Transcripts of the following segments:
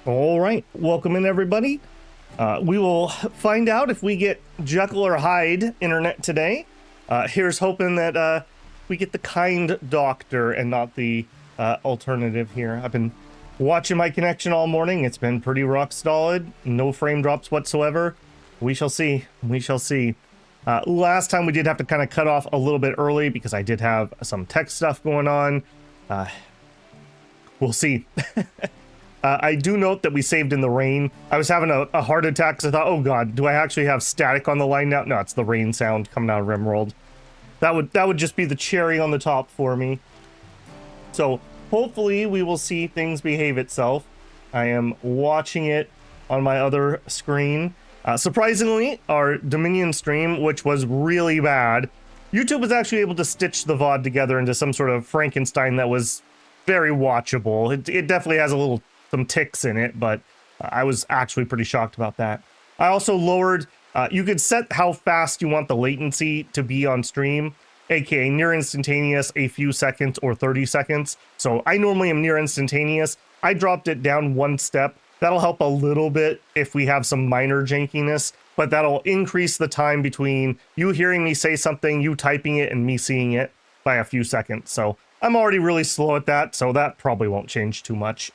All right, welcome in everybody. We will find out if we get Jekyll or Hyde internet today. Here's hoping that we get the kind doctor and not the alternative here. I've been watching my connection all morning. It's been pretty rock solid. No frame drops whatsoever. We shall see. We shall see. Last time we did have to kind of cut off a little bit early because I did have some tech stuff going on. We'll see. I do note that we saved in the rain. I was having a heart attack because I thought, oh god, do I actually have static on the line now? No, it's the rain sound coming out of Rimworld. That would just be the cherry on the top for me. So hopefully we will see things behave itself. I am watching it on my other screen. Surprisingly, our Dominion stream, which was really bad, YouTube was actually able to stitch the VOD together into some sort of Frankenstein that was very watchable. It definitely has some ticks in it, but I was actually pretty shocked about that. I also lowered, you could set how fast you want the latency to be on stream, aka near instantaneous, a few seconds, or 30 seconds. So I normally am near instantaneous. I dropped it down one step. That'll help a little bit if we have some minor jankiness, but that'll increase the time between you hearing me say something, you typing it, and me seeing it by a few seconds. So I'm already really slow at that, so that probably won't change too much.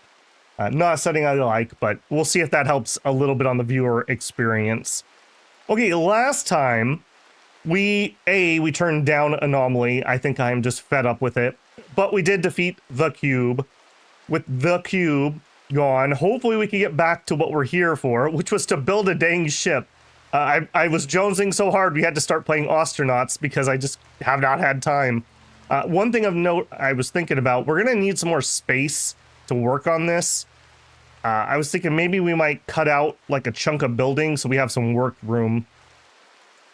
Not a setting I like, but we'll see if that helps a little bit on the viewer experience. Okay, last time, we turned down Anomaly. I think I'm just fed up with it. But we did defeat the Cube. With the Cube gone, hopefully we can get back to what we're here for, which was to build a dang ship. I was jonesing so hard we had to start playing Astronauts because I just have not had time. One thing of note I was thinking about, we're going to need some more space to work on this. I was thinking maybe we might cut out like a chunk of building so we have some work room.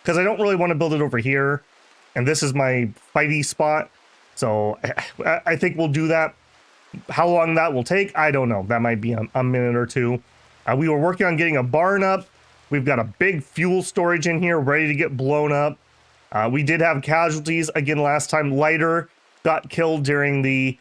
Because I don't really want to build it over here. And this is my fighty spot. So I think we'll do that. How long that will take, I don't know. That might be a minute or two. We were working on getting a barn up. We've got a big fuel storage in here ready to get blown up. We did have casualties again last time. Lighter got killed during the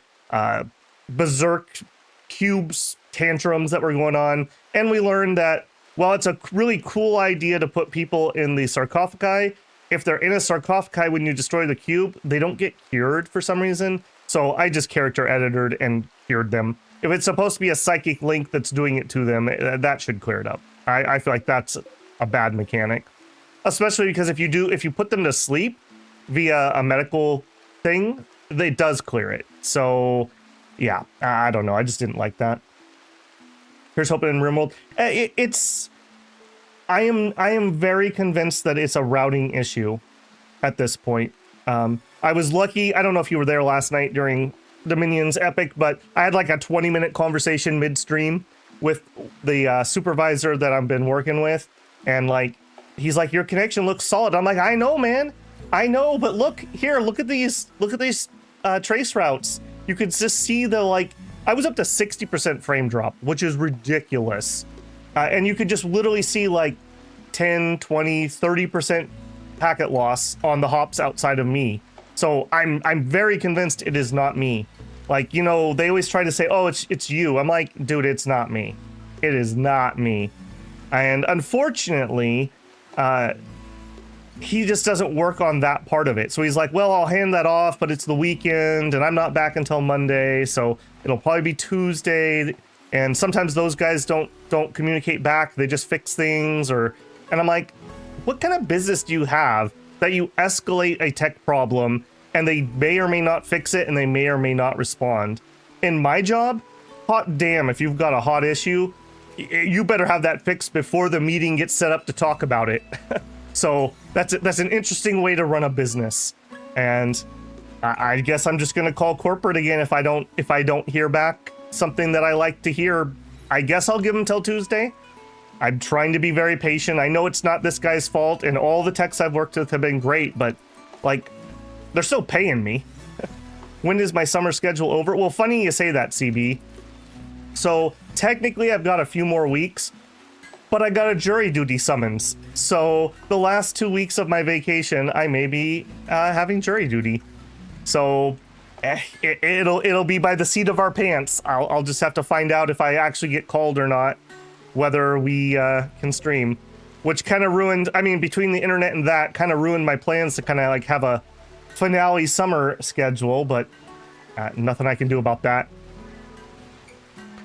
berserk cubes tantrums that were going on, and we learned that while it's a really cool idea to put people in the sarcophagi, if they're in a sarcophagi when you destroy the cube, they don't get cured for some reason. So I just character edited and cured them. If it's supposed to be a psychic link that's doing it to them, that should clear it up. I feel like that's a bad mechanic, especially because if you put them to sleep via a medical thing, it does clear it. So yeah, I don't know. I just didn't like that. Here's hoping in Rimworld. I am very convinced that it's a routing issue at this point. I was lucky. I don't know if you were there last night during Dominion's Epic, but I had like a 20-minute conversation midstream with the supervisor that I've been working with, and like he's like, your connection looks solid. I'm like, I know, man. I know, but look here. Look at these trace routes. You could just see I was up to 60% frame drop, which is ridiculous. And you could just literally see like 10, 20, 30% packet loss on the hops outside of me. So I'm very convinced it is not me. Like, you know, they always try to say, oh, it's you. I'm like, dude, it's not me. It is not me. And unfortunately, he just doesn't work on that part of it. So he's like, well, I'll hand that off, but it's the weekend and I'm not back until Monday, so it'll probably be Tuesday. And sometimes those guys don't communicate back. They just fix things and I'm like, what kind of business do you have that you escalate a tech problem and they may or may not fix it and they may or may not respond? In my job, hot damn, if you've got a hot issue, you better have that fixed before the meeting gets set up to talk about it. So that's an interesting way to run a business, and I guess I'm just gonna call corporate again if I don't hear back something that I like to hear. I guess I'll give them till Tuesday. I'm trying to be very patient. I know it's not this guy's fault, and all the techs I've worked with have been great, but like they're still paying me. When is my summer schedule over? Well, funny you say that, CB. So technically I've got a few more weeks, but I got a jury duty summons. So the last 2 weeks of my vacation, I may be having jury duty. So It'll be by the seat of our pants. I'll just have to find out if I actually get called or not, whether we can stream, which kind of ruined. I mean, between the internet and that, kind of ruined my plans to kind of like have a finale summer schedule. But nothing I can do about that.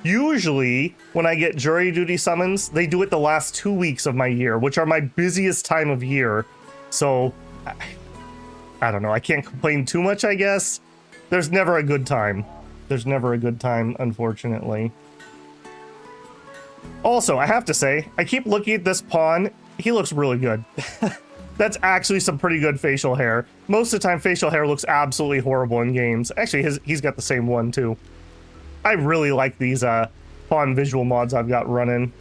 Usually, when I get jury duty summons, they do it the last 2 weeks of my year, which are my busiest time of year. So, I don't know. I can't complain too much, I guess. There's never a good time. There's never a good time, unfortunately. Also, I have to say, I keep looking at this pawn. He looks really good. That's actually some pretty good facial hair. Most of the time, facial hair looks absolutely horrible in games. Actually, he's got the same one, too. I really like these pawn visual mods I've got running.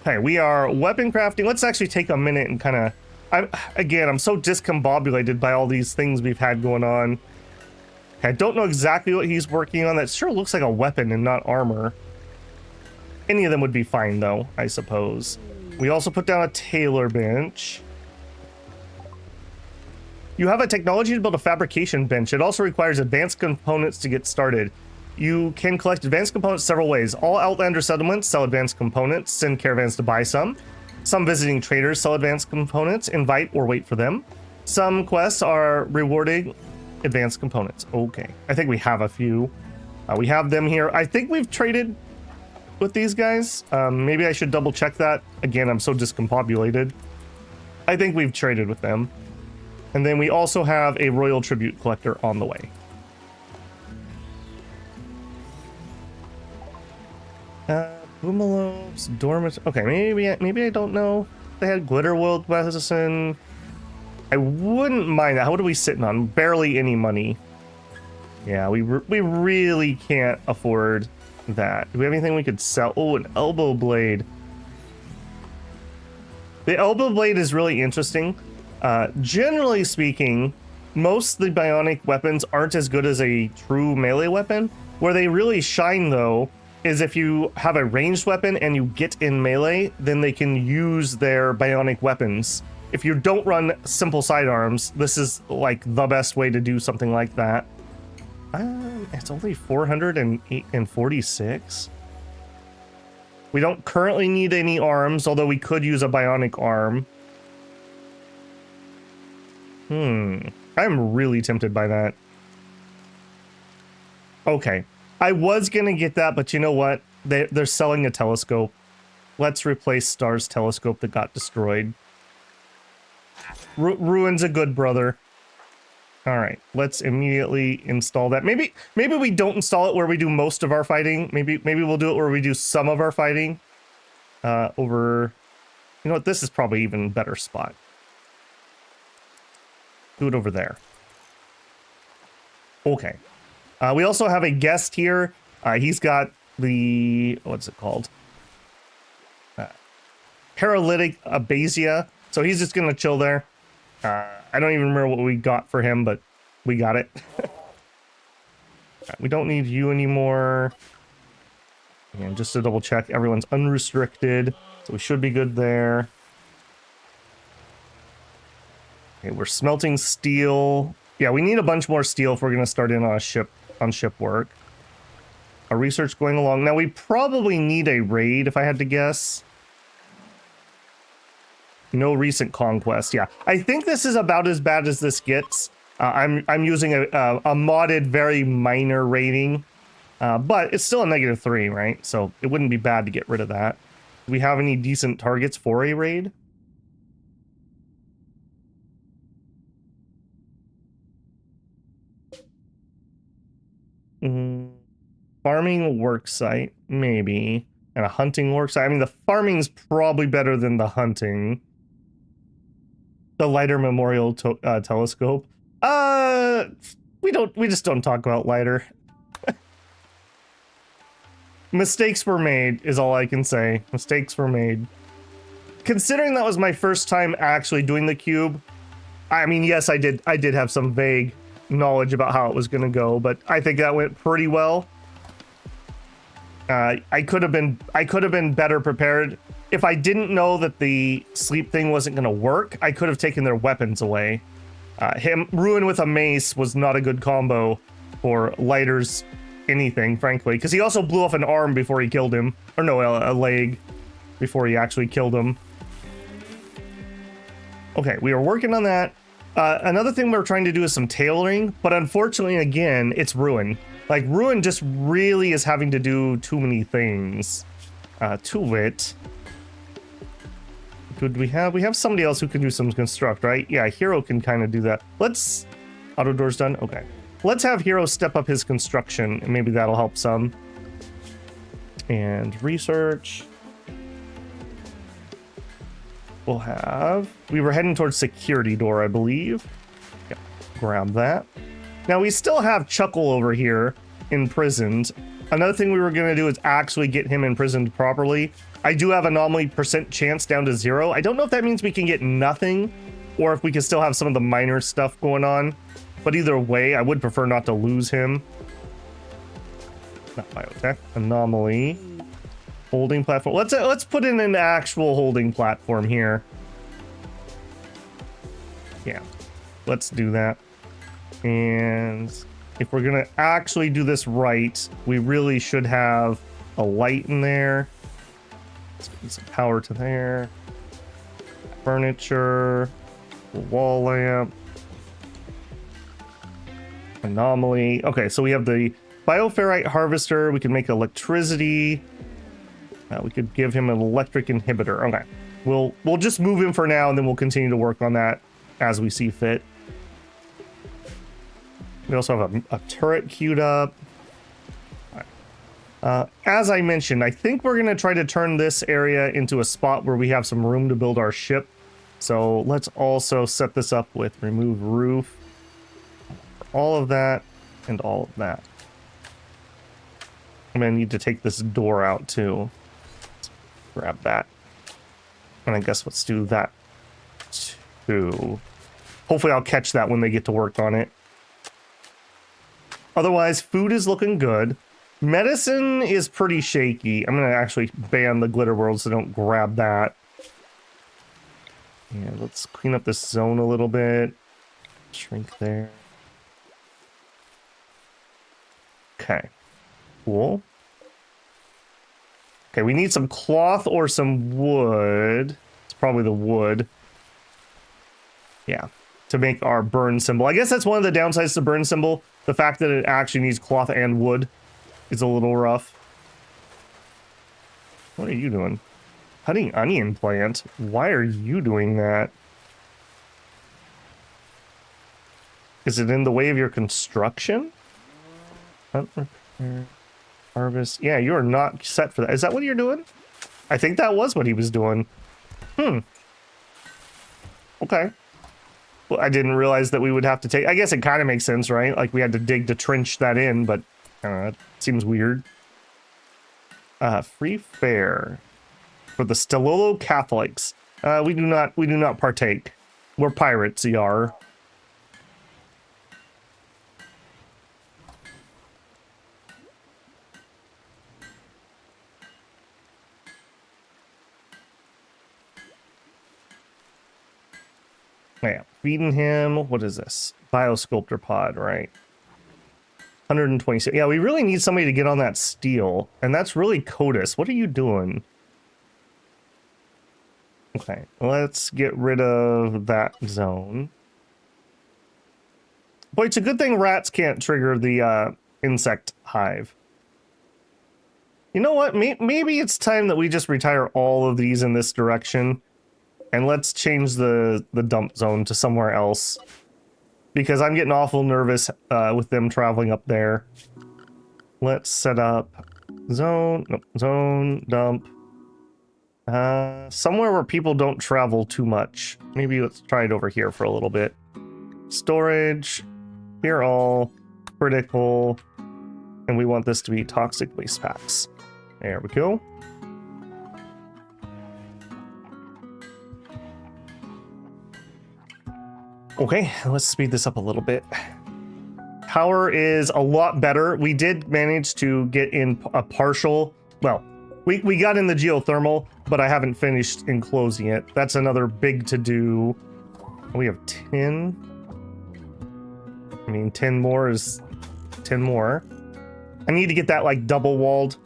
Okay, we are weapon crafting. Let's actually take a minute and kind of... I'm so discombobulated by all these things we've had going on. Okay, I don't know exactly what he's working on. That sure looks like a weapon and not armor. Any of them would be fine, though, I suppose. We also put down a tailor bench. You have a technology to build a fabrication bench. It also requires advanced components to get started. You can collect advanced components several ways. All Outlander settlements sell advanced components, send caravans to buy some. Some visiting traders sell advanced components, invite or wait for them. Some quests are rewarding advanced components. Okay, I think we have a few. We have them here. I think we've traded with these guys. Maybe I should double check that. Again, I'm so discombobulated. I think we've traded with them. And then we also have a royal tribute collector on the way. Boomalopes, dormant. Okay, maybe I don't know. They had glitter world medicine. I wouldn't mind that. What are we sitting on? Barely any money. Yeah, we really can't afford that. Do we have anything we could sell? Oh, an elbow blade. The elbow blade is really interesting. Generally speaking, most of the bionic weapons aren't as good as a true melee weapon. Where they really shine, though, is if you have a ranged weapon and you get in melee, then they can use their bionic weapons. If you don't run simple sidearms, this is like the best way to do something like that. It's only 446. We don't currently need any arms, although we could use a bionic arm. I'm really tempted by that. Okay. I was gonna get that, but you know what? They're selling a telescope. Let's replace Star's telescope that got destroyed. Ruin's a good brother. All right, let's immediately install that. Maybe we don't install it where we do most of our fighting. Maybe we'll do it where we do some of our fighting. Over, you know what? This is probably even a better spot. Do it over there. Okay. We also have a guest here. He's got the, what's it called? Paralytic abasia. So he's just going to chill there. I don't even remember what we got for him, but we got it. We don't need you anymore. And just to double check, everyone's unrestricted. So we should be good there. Okay, we're smelting steel. Yeah, we need a bunch more steel if we're going to start in on ship work. Our research going along. Now we probably need a raid if I had to guess. No recent conquest. Yeah, I think this is about as bad as this gets. I'm using a modded, very minor rating, but it's still a -3, right? So it wouldn't be bad to get rid of that. Do we have any decent targets for a raid? Farming work site, maybe, and a hunting work site. I mean, the farming's probably better than the hunting. The lighter memorial telescope. We just don't talk about lighter. Mistakes were made, is all I can say. Mistakes were made. Considering that was my first time actually doing the cube, I mean, yes, I did have some vague knowledge about how it was going to go, but I think that went pretty well. I could have been better prepared. If I didn't know that the sleep thing wasn't going to work, I could have taken their weapons away. Ruin with a mace was not a good combo for Lighter's anything, frankly, because he also blew off an arm before he killed him. Or no, a leg before he actually killed him. Okay, we are working on that. Another thing we're trying to do is some tailoring, but unfortunately, again, it's Ruin. Like, Ruin just really is having to do too many things to it. Could we have somebody else who can do some construct, right? Yeah, Hero can kind of do that. Let's... Auto door's done? Okay. Let's have Hero step up his construction, and maybe that'll help some. And research. We'll have... We were heading towards security door, I believe. Yeah, grab that. Now, we still have Chuckle over here imprisoned. Another thing we were going to do is actually get him imprisoned properly. I do have anomaly % chance down to 0. I don't know if that means we can get nothing, or if we can still have some of the minor stuff going on. But either way, I would prefer not to lose him. Not biotech. Anomaly. Holding platform. Let's put in an actual holding platform here. Yeah. Let's do that. And if we're gonna actually do this right, we really should have a light in there. Let's get some power to there. Furniture. Wall lamp. Anomaly. Okay, so we have the bioferrite harvester. We can make electricity. We could give him an electric inhibitor. Okay, we'll just move him for now, and then we'll continue to work on that as we see fit. We also have a turret queued up. As I mentioned, I think we're going to try to turn this area into a spot where we have some room to build our ship. So let's also set this up with remove roof. All of that and all of that. I'm going to need to take this door out too. Let's grab that. And I guess let's do that too. Hopefully I'll catch that when they get to work on it. Otherwise, food is looking good. Medicine is pretty shaky. I'm going to actually ban the glitter world so don't grab that. And let's clean up this zone a little bit. Shrink there. Okay. Cool. Okay, we need some cloth or some wood. It's probably the wood. Yeah. To make our burn symbol. I guess that's one of the downsides to burn symbol. The fact that it actually needs cloth and wood is a little rough. What are you doing? Cutting onion plant? Why are you doing that? Is it in the way of your construction? Hunt, repair, harvest. Yeah, you are not set for that. Is that what you're doing? I think that was what he was doing. Okay. Well, I didn't realize that we would have to take... I guess it kind of makes sense, right? Like, we had to dig to trench that in, but... I don't know, it seems weird. Free fare. For the Stelolo Catholics. We do not partake. We're pirates, yar. Yeah, feeding him. What is this? Biosculptor pod, right? 126. Yeah, we really need somebody to get on that steel. And that's really Codus. What are you doing? Okay, let's get rid of that zone. Boy, it's a good thing rats can't trigger the insect hive. You know what? Maybe it's time that we just retire all of these in this direction. And let's change the dump zone to somewhere else. Because I'm getting awful nervous with them traveling up there. Let's set up zone, nope, zone, dump. Somewhere where people don't travel too much. Maybe let's try it over here for a little bit. Storage, here all, critical, and we want this to be toxic waste packs. There we go. Okay, let's speed this up a little bit. Power is a lot better. We did manage to get in a partial, well, we got in the geothermal, but I haven't finished enclosing it. That's another big to do. We have tin. mean, 10 more is 10 more. I need to get that like double walled.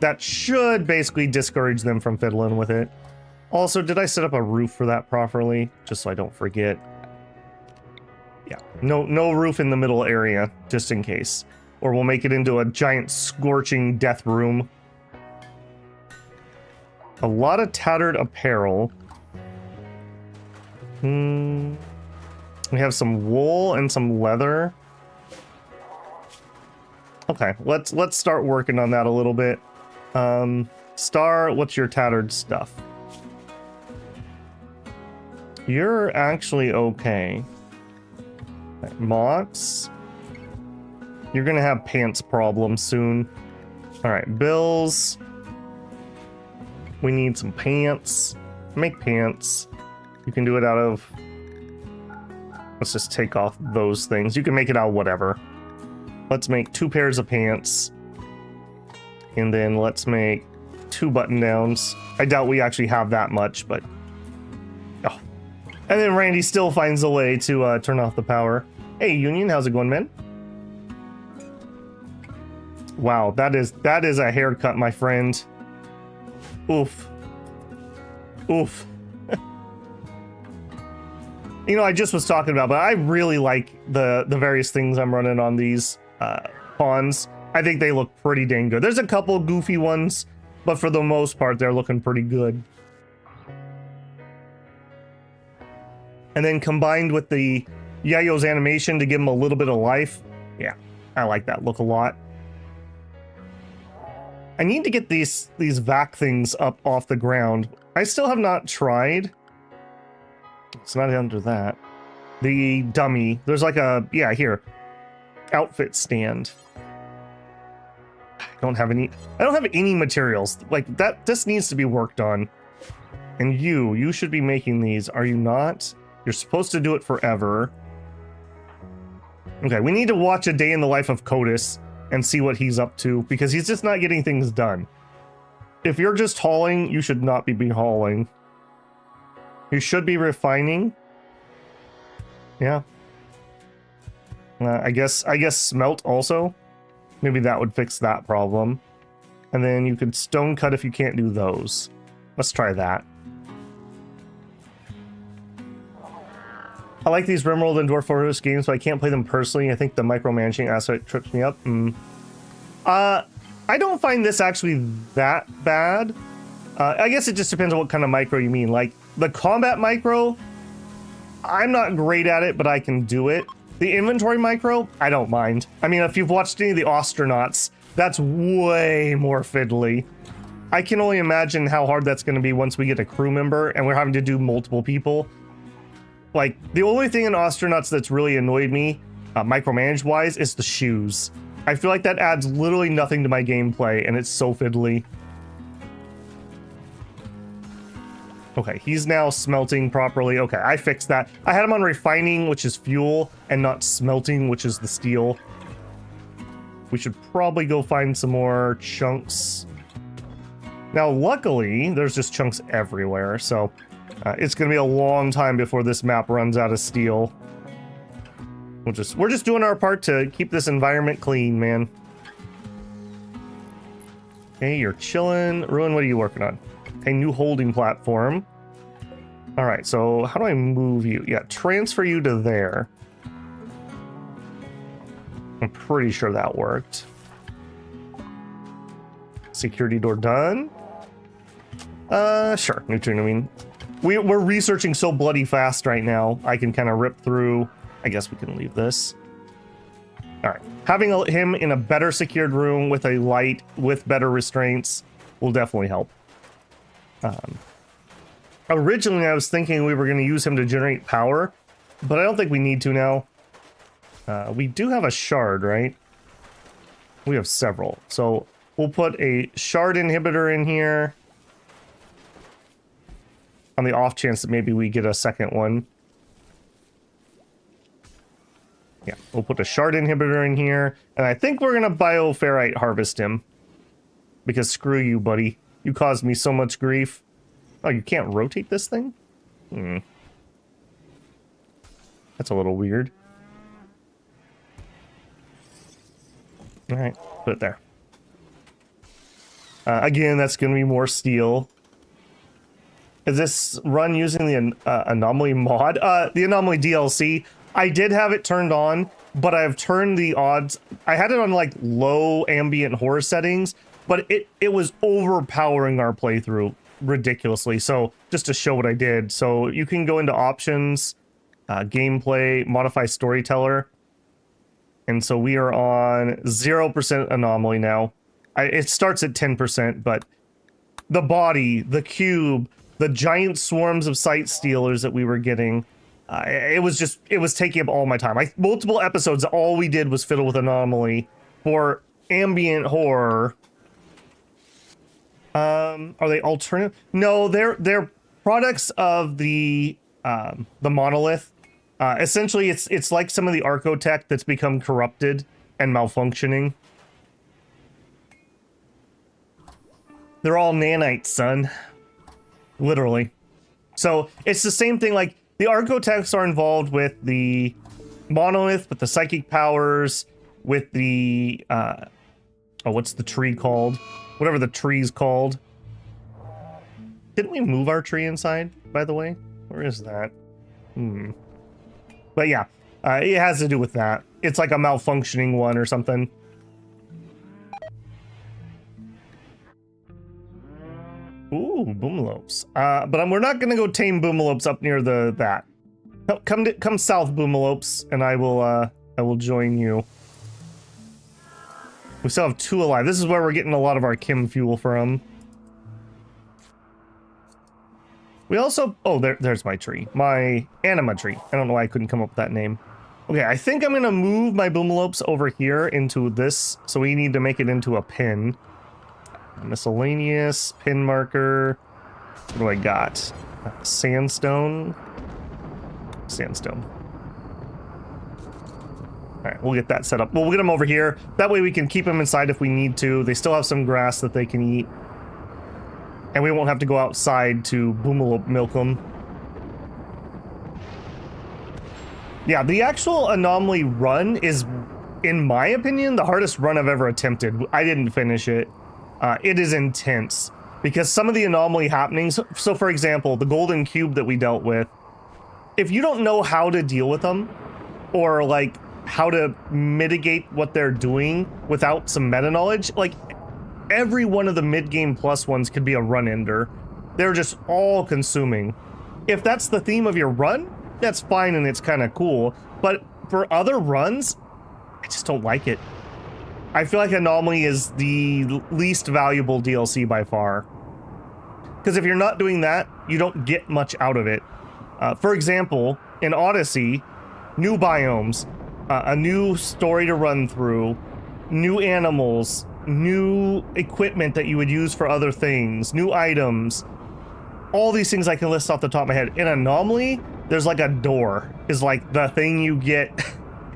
That should basically discourage them from fiddling with it. Also, did I set up a roof for that properly? Just so I don't forget. Yeah, no roof in the middle area, just in case. Or we'll make it into a giant scorching death room. A lot of tattered apparel. We have some wool and some leather. Okay, let's start working on that a little bit. Star, what's your tattered stuff? You're actually okay. Mox, you're gonna have pants problems soon. All right, bills. We need some pants. Make pants. You can do it out of... Let's just take off those things. You can make it out of whatever. Let's make 2 pairs of pants. And then let's make 2 button downs. I doubt we actually have that much, but... Oh. And then Randy still finds a way to turn off the power. Hey, Union, how's it going, man? Wow, that is a haircut, my friend. Oof. Oof. You know, I just was talking about, but I really like the various things I'm running on these pawns. I think they look pretty dang good. There's a couple goofy ones, but for the most part, they're looking pretty good. And then combined with the Yayo's animation to give him a little bit of life. Yeah, I like that look a lot. I need to get these vac things up off the ground. I still have not tried. It's not under that. The dummy. There's like a, yeah, here. Outfit stand. I don't have any materials. Like that, this needs to be worked on. And you should be making these, are you not? You're supposed to do it forever. Okay, we need to watch a day in the life of Codis and see what he's up to, because he's just not getting things done. If you're just hauling, you should not be hauling. You should be refining. Yeah. I guess smelt also. Maybe that would fix that problem. And then you could stone cut if you can't do those. Let's try that. I like these Rimworld and Dwarf Fortress games, but I can't play them personally. I think the micromanaging aspect trips me up. I don't find this actually that bad. I guess it just depends on what kind of micro you mean. Like, the combat micro, I'm not great at it, but I can do it. The inventory micro, I don't mind. I mean, if you've watched any of the astronauts, that's way more fiddly. I can only imagine how hard that's going to be once we get a crew member and we're having to do multiple people. Like, the only thing in astronauts that's really annoyed me, micromanage-wise, is the shoes. I feel like that adds literally nothing to my gameplay, and it's so fiddly. Okay, he's now smelting properly. Okay, I fixed that. I had him on refining, which is fuel, and not smelting, which is the steel. We should probably go find some more chunks. Now, luckily, there's just chunks everywhere, so it's going to be a long time before this map runs out of steel. We're just doing our part to keep this environment clean, man. Okay, you're chilling. Ruin, what are you working on? Okay, new holding platform. All right, so how do I move you? Yeah, transfer you to there. I'm pretty sure that worked. Security door done. Sure, neutrino. We're researching so bloody fast right now. I can kind of rip through. I guess we can leave this. All right, having him in a better secured room with a light with better restraints will definitely help. Originally, I was thinking we were going to use him to generate power, but I don't think we need to now. We do have a shard, right? We have several, so we'll put a shard inhibitor in here on the off chance that maybe we get a second one. Yeah, we'll put a shard inhibitor in here, and I think we're gonna bioferrite harvest him. Because screw you, buddy. You caused me so much grief. Oh, you can't rotate this thing? That's a little weird. All right, put it there. Again, that's going to be more steel. Is this run using the anomaly mod? The anomaly DLC. I did have it turned on, but I've turned the odds. I had it on like low ambient horror settings, but it was overpowering our playthrough ridiculously. So just to show what I did. So you can go into options, gameplay, modify storyteller. And so we are on 0% anomaly now. It starts at 10%, but the body, the cube, the giant swarms of sight stealers that we were getting, it was taking up all my time. Multiple episodes, all we did was fiddle with anomaly for ambient horror. Are they alternative? No, they're products of the monolith. Essentially, it's like some of the archotech that's become corrupted and malfunctioning. They're all nanites, son. Literally. So it's the same thing, like the archotechs are involved with the monolith, with the psychic powers, with the what's the tree called? Whatever the tree's called. Didn't we move our tree inside, by the way? Where is that? But yeah, it has to do with that. It's like a malfunctioning one or something. Ooh, boomalopes. But we're not gonna go tame boomalopes up near that. Come south, boomalopes, and I will join you. We still have 2 alive. This is where we're getting a lot of our chem fuel from. We also, oh, there's my tree, my anima tree. I don't know why I couldn't come up with that name. Okay, I think I'm gonna move my boomalopes over here into this, so we need to make it into a pin. Miscellaneous, pin marker. What do I got? Sandstone. Sandstone. Alright, we'll get that set up. We'll get them over here. That way we can keep them inside if we need to. They still have some grass that they can eat. And we won't have to go outside to boomalope milk them. Yeah, the actual anomaly run is, in my opinion, the hardest run I've ever attempted. I didn't finish it. It is intense because some of the anomaly happenings. So for example, the golden cube that we dealt with, if you don't know how to deal with them or like how to mitigate what they're doing without some meta knowledge, like every one of the mid-game plus ones could be a run ender. They're just all consuming. If that's the theme of your run, that's fine and it's kind of cool. But for other runs, I just don't like it. I feel like Anomaly is the least valuable DLC by far. Because if you're not doing that, you don't get much out of it. For example, in Odyssey, new biomes, a new story to run through, new animals, new equipment that you would use for other things, new items, all these things I can list off the top of my head. In Anomaly, there's like a door, is like the thing you get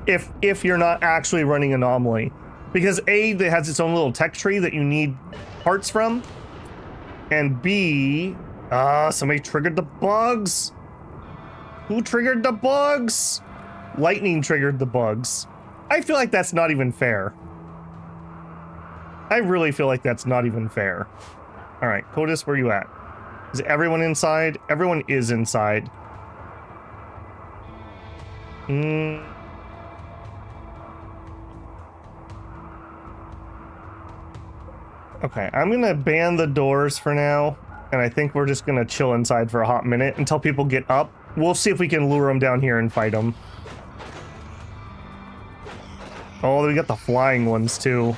if you're not actually running Anomaly. Because A, it has its own little tech tree that you need parts from, and B, somebody triggered the bugs. Who triggered the bugs? Lightning triggered the bugs. I feel like that's not even fair. I really feel like that's not even fair. All right, Codis, where you at? Is everyone inside? Everyone is inside. Okay, I'm gonna ban the doors for now, and I think we're just gonna chill inside for a hot minute until people get up. We'll see if we can lure them down here and fight them. Oh, we got the flying ones too.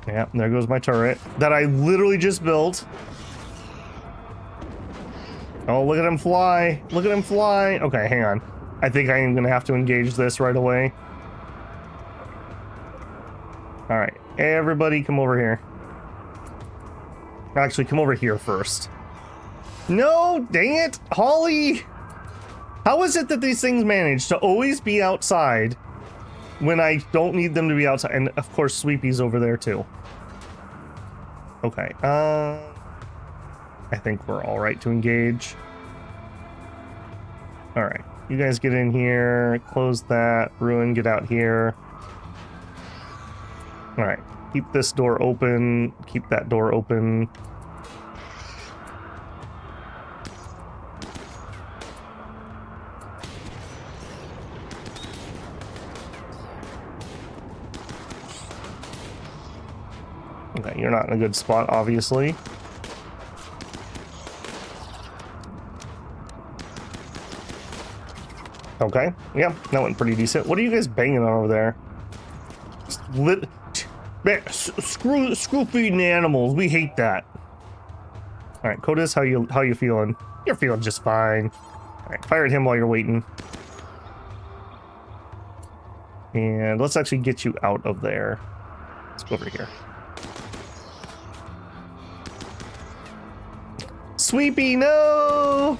Yeah, there goes my turret that I literally just built. Oh, look at him fly. Look at him fly. Okay, hang on. I think I am gonna have to engage this right away. All right, everybody come over here. Actually, come over here first. No, dang it, Holly! How is it that these things manage to always be outside when I don't need them to be outside? And of course, Sweepy's over there too. Okay, I think we're all right to engage. All right, you guys get in here, close that, Ruin, get out here. Keep this door open. Keep that door open. Okay, you're not in a good spot, obviously. Okay, yeah, that went pretty decent. What are you guys banging on over there? Man, screw feeding animals. We hate that. All right, Kodas, how you feeling? You're feeling just fine. All right, fire at him while you're waiting. And let's actually get you out of there. Let's go over here. Sweepy, no!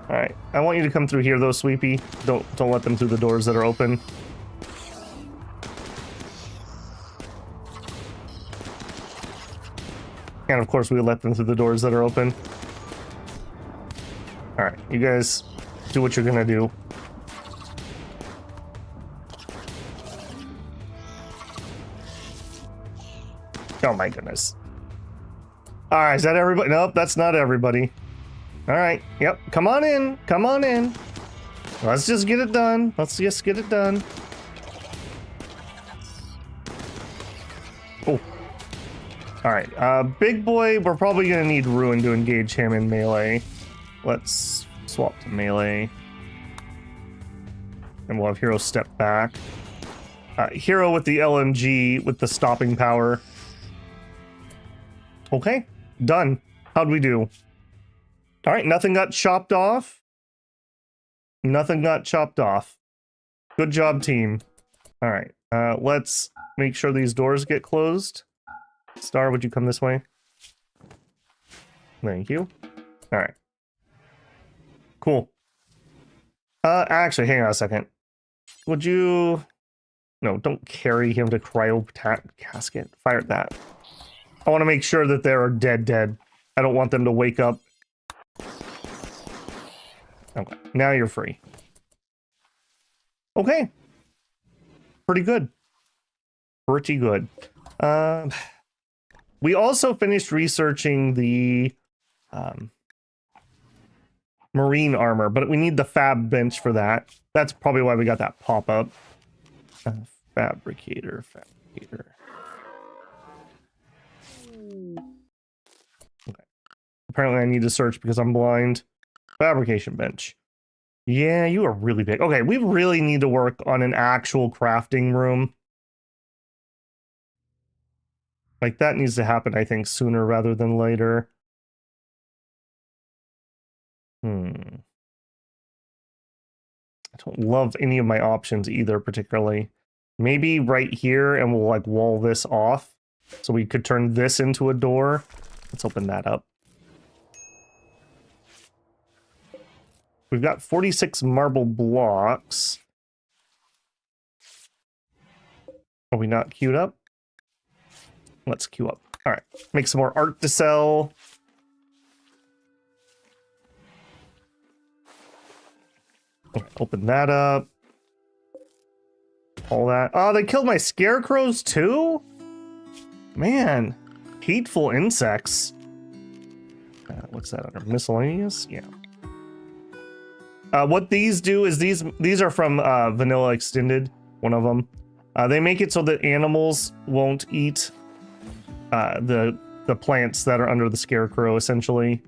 All right, I want you to come through here, though, Sweepy. Don't let them through the doors that are open. And of course, we let them through the doors that are open. All right, you guys do what you're gonna do. Oh my goodness. All right, is that everybody? Nope, that's not everybody. All right, yep, come on in, come on in. Let's just get it done. Let's just get it done. Oh. All right, big boy, we're probably gonna need Ruin to engage him in melee. Let's swap to melee. And we'll have Hero step back. Hero with the LMG with the stopping power. Okay, done. How'd we do? All right, nothing got chopped off. Nothing got chopped off. Good job, team. All right, let's make sure these doors get closed. Star, would you come this way? Thank you. All right. Cool. Actually, hang on a second. Would you... No, don't carry him to cryo casket. Fire at that. I want to make sure that they're dead. I don't want them to wake up. Okay, now you're free. Okay. Pretty good. Pretty good. We also finished researching the marine armor, but we need the fab bench for that. That's probably why we got that pop-up. Fabricator. Okay. Apparently I need to search because I'm blind. Fabrication bench. Yeah, you are really big. Okay, we really need to work on an actual crafting room. Like, that needs to happen, I think, sooner rather than later. I don't love any of my options either, particularly. Maybe right here, and we'll, like, wall this off. So we could turn this into a door. Let's open that up. We've got 46 marble blocks. Are we not queued up? Let's queue up. All right, make some more art to sell. Okay, open that up. All that. Oh, they killed my scarecrows too? Man, hateful insects. What's that under? Miscellaneous? Yeah. What these do is these are from Vanilla Extended, one of them. They make it so that animals won't eat the plants that are under the scarecrow, essentially.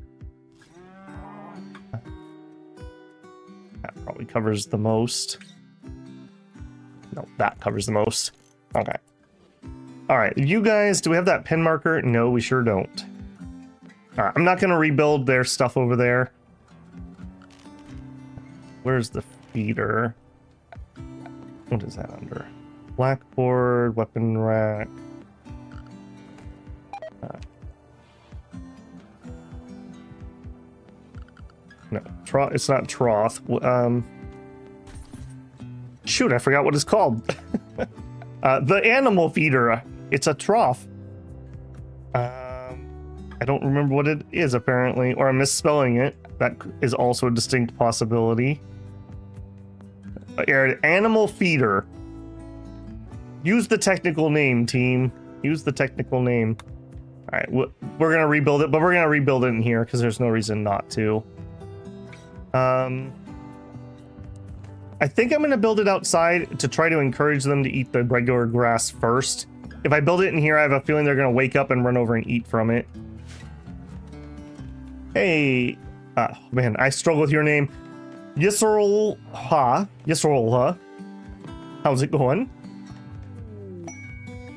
That probably covers the most. No, that covers the most. Okay. All right, you guys, do we have that pin marker? No, we sure don't. All right, I'm not gonna rebuild their stuff over there. Where's the feeder? What is that under? Blackboard, weapon rack. No, it's not trough. Shoot, I forgot what it's called. The animal feeder. It's a trough. I don't remember what it is, apparently, or I'm misspelling it. That is also a distinct possibility. Animal feeder. Use the technical name, team. Use the technical name. All right, we're gonna rebuild it, but we're gonna rebuild it in here because there's no reason not to. I think I'm gonna build it outside to try to encourage them to eat the regular grass first. If I build it in here, I have a feeling they're gonna wake up and run over and eat from it. Hey, man, I struggle with your name. Yisrolha. Yisrolha. How's it going?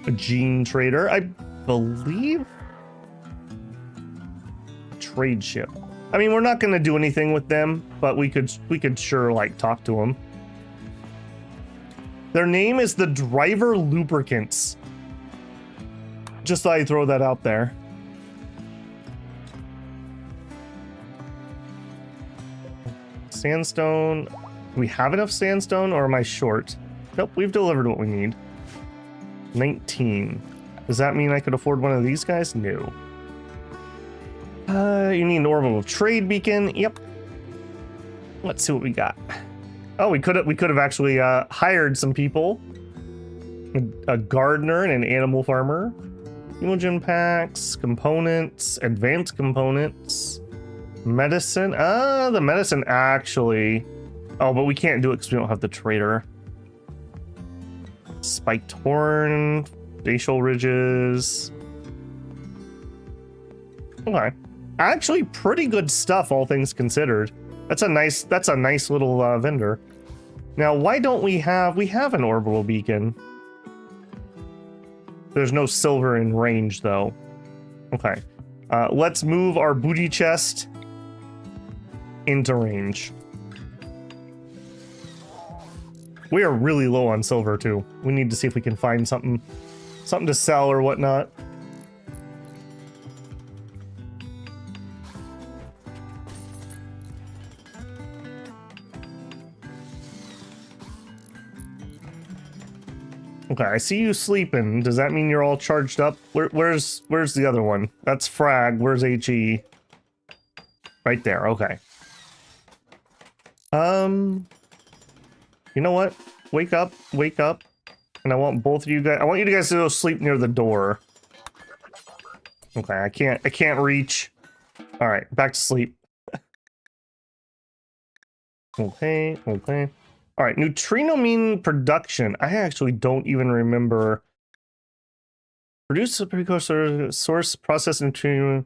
A gene trader, I believe. Trade ship. I mean, we're not gonna do anything with them, but we could sure like talk to them. Their name is the Driver Lubricants. Just thought I'd throw that out there. Sandstone. Do we have enough sandstone or am I short? Nope, we've delivered what we need. 19. Does that mean I could afford one of these guys? No. You need an orbital trade beacon. Yep. Let's see what we got. Oh, we could have actually hired some people. A gardener and an animal farmer. Hemogen packs, components, advanced components, medicine. The medicine actually. Oh, but we can't do it because we don't have the trader. Spiked horn, facial ridges. Okay. Actually, pretty good stuff, all things considered. That's a nice little vendor. Now, why don't we have an orbital beacon? There's no silver in range, though. Okay. Let's move our booty chest into range. We are really low on silver, too. We need to see if we can find something to sell or whatnot. Okay, I see you sleeping. Does that mean you're all charged up? Where's the other one? That's Frag. Where's HE? Right there. Okay. You know what? Wake up. And I want both of you guys. I want you guys to go sleep near the door. Okay, I can't reach. All right, back to sleep. Okay. All right, neutrinomine production. I actually don't even remember. Produce a precursor source process neutrinomine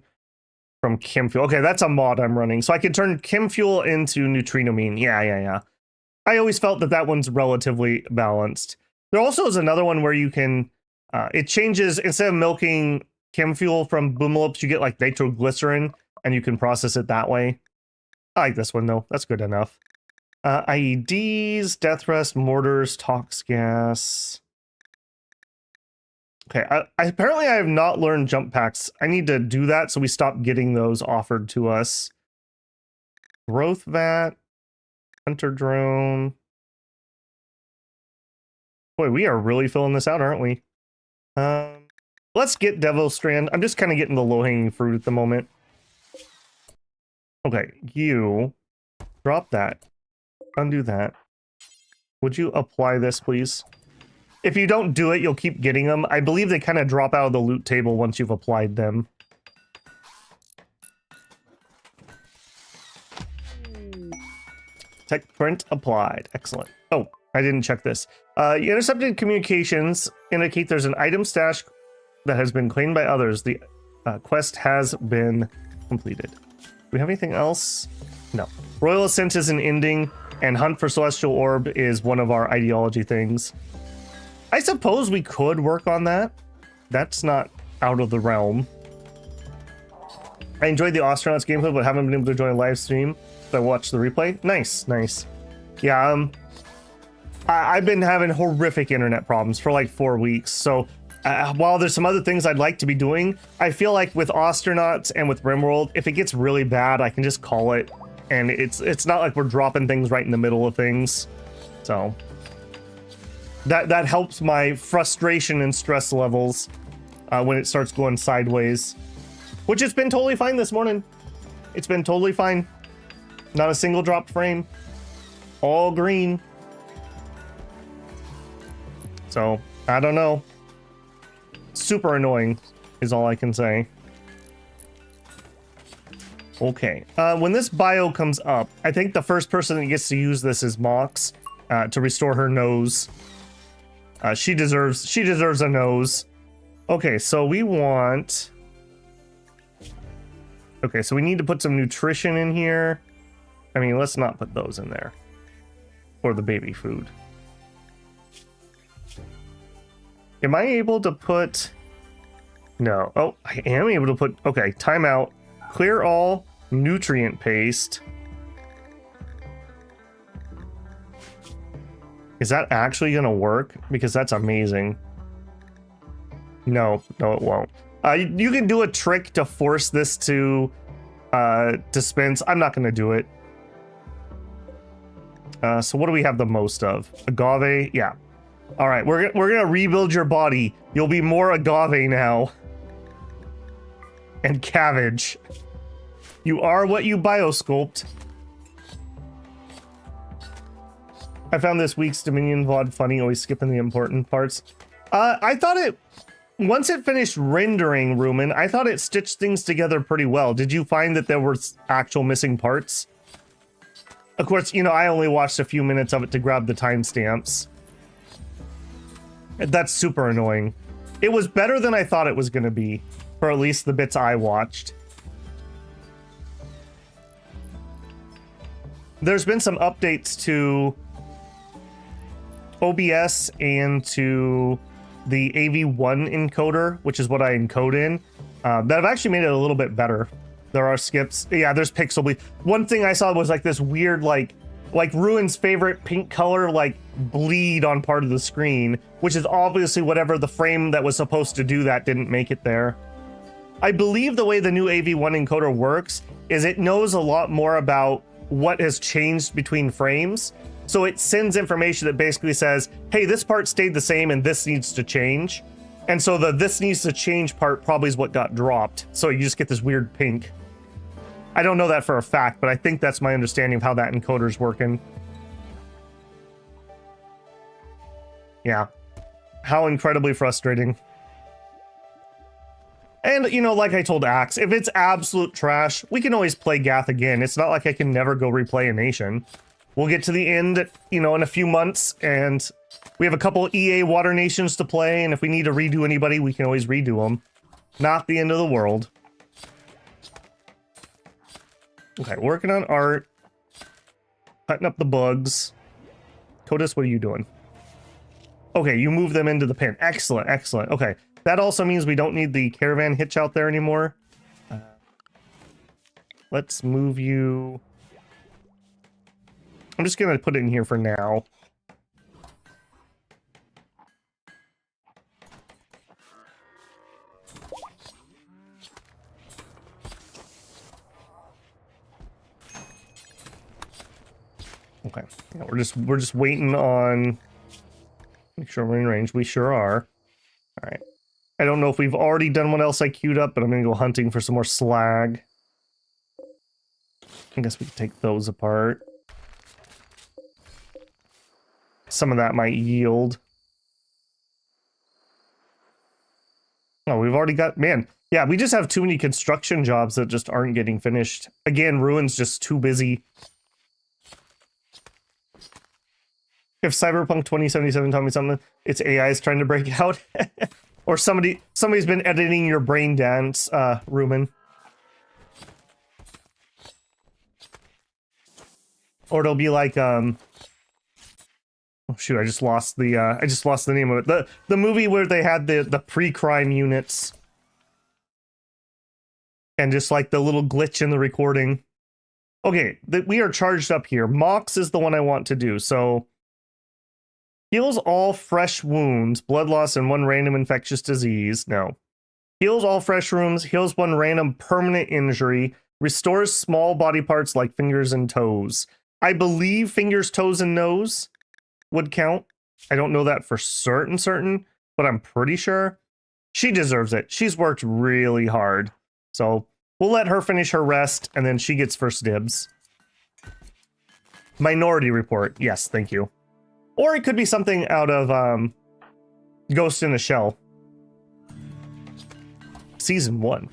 from chem fuel. Okay, that's a mod I'm running. So I can turn chem fuel into neutrinomine. Yeah. I always felt that one's relatively balanced. There also is another one where you can, it changes, instead of milking chem fuel from boomlips, you get like nitroglycerin and you can process it that way. I like this one though, that's good enough. IEDs, death rest, mortars, tox gas. Okay, apparently I have not learned jump packs. I need to do that so we stop getting those offered to us. Growth vat, hunter drone. Boy, we are really filling this out, aren't we? Let's get Devil Strand. I'm just kind of getting the low-hanging fruit at the moment. Okay, you drop that. Undo that. Would you apply this, please? If you don't do it, you'll keep getting them. I believe they kind of drop out of the loot table once you've applied them. Tech print applied. Excellent. Oh, I didn't check this. Intercepted communications indicate there's an item stash that has been claimed by others. The quest has been completed. Do we have anything else? No. Royal Ascent is an ending, and Hunt for Celestial Orb is one of our ideology things. I suppose we could work on that. That's not out of the realm. I enjoyed the Astronauts gameplay, but haven't been able to join a live stream. So I watched the replay. Nice. Yeah, I've been having horrific internet problems for like 4 weeks. So while there's some other things I'd like to be doing, I feel like with Astronauts and with Rimworld, if it gets really bad, I can just call it. And it's not like we're dropping things right in the middle of things. So that helps my frustration and stress levels when it starts going sideways. Which has been totally fine this morning. It's been totally fine. Not a single dropped frame. All green. So, I don't know. super annoying, is all I can say. Okay, when this bio comes up, I think the first person that gets to use this is Mox, to restore her nose. She deserves a nose. Okay, so we want... Okay, so we need to put some nutrition in here. I mean, let's not put those in there. Or the baby food. Am I able to put... No. Oh, I am able to put... Okay, timeout. Clear all nutrient paste. Is that actually going to work? Because that's amazing. No, it won't. You can do a trick to force this to dispense. I'm not going to do it. So what do we have the most of? Agave? Yeah. All right, we're gonna rebuild your body. You'll be more agave now. And cabbage. You are what you biosculpt. I found this week's Dominion VOD funny, always skipping the important parts. I thought it... Once it finished rendering, Rumen, I thought it stitched things together pretty well. Did you find that there were actual missing parts? Of course, you know, I only watched a few minutes of it to grab the timestamps. That's super annoying. It was better than I thought it was going to be, for at least the bits I watched. There's been some updates to OBS and to the AV1 encoder, which is what I encode in, that have actually made it a little bit better. There are skips. Yeah, there's pixel bleed. One thing I saw was like this weird, like Ruin's favorite pink color, like bleed on part of the screen, which is obviously whatever the frame that was supposed to do that didn't make it there. I believe the way the new AV1 encoder works is it knows a lot more about what has changed between frames. So it sends information that basically says, hey, this part stayed the same and this needs to change. And so the this needs to change part probably is what got dropped. So you just get this weird pink. I don't know that for a fact, but I think that's my understanding of how that encoder's working. Yeah. How incredibly frustrating. And, you know, like I told Axe, if it's absolute trash, we can always play Gath again. It's not like I can never go replay a nation. We'll get to the end, you know, in a few months, and we have a couple EA Water Nations to play, and if we need to redo anybody, we can always redo them. Not the end of the world. Okay, working on art. Cutting up the bugs. Codus, what are you doing? Okay, you move them into the pen. Excellent, excellent. Okay, that also means we don't need the caravan hitch out there anymore. Let's move you... I'm just gonna put it in here for now. Okay, yeah, we're just waiting on. Make sure we're in range. We sure are. All right. I don't know if we've already done what else I queued up, but I'm gonna go hunting for some more slag. I guess we can take those apart. Some of that might yield. Oh, we've already got... Man, yeah, we just have too many construction jobs that just aren't getting finished. Again, Ruin's just too busy. If Cyberpunk 2077 taught me something, it's AI is trying to break out. Or somebody's been editing your brain dance, Rumen. Or it'll be like, oh shoot, I just lost the name of it. The movie where they had the pre-crime units. And just like the little glitch in the recording. Okay, we are charged up here. Mox is the one I want to do, so... Heals all fresh wounds, blood loss, and one random infectious disease. No. Heals all fresh wounds, heals one random permanent injury, restores small body parts like fingers and toes. I believe fingers, toes, and nose would count. I don't know that for certain, but I'm pretty sure. She deserves it. She's worked really hard. So we'll let her finish her rest, and then she gets first dibs. Minority Report. Yes, thank you. Or it could be something out of Ghost in the Shell. Season 1.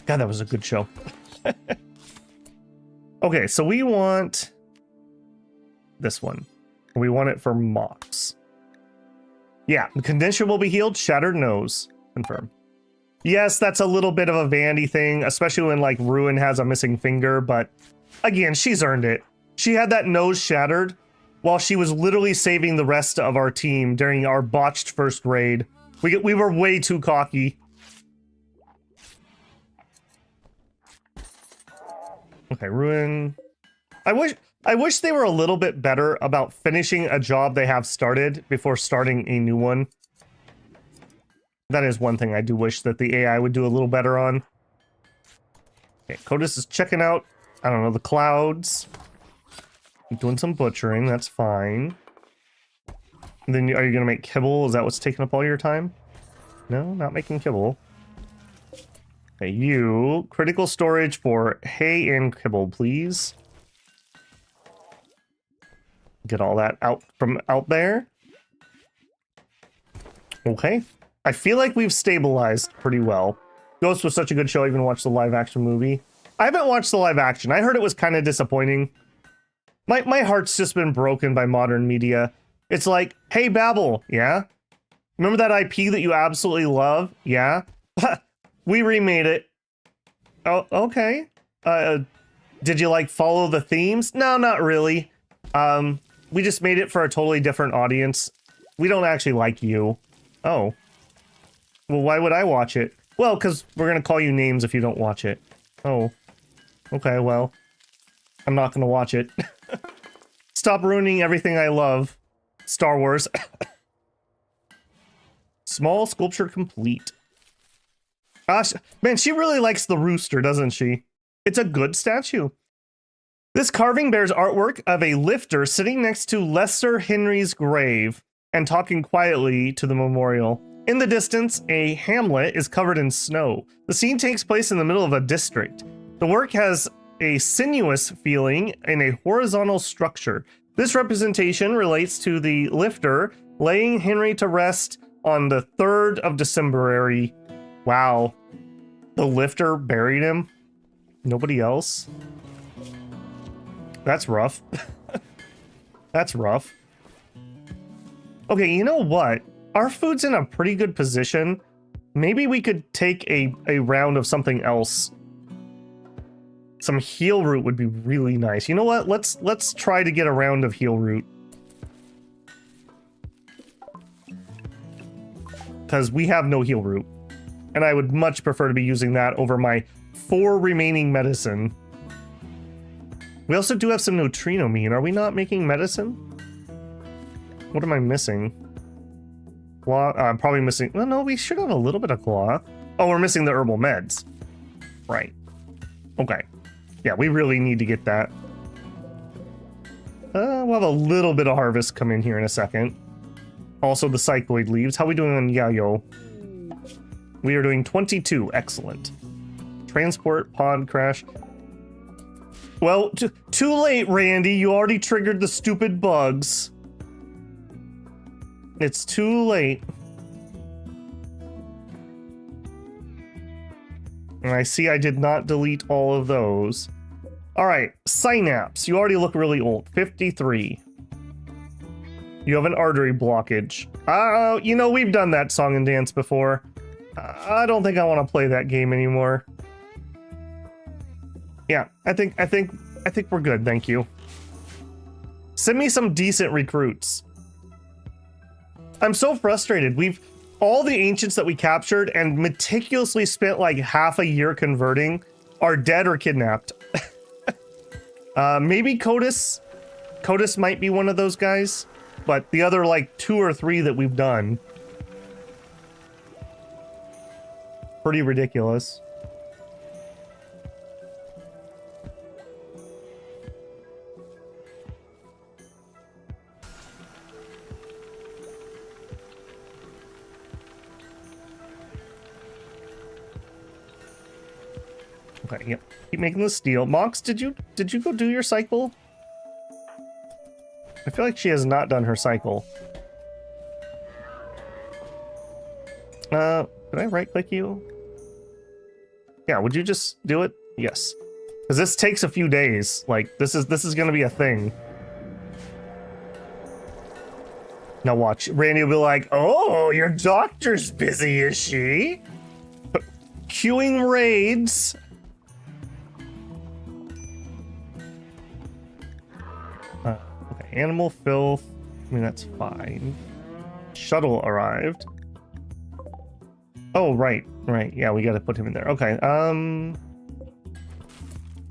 God, that was a good show. Okay, so we want this one. We want it for Mox. Yeah, the condition will be healed. Shattered nose. Confirm. Yes, that's a little bit of a vanity thing, especially when like Ruin has a missing finger, but again, she's earned it. She had that nose shattered while she was literally saving the rest of our team during our botched first raid. We were way too cocky. Okay, Ruin. I wish they were a little bit better about finishing a job they have started before starting a new one. That is one thing I do wish that the AI would do a little better on. Okay, Codis is checking out, I don't know, the clouds. Doing some butchering, that's fine. And then are you gonna make kibble? Is that what's taking up all your time? No, not making kibble. Okay, you, critical storage for hay and kibble, please. Get all that out from out there. Okay. I feel like we've stabilized pretty well. Ghost was such a good show, I even watched the live action movie. I haven't watched the live action. I heard it was kind of disappointing. My heart's just been broken by modern media. It's like, hey, Babel, yeah? Remember that IP that you absolutely love? Yeah? We remade it. Oh, okay. Did you, like, follow the themes? No, not really. We just made it for a totally different audience. We don't actually like you. Oh. Well, why would I watch it? Well, because we're gonna call you names if you don't watch it. Oh. Okay, well. I'm not gonna watch it. Stop ruining everything I love. Star Wars. Small sculpture complete. Gosh, man, she really likes the rooster, doesn't she? It's a good statue. This carving bears artwork of a lifter sitting next to Lester Henry's grave and talking quietly to the memorial. In the distance, a hamlet is covered in snow. The scene takes place in the middle of a district. The work has a sinuous feeling in a horizontal structure. This representation relates to the lifter laying Henry to rest on the 3rd of December. Wow. The lifter buried him? Nobody else? That's rough. That's rough. Okay, you know what? Our food's in a pretty good position. Maybe we could take a round of something else. Some heal root would be really nice. You know what? Let's try to get a round of heal root. Because we have no heal root. And I would much prefer to be using that over my 4 remaining medicine. We also do have some neutrino mean. Are we not making medicine? What am I missing? Claw, I'm probably missing... Well, no, we should have a little bit of claw. Oh, we're missing the herbal meds. Right. Okay. Yeah, we really need to get that. We'll have a little bit of harvest come in here in a second. Also, the cycloid leaves. How are we doing on Yayo? We are doing 22. Excellent. Transport pod crash. Well, too late, Randy. You already triggered the stupid bugs. It's too late. And I see I did not delete all of those. Alright, Synapse. You already look really old. 53. You have an artery blockage. You know, we've done that song and dance before. I don't think I want to play that game anymore. Yeah, I think we're good, thank you. Send me some decent recruits. I'm so frustrated. All the ancients that we captured and meticulously spent like half a year converting are dead or kidnapped. Maybe Codis. Codis might be one of those guys, but the other like 2 or 3 that we've done. Pretty ridiculous. Okay, yep. Keep making the steel. Mox, did you go do your cycle? I feel like she has not done her cycle. Did I right click you? Yeah, would you just do it? Yes. Because this takes a few days. Like, this is gonna be a thing. Now watch. Randy will be like, oh, your doctor's busy, is she? Queuing raids. Okay, animal filth. I mean, that's fine. Shuttle arrived. Oh, right. Yeah, we gotta put him in there. Okay,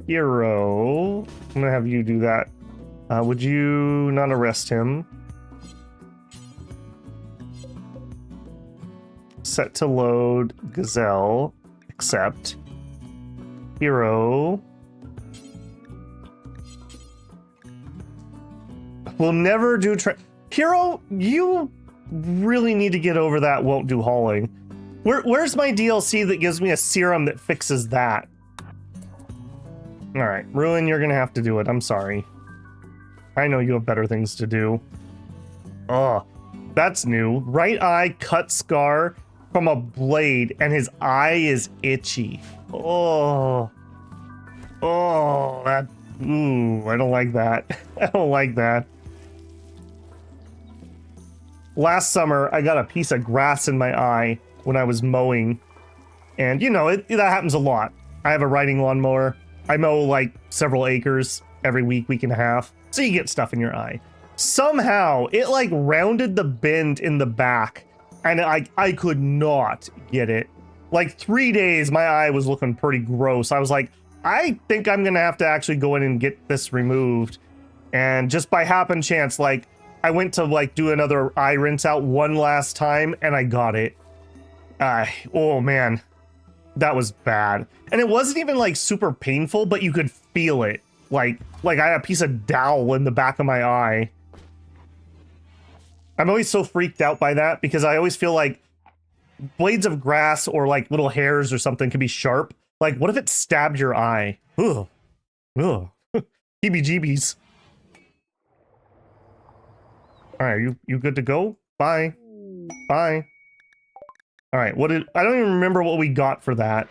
Hero. I'm gonna have you do that. Would you not arrest him? Set to load. Gazelle. Accept. Hero. We'll never do Hero, you really need to get over that won't do hauling. Where's my DLC that gives me a serum that fixes that? Alright, Ruin, you're gonna have to do it. I'm sorry. I know you have better things to do. Oh, that's new. Right eye cut scar from a blade, and his eye is itchy. Oh. Oh, that... Ooh, I don't like that. I don't like that. Last summer, I got a piece of grass in my eye when I was mowing. And, you know, that happens a lot. I have a riding lawnmower. I mow, like, several acres every week and a half. So you get stuff in your eye. Somehow, it, like, rounded the bend in the back. And I could not get it. Like, 3 days, my eye was looking pretty gross. I was like, I think I'm gonna have to actually go in and get this removed. And just by happen chance, like, I went to, like, do another eye rinse out one last time, and I got it. Oh, man. That was bad. And it wasn't even, like, super painful, but you could feel it. Like I had a piece of dowel in the back of my eye. I'm always so freaked out by that, because I always feel like blades of grass or, like, little hairs or something could be sharp. Like, what if it stabbed your eye? Ugh. Ugh. Heebie-jeebies. Alright, you good to go? Bye. Bye. Alright, I don't even remember what we got for that.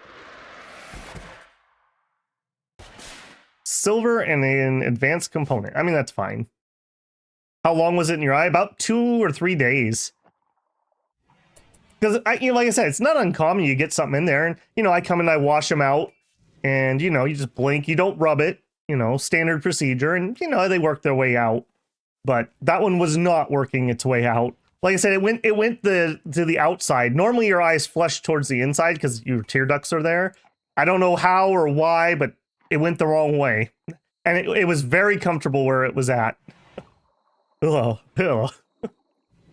Silver and an advanced component. I mean, that's fine. How long was it in your eye? About 2 or 3 days. Because, you know, like I said, it's not uncommon you get something in there, and, you know, I come and I wash them out, and, you know, you just blink, you don't rub it, you know, standard procedure, and, you know, they work their way out. But that one was not working its way out. Like I said, it went to the outside. Normally your eyes flush towards the inside because your tear ducts are there. I don't know how or why, but it went the wrong way. And it was very comfortable where it was at. Ugh. Ugh.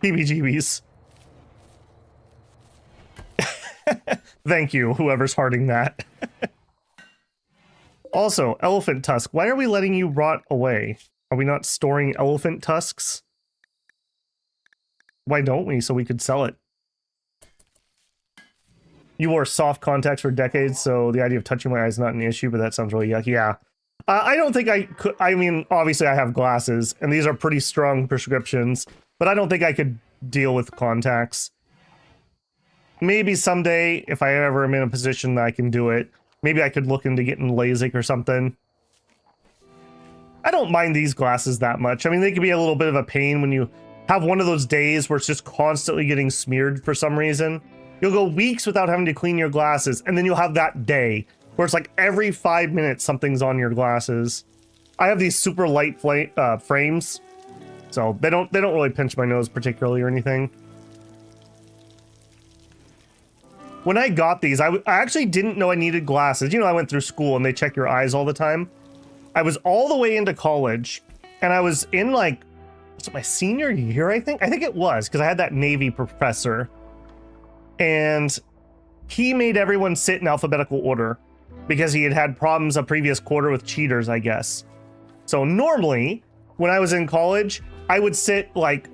PBGBs. Thank you, whoever's hearting that. Also, elephant tusk. Why are we letting you rot away? Are we not storing elephant tusks? Why don't we? So we could sell it. You wore soft contacts for decades, so the idea of touching my eye is not an issue, but that sounds really yucky. Yeah. I don't think I could. I mean, obviously I have glasses, and these are pretty strong prescriptions, but I don't think I could deal with contacts. Maybe someday, if I ever am in a position that I can do it, maybe I could look into getting LASIK or something. I don't mind these glasses that much. I mean, they could be a little bit of a pain when you have one of those days where it's just constantly getting smeared for some reason. You'll go weeks without having to clean your glasses, and then you'll have that day where it's like every 5 minutes something's on your glasses. I have these super light frames, so they don't really pinch my nose particularly or anything. When I got these, I actually didn't know I needed glasses. You know, I went through school and they check your eyes all the time. I was all the way into college, and I was in, like, was it my senior year, I think? I think it was, because I had that Navy professor. And he made everyone sit in alphabetical order because he had had problems a previous quarter with cheaters, I guess. So normally, when I was in college, I would sit, like,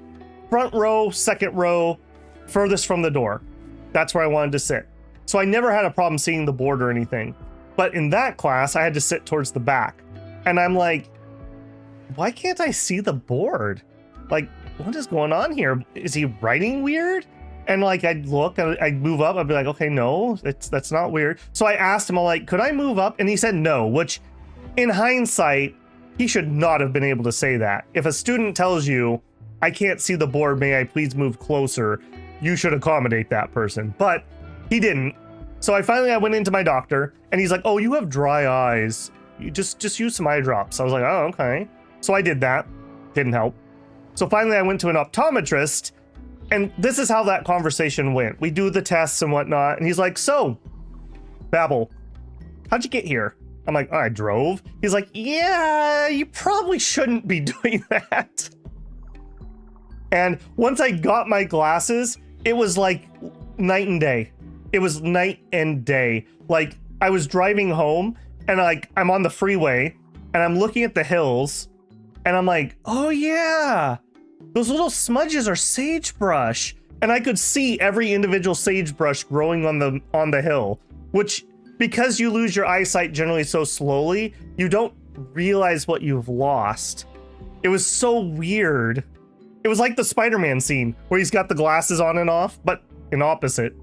front row, second row, furthest from the door. That's where I wanted to sit. So I never had a problem seeing the board or anything. But in that class, I had to sit towards the back. And I'm like, why can't I see the board? Like, what is going on here? Is he writing weird? And like, I'd look and I'd move up. I'd be like, okay, no, that's not weird. So I asked him, I'm like, could I move up? And he said no, which in hindsight, he should not have been able to say that. If a student tells you, I can't see the board, may I please move closer, you should accommodate that person. But he didn't. So I went into my doctor and he's like, oh, you have dry eyes. You just use some eye drops. I was like, oh, okay. So I did that. Didn't help. So finally I went to an optometrist, and this is how that conversation went. We do the tests and whatnot, and he's like, so, Babel, how'd you get here? I'm like, oh, I drove. He's like, yeah, you probably shouldn't be doing that. And once I got my glasses, it was like night and day. It was night and day. Like, I was driving home, and like, I'm on the freeway, and I'm looking at the hills, and I'm like, oh yeah, those little smudges are sagebrush. And I could see every individual sagebrush growing on the hill, which, because you lose your eyesight generally so slowly, you don't realize what you've lost. It was so weird. It was like the Spider-Man scene where he's got the glasses on and off, but in opposite.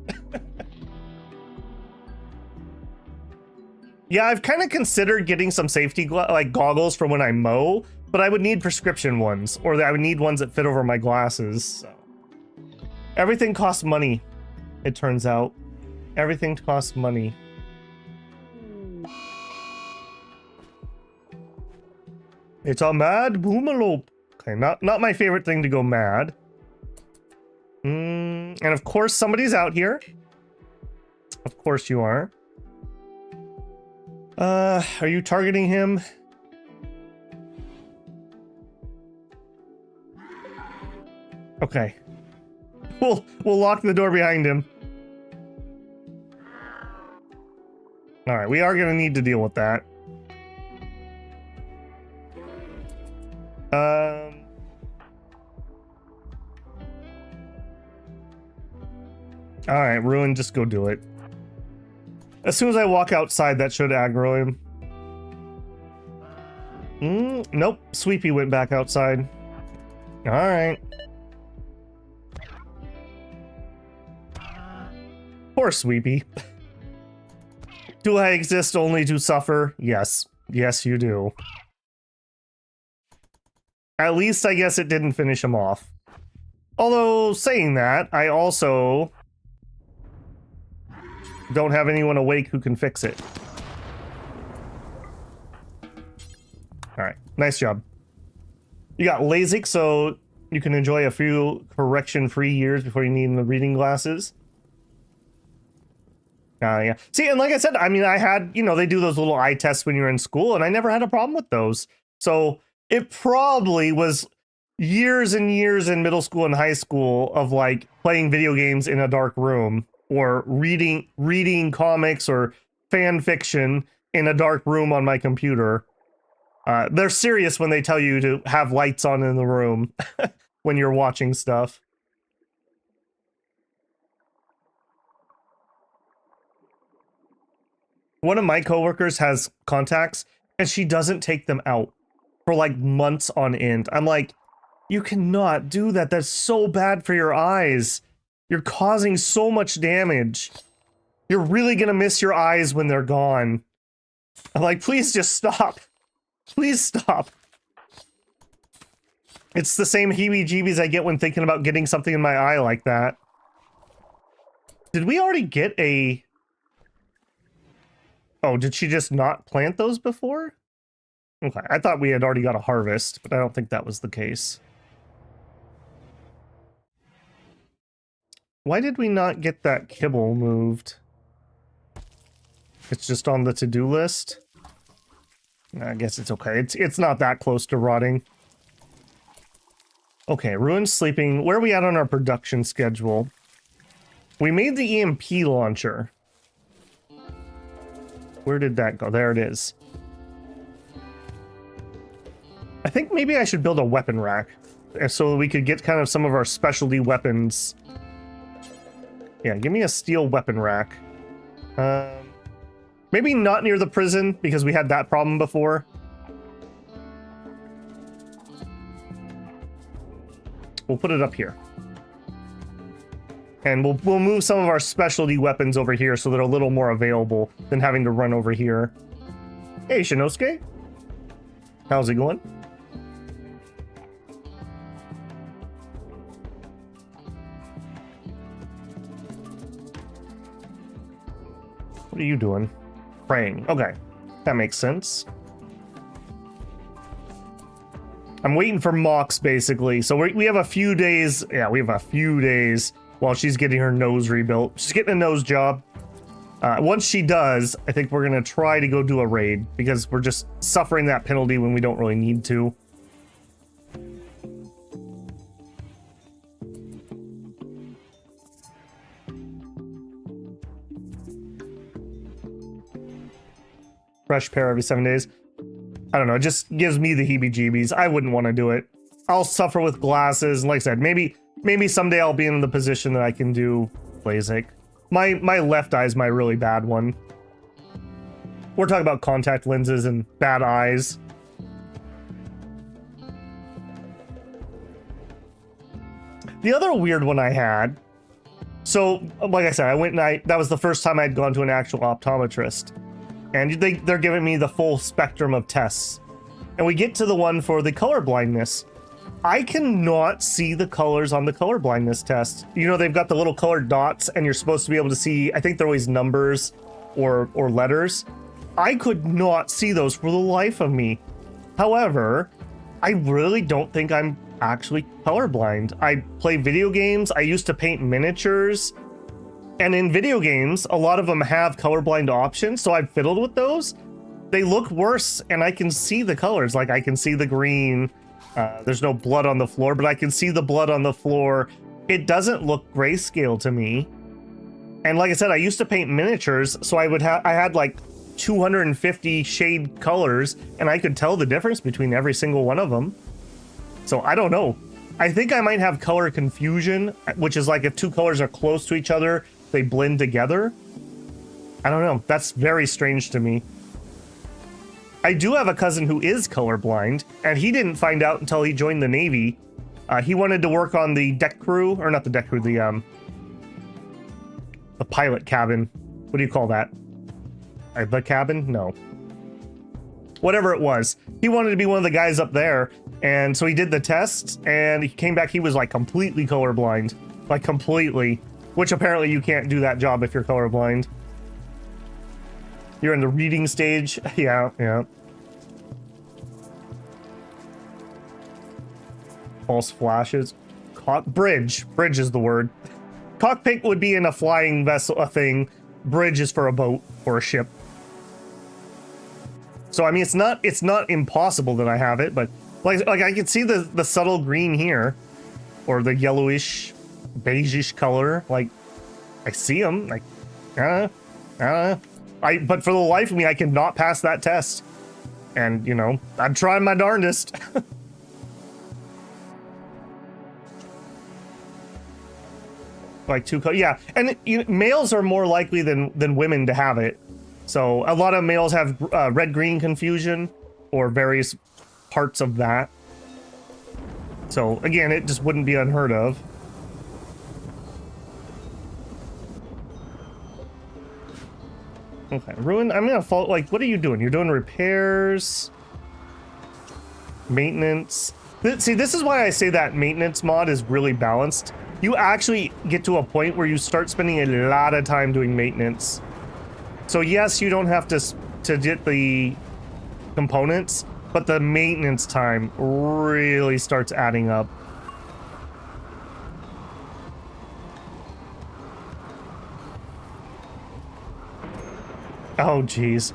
Yeah, I've kind of considered getting some safety goggles for when I mow, but I would need prescription ones, or I would need ones that fit over my glasses. So. Everything costs money, it turns out. Everything costs money. It's a mad boomalope. Okay, not my favorite thing to go mad. And of course somebody's out here. Of course you are. Are you targeting him? Okay. We'll lock the door behind him. All right, we are gonna need to deal with that. All right, Ruin, just go do it. As soon as I walk outside, that should aggro him. Nope, Sweepy went back outside. All right. Poor Sweepy. Do I exist only to suffer? Yes. Yes, you do. At least I guess it didn't finish him off. Although, saying that, I also don't have anyone awake who can fix it. Alright, nice job. You got LASIK, so you can enjoy a few correction-free years before you need the reading glasses. Yeah. See, and like I said, I mean, I had, you know, they do those little eye tests when you're in school, and I never had a problem with those. So it probably was years and years in middle school and high school of like playing video games in a dark room, or reading comics or fan fiction in a dark room on my computer. They're serious when they tell you to have lights on in the room when you're watching stuff. One of my coworkers has contacts, and she doesn't take them out for like months on end. I'm like, you cannot do that. That's so bad for your eyes. You're causing so much damage. You're really gonna miss your eyes when they're gone. I'm like, please just stop. Please stop. It's the same heebie-jeebies I get when thinking about getting something in my eye like that. Did we already get a... Oh, did she just not plant those before? Okay, I thought we had already got a harvest, but I don't think that was the case. Why did we not get that kibble moved? It's just on the to-do list? I guess it's okay. It's not that close to rotting. Okay, Ruin's sleeping. Where are we at on our production schedule? We made the EMP launcher. Where did that go? There it is. I think maybe I should build a weapon rack so we could get kind of some of our specialty weapons. Yeah, give me a steel weapon rack. Maybe not near the prison, because we had that problem before. We'll put it up here. And we'll move some of our specialty weapons over here so they're a little more available than having to run over here. Hey, Shinosuke. How's it going? What are you doing? Praying. Okay, that makes sense. I'm waiting for Mox, basically. So we have a few days. Yeah, we have a few days while she's getting her nose rebuilt. She's getting a nose job. Once she does, I think we're going to try to go do a raid because we're just suffering that penalty when we don't really need to. Fresh pair every 7 days. I don't know, it just gives me the heebie-jeebies. I wouldn't want to do it. I'll suffer with glasses, and like I said, maybe someday I'll be in the position that I can do LASIK. My left eye is my really bad one. We're talking about contact lenses and bad eyes. The other weird one I had, so like I said, I went and that was the first time I'd gone to an actual optometrist. And they're giving me the full spectrum of tests. And we get to the one for the color blindness. I cannot see the colors on the color blindness test. You know, they've got the little colored dots and you're supposed to be able to see, I think they're always numbers or letters. I could not see those for the life of me. However, I really don't think I'm actually colorblind. I play video games. I used to paint miniatures. And in video games, a lot of them have colorblind options, so I've fiddled with those. They look worse, and I can see the colors. Like, I can see the green. There's no blood on the floor, but I can see the blood on the floor. It doesn't look grayscale to me. And like I said, I used to paint miniatures, so I had like 250 shade colors, and I could tell the difference between every single one of them. So I don't know. I think I might have color confusion, which is like if two colors are close to each other, they blend together. I don't know. That's very strange to me. I do have a cousin who is colorblind, and he didn't find out until he joined the Navy. He wanted to work on the deck crew, or not the deck crew, the pilot cabin. What do you call that? The cabin? No. Whatever it was. He wanted to be one of the guys up there, and so he did the tests, and he came back, he was like completely colorblind. Like completely. Which apparently you can't do that job if you're colorblind. You're in the reading stage. Yeah. False flashes. Bridge. Bridge is the word. Cockpit would be in a flying vessel, a thing. Bridge is for a boat or a ship. So I mean, it's not impossible that I have it, but like I can see the subtle green here, or the yellowish, beigeish color. Like I see them. Like, but for the life of me, I cannot pass that test. And you know, I'm trying my darndest. Like yeah, and males are more likely than women to have it. So a lot of males have red-green confusion or various parts of that. So again, it just wouldn't be unheard of. Okay, Ruin, I'm gonna fall. Like, what are you doing? You're doing repairs, maintenance. See, this is why I say that maintenance mod is really balanced. You actually get to a point where you start spending a lot of time doing maintenance. So yes, you don't have to get the components, but the maintenance time really starts adding up. Oh, geez.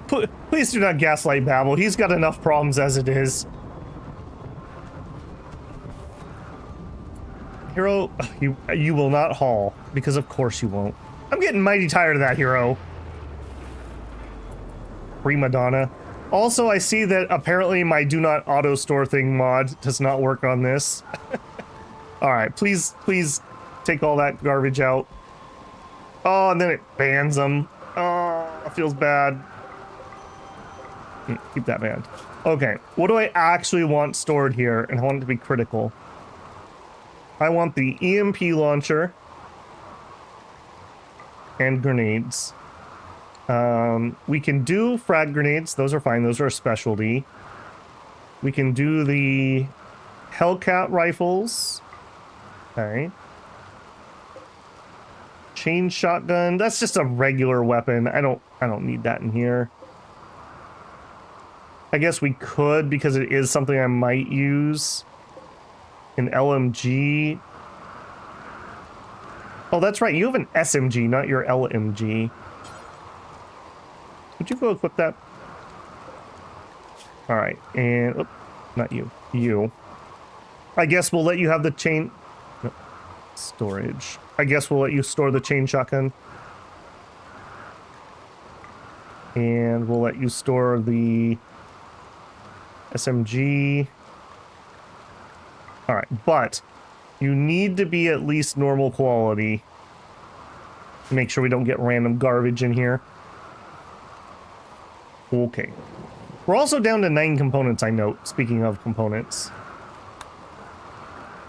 Please do not gaslight Babel. He's got enough problems as it is. Hero, you will not haul, because of course you won't. I'm getting mighty tired of that, Hero. Prima Donna. Also, I see that apparently my do not auto store thing mod does not work on this. Alright, please take all that garbage out. Oh, and then it bans them. Oh, it feels bad. Keep that banned. Okay, what do I actually want stored here? And I want it to be critical. I want the EMP launcher. And grenades. We can do frag grenades. Those are fine. Those are a specialty. We can do the Hellcat rifles. Okay. Chain shotgun. That's just a regular weapon. I don't need that in here. I guess we could because it is something I might use. An LMG. Oh, that's right. You have an SMG, not your LMG. Would you go equip that? All right, and not you. You. I guess we'll let you have the chain. No, storage. I guess we'll let you store the chain shotgun. And we'll let you store the SMG. All right, but you need to be at least normal quality. Make sure we don't get random garbage in here. Okay. We're also down to 9 components, I note, speaking of components.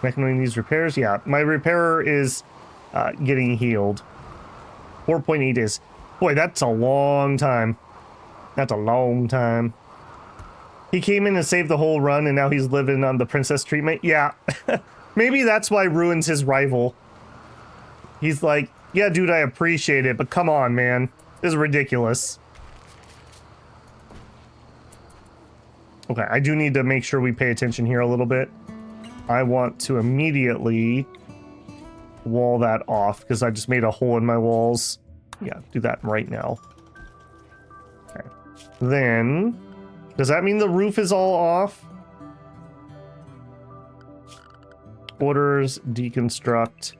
Recommending these repairs? Yeah, my repairer is getting healed. 4.8 days. Boy, that's a long time. That's a long time. He came in and saved the whole run, and now he's living on the princess treatment? Yeah. Maybe that's why Ruin's his rival. He's like, yeah, dude, I appreciate it, but come on, man. This is ridiculous. Okay, I do need to make sure we pay attention here a little bit. I want to immediately wall that off because I just made a hole in my walls. Yeah, do that right now. Okay. Then, does that mean the roof is all off? Orders, deconstruct.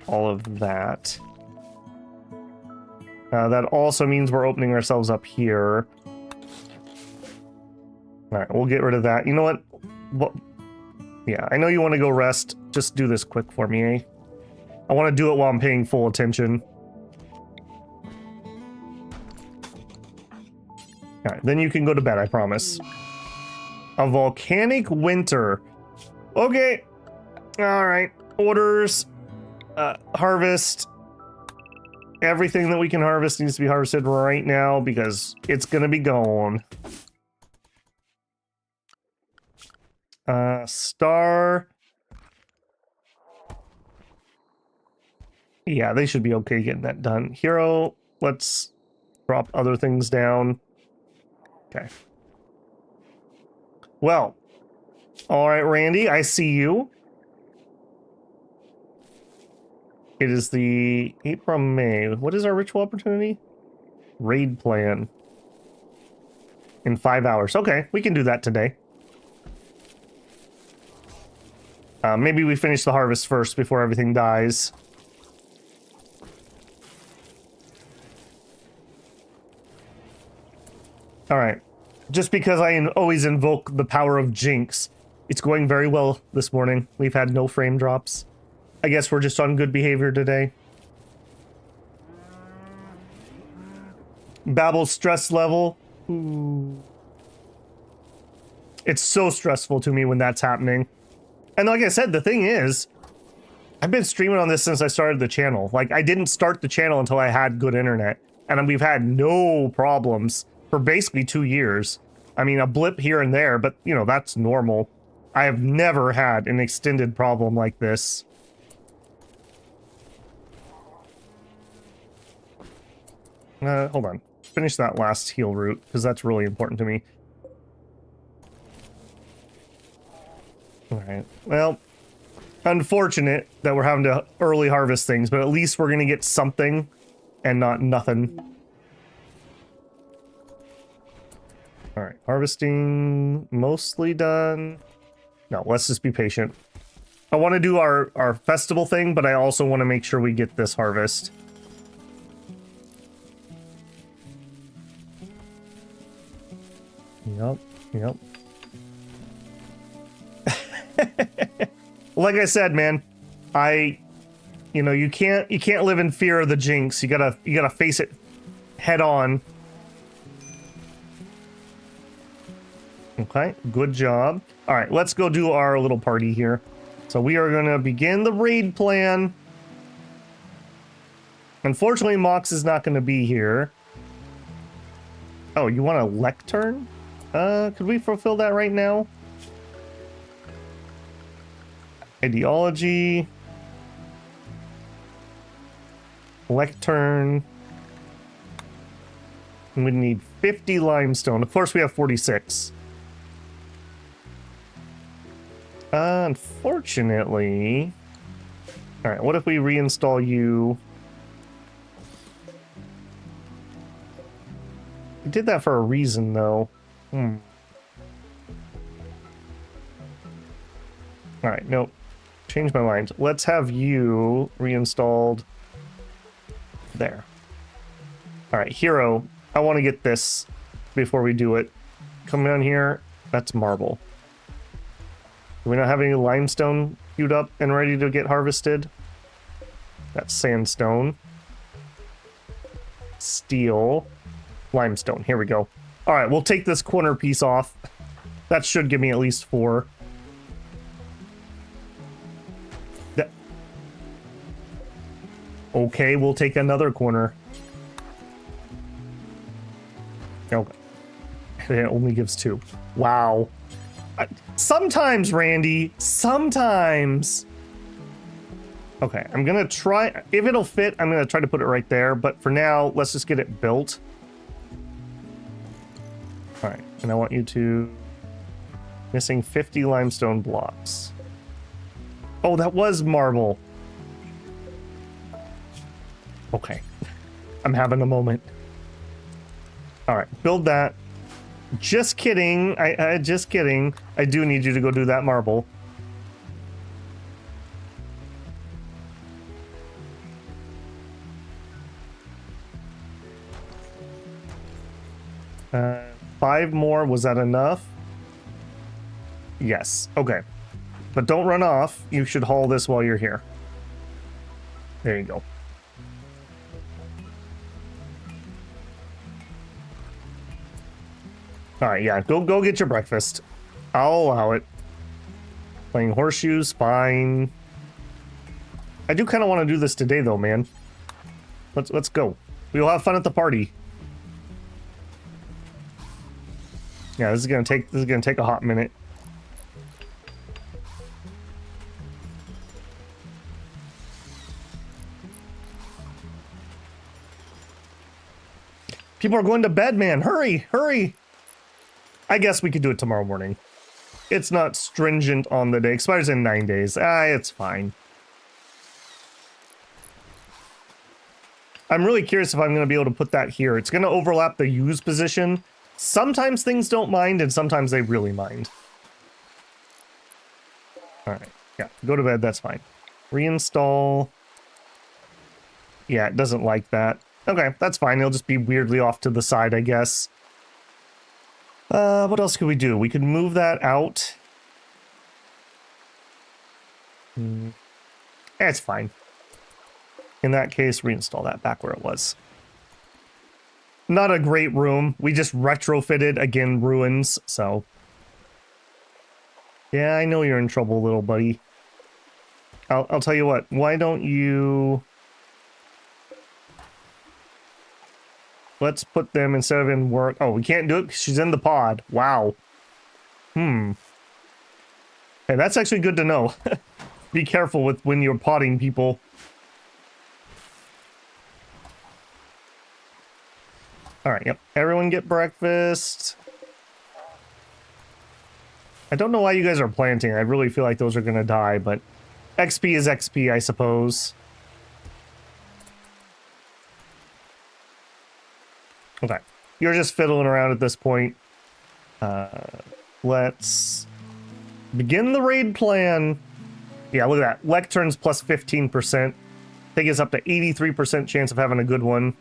All of that. That also means we're opening ourselves up here. Alright, we'll get rid of that. You know what? Yeah, I know you want to go rest. Just do this quick for me, eh? I want to do it while I'm paying full attention. Alright, then you can go to bed, I promise. A volcanic winter. Okay. Alright. Orders. Harvest. Everything that we can harvest needs to be harvested right now because it's gonna be gone. Star. Yeah, they should be okay getting that done. Hero, let's drop other things down. Okay. Well, all right, Randy, I see you. It is the April, May. What is our ritual opportunity? Raid plan. In 5 hours. Okay, we can do that today. Maybe we finish the harvest first before everything dies. Alright. Just because I always invoke the power of Jinx, it's going very well this morning. We've had no frame drops. I guess we're just on good behavior today. Babble's stress level. Ooh. It's so stressful to me when that's happening. And like I said, the thing is, I've been streaming on this since I started the channel. Like, I didn't start the channel until I had good internet. And we've had no problems for basically 2 years. I mean, a blip here and there, but, you know, that's normal. I have never had an extended problem like this. Hold on. Finish that last heal route, because that's really important to me. Alright, well, unfortunate that we're having to early harvest things, but at least we're gonna get something and not nothing. Alright, harvesting mostly done. No, let's just be patient. I want to do our festival thing, but I also want to make sure we get this harvest. Yep, yep. Like I said, man, you know, you can't live in fear of the Jinx. You gotta face it head on. Okay, good job. All right, let's go do our little party here. So we are gonna begin the raid plan. Unfortunately, Mox is not going to be here. Oh, you want a lectern? Could we fulfill that right now? Ideology. Lectern. We need 50 limestone. Of course, we have 46. Unfortunately... Alright, what if we reinstall you? We did that for a reason, though. Alright, nope. Change my mind. Let's have you reinstalled there. Alright, hero. I want to get this before we do it. Come down here. That's marble. Do we not have any limestone queued up and ready to get harvested? That's sandstone. Steel. Limestone. Here we go. Alright, we'll take this corner piece off. That should give me at least 4. Okay, we'll take another corner. Okay. It only gives 2. Wow. Sometimes, Randy. Sometimes. Okay, I'm gonna try. If it'll fit, I'm gonna try to put it right there. But for now, let's just get it built. Alright, and I want you to... Missing 50 limestone blocks. Oh, that was marble. Okay. I'm having a moment. Alright, build that. Just kidding. Just kidding. I do need you to go do that marble. Uh, 5 more. Was that enough? Yes. Okay. But don't run off. You should haul this while you're here. There you go. Alright, yeah. Go get your breakfast. I'll allow it. Playing horseshoes, fine. I do kind of want to do this today, though, man. Let's go. We'll have fun at the party. Yeah, this is gonna take a hot minute. People are going to bed, man. Hurry, hurry. I guess we could do it tomorrow morning. It's not stringent on the day. Expires in 9 days. It's fine. I'm really curious if I'm going to be able to put that here. It's going to overlap the use position. Sometimes things don't mind, and sometimes they really mind. Alright, yeah, go to bed, that's fine. Reinstall. Yeah, it doesn't like that. Okay, that's fine. It'll just be weirdly off to the side, I guess. What else could we do? We could move that out. It's fine. In that case, reinstall that back where it was. Not a great room. We just retrofitted, again, ruins, so... Yeah, I know you're in trouble, little buddy. I'll tell you what, why don't you... Let's put them, instead of in work... Oh, we can't do it because she's in the pod. Wow. Hey, that's actually good to know. Be careful with when you're potting people. Alright, yep. Everyone get breakfast. I don't know why you guys are planting. I really feel like those are going to die, but XP is XP, I suppose. Okay. You're just fiddling around at this point. Let's begin the raid plan. Yeah, look at that. Lecterns plus 15%. Take us up to 83% chance of having a good one.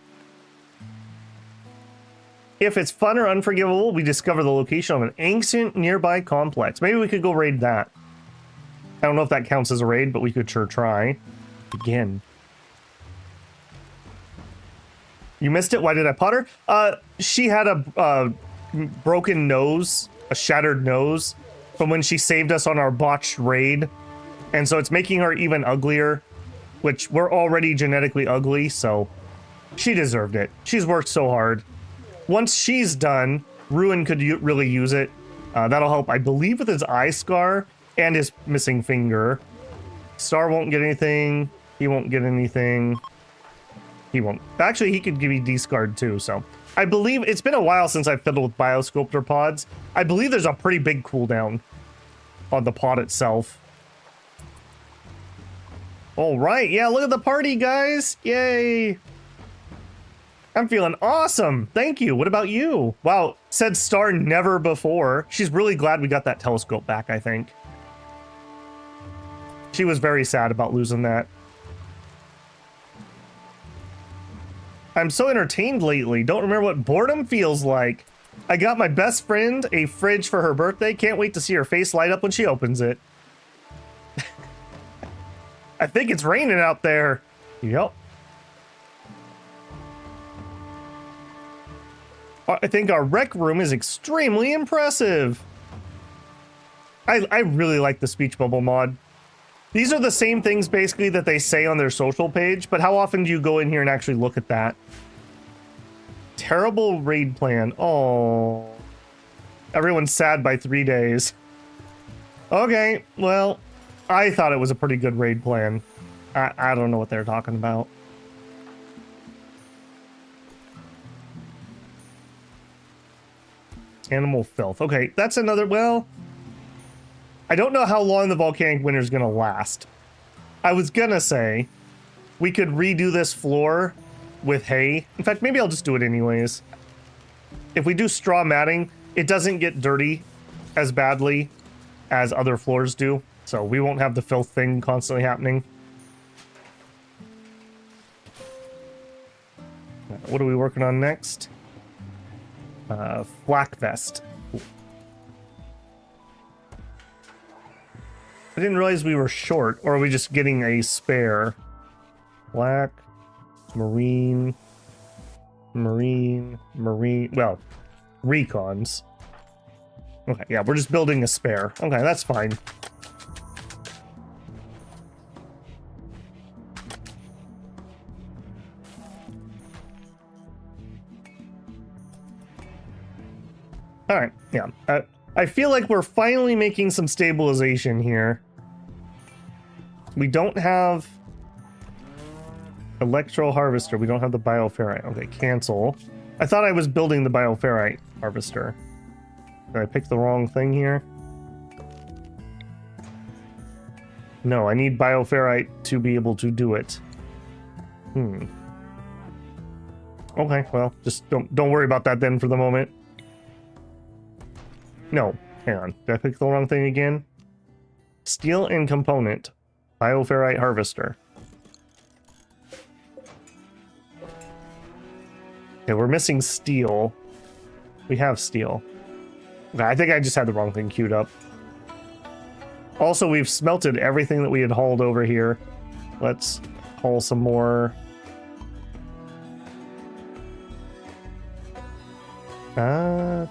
If it's fun or unforgivable, we discover the location of an ancient nearby complex. Maybe we could go raid that. I don't know if that counts as a raid, but we could sure try. Begin. You missed it? Why did I pot her? She had a broken nose, a shattered nose, from when she saved us on our botched raid. And so it's making her even uglier. which we're already genetically ugly, so she deserved it. She's worked so hard. Once she's done, Ruin could really use it. That'll help, I believe, with his eye scar and his missing finger. Star won't get anything. He won't get anything. He won't. Actually, he could give me discard too, so. I believe, it's been a while since I've fiddled with Biosculptor pods. I believe there's a pretty big cooldown on the pod itself. All right, yeah, look at the party, guys. Yay. I'm feeling awesome. Thank you. What about you? Wow, said Star never before. She's really glad we got that telescope back, I think. She was very sad about losing that. I'm so entertained lately. Don't remember what boredom feels like. I got my best friend a fridge for her birthday. Can't wait to see her face light up when she opens it. I think it's raining out there. Yep. I think our rec room is extremely impressive. I really like the speech bubble mod. These are the same things basically that they say on their social page, but how often do you go in here and actually look at that? Terrible raid plan. Oh. Everyone's sad by 3 days. Okay, well, I thought it was a pretty good raid plan. I don't know what they're talking about. Animal filth. Okay, that's another, well, I don't know how long the volcanic winter is going to last. I was going to say we could redo this floor with hay. In fact, maybe I'll just do it anyways. If we do straw matting, it doesn't get dirty as badly as other floors do. So we won't have the filth thing constantly happening. What are we working on next? Flak vest. I didn't realize we were short, or are we just getting a spare? Black, marine, well, recons. Okay, yeah, we're just building a spare. Okay, that's fine. All right, yeah. I feel like we're finally making some stabilization here. We don't have electro harvester. We don't have the bioferrite. Okay, cancel. I thought I was building the bioferrite harvester. Did I pick the wrong thing here? No, I need bioferrite to be able to do it. Okay, well, just don't worry about that then for the moment. No, hang on. Did I pick the wrong thing again? Steel and component. Bioferrite harvester. Okay, we're missing steel. We have steel. Okay, I think I just had the wrong thing queued up. Also, we've smelted everything that we had hauled over here. Let's haul some more.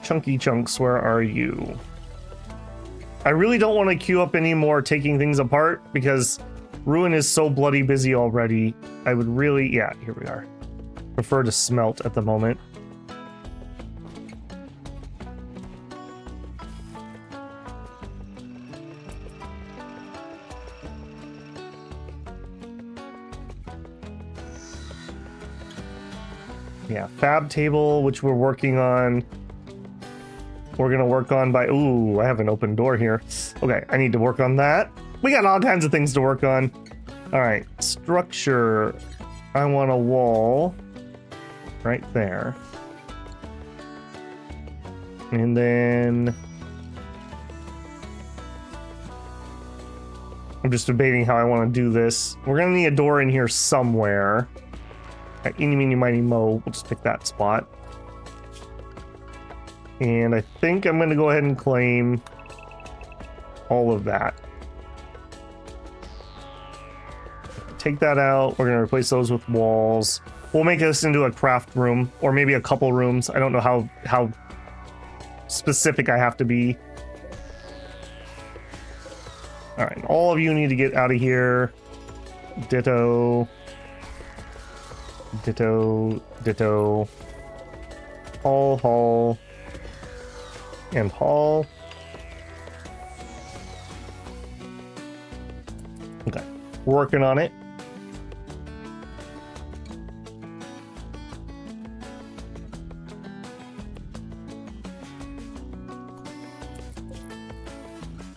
Chunky chunks, where are you? I really don't want to queue up any more taking things apart because Ruin is so bloody busy already. I would really, yeah, here we are. Prefer to smelt at the moment. Yeah, fab table, which we're working on. We're gonna work on by, ooh, I have an open door here. Okay, I need to work on that. We got all kinds of things to work on. All right, structure. I want a wall right there. And then I'm just debating how I want to do this. We're gonna need a door in here somewhere. Eeny, meeny, miny, mo. We'll just pick that spot. And I think I'm going to go ahead and claim all of that. Take that out. We're going to replace those with walls. We'll make this into a craft room, or maybe a couple rooms. I don't know how specific I have to be. All right, all of you need to get out of here. Ditto. Ditto. Ditto. Haul. And haul. Okay. Working on it.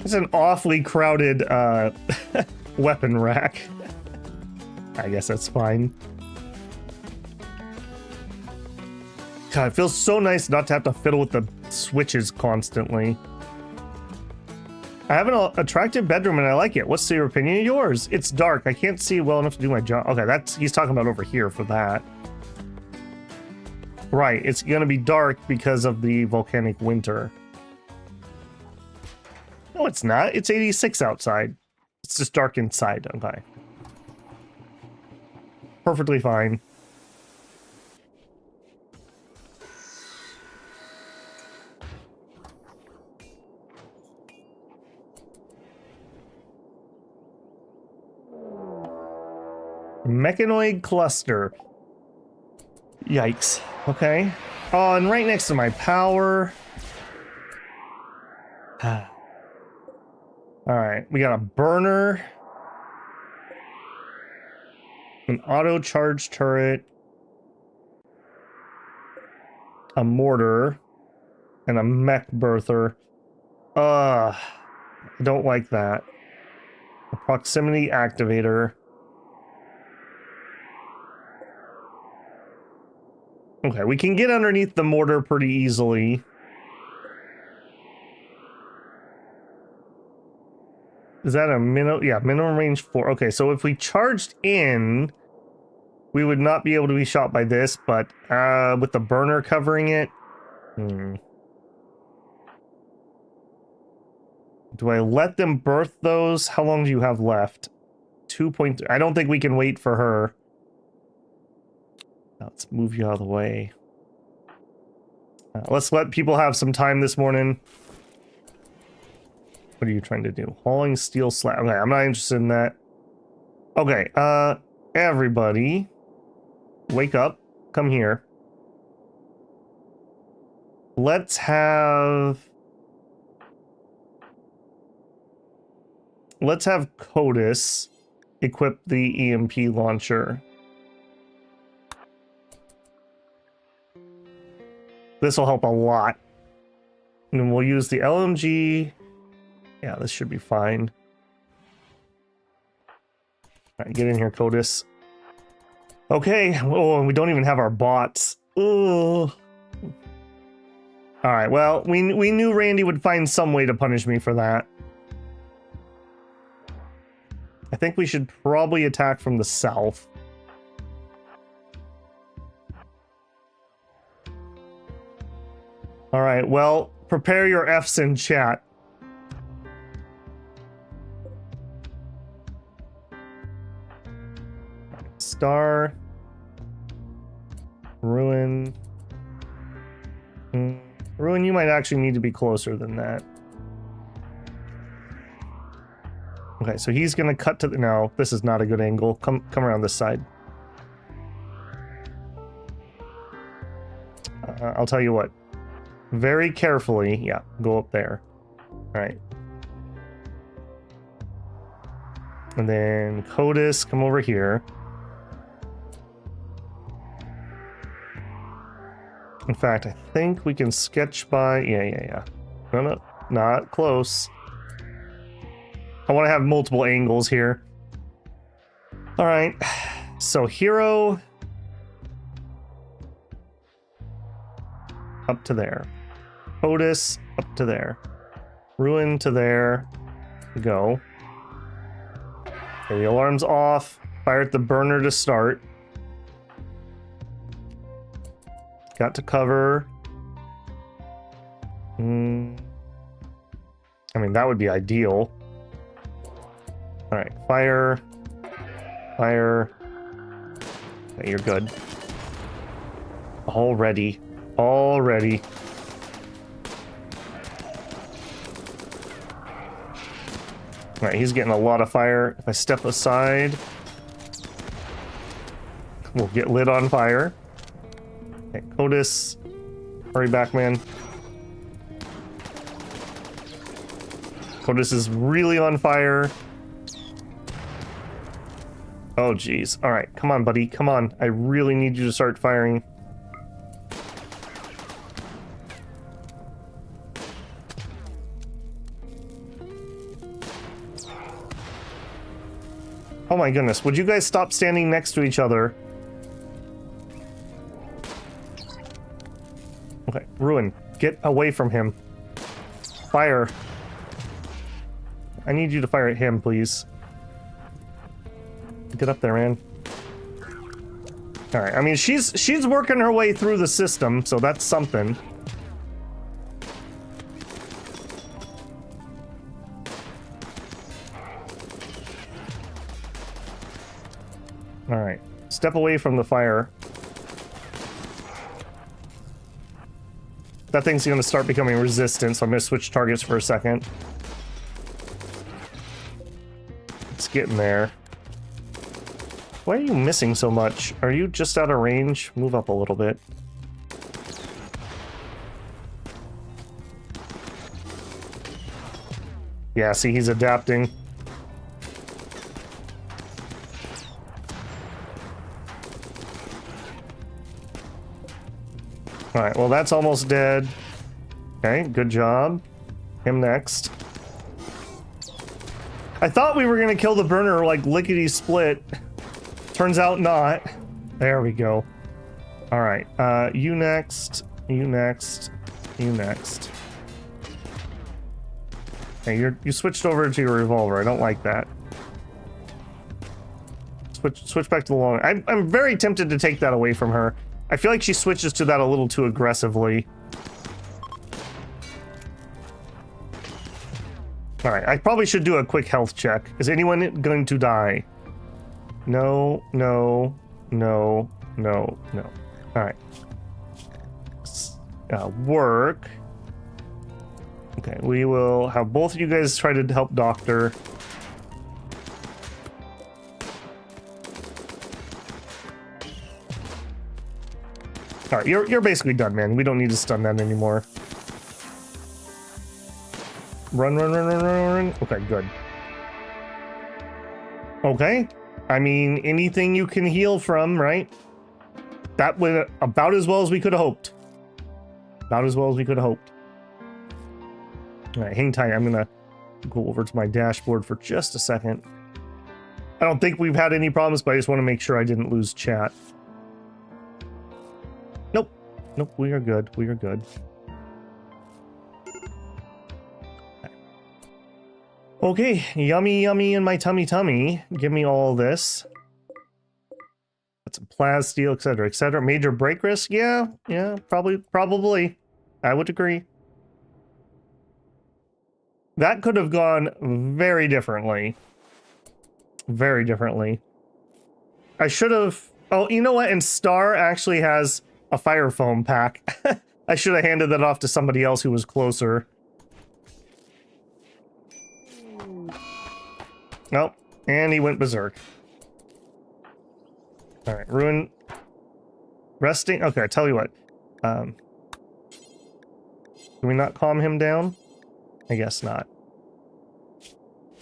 It's an awfully crowded weapon rack. I guess that's fine. God, it feels so nice not to have to fiddle with the switches constantly. I have an attractive bedroom and I like it. What's your opinion of yours? It's dark. I can't see well enough to do my job. Okay, he's talking about over here for that. Right, it's gonna be dark because of the volcanic winter. No, it's not. It's 86 outside. It's just dark inside. Okay. Perfectly fine. Mechanoid cluster. Yikes. Okay. Oh, and right next to my power. Alright, we got a burner. An auto charge turret. A mortar. And a mech birther. I don't like that. A proximity activator. Okay, we can get underneath the mortar pretty easily. Is that a minimum? Yeah, minimum range 4. Okay, so if we charged in, we would not be able to be shot by this, but with the burner covering it... Do I let them birth those? How long do you have left? 2.3. I don't think we can wait for her. Let's move you out of the way. Let's let people have some time this morning. What are you trying to do? Hauling steel slab. Okay, I'm not interested in that. Okay, everybody, wake up. Come here. Let's have Codus equip the EMP launcher. This will help a lot. And then we'll use the LMG. Yeah, this should be fine. Alright, get in here, Codus. Okay. Oh, and we don't even have our bots. Ugh. Alright, well, we knew Randy would find some way to punish me for that. I think we should probably attack from the south. Alright, well, prepare your Fs in chat. Star. Ruin. Ruin, you might actually need to be closer than that. Okay, so he's gonna cut to the... No, this is not a good angle. Come around this side. I'll tell you what. Very carefully, yeah, go up there. Alright. And then Codus, come over here. In fact, I think we can sketch by... Yeah. No, not close. I want to have multiple angles here. Alright, so hero... up to there. Codus up to there. Ruin to there. Go. Okay, the alarm's off. Fire at the burner to start. Got to cover. I mean, that would be ideal. Alright, fire. Fire. Okay, you're good. Already. Already. Alright, he's getting a lot of fire. If I step aside... will get lit on fire. Okay, Odyssey, hurry back, man. Odyssey is really on fire. Oh, geez. All right, come on, buddy. Come on. I really need you to start firing. Oh my goodness. Would you guys stop standing next to each other? Okay, Ruin, get away from him. Fire. I need you to fire at him, please. Get up there, man. Alright, I mean, she's working her way through the system, so that's something. Alright, step away from the fire. That thing's gonna start becoming resistant, so I'm gonna switch targets for a second. It's getting there. Why are you missing so much? Are you just out of range? Move up a little bit. Yeah, see, he's adapting. Alright, well, that's almost dead. Okay, good job. Him next. I thought we were gonna kill the burner like lickety-split. Turns out not. There we go. Alright, you next. You next. You next. Hey, you switched over to your revolver. I don't like that. Switch back to the long. I'm very tempted to take that away from her. I feel like she switches to that a little too aggressively. Alright, I probably should do a quick health check. Is anyone going to die? No, no, no, no, no. Alright. Work. Okay, we will have both of you guys try to help Doctor. Alright, you're basically done, man. We don't need to stun that anymore. Run, run, run, run, run, run. Okay, good. Okay. I mean, anything you can heal from, right? That went about as well as we could have hoped. About as well as we could have hoped. Alright, hang tight. I'm gonna go over to my dashboard for just a second. I don't think we've had any problems, but I just want to make sure I didn't lose chat. Nope. Nope, we are good. We are good. Okay, yummy, yummy in my tummy tummy. Give me all this. Got some plasteel, etc., etc. Major break risk? Yeah, probably. I would agree. That could have gone very differently. Very differently. I should have... Oh, you know what? And Star actually has a fire foam pack. I should have handed that off to somebody else who was closer. Nope. And he went berserk. Alright, Ruin. Resting? Okay, I tell you what. Can we not calm him down? I guess not.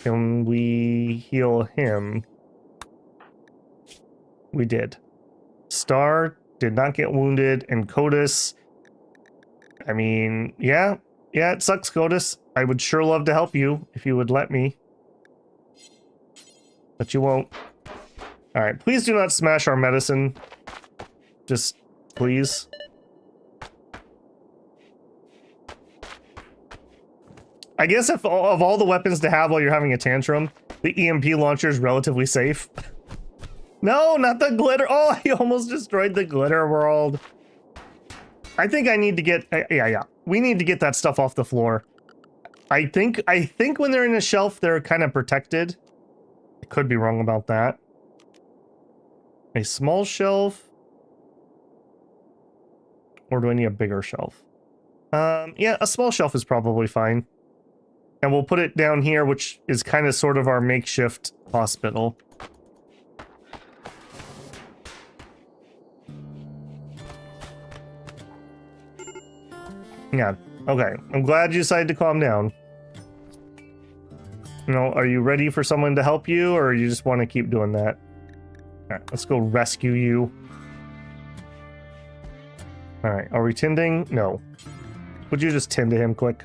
Can we heal him? We did. Star did not get wounded, and Codis... I mean, yeah, it sucks, Codis. I would sure love to help you, if you would let me. But you won't. Alright, please do not smash our medicine. Just, please. I guess if of all the weapons to have while you're having a tantrum, the EMP launcher is relatively safe. No, not the glitter. Oh, I almost destroyed the glitter world. I think I need to get... Yeah. We need to get that stuff off the floor. I think when they're in a shelf, they're kind of protected. I could be wrong about that. A small shelf? Or do I need a bigger shelf? Yeah, a small shelf is probably fine. And we'll put it down here, which is kind of sort of our makeshift hospital. Yeah. Okay. I'm glad you decided to calm down. You know, are you ready for someone to help you, or you just want to keep doing that? All right, let's go rescue you. All right, are we tending? No. Would you just tend to him quick?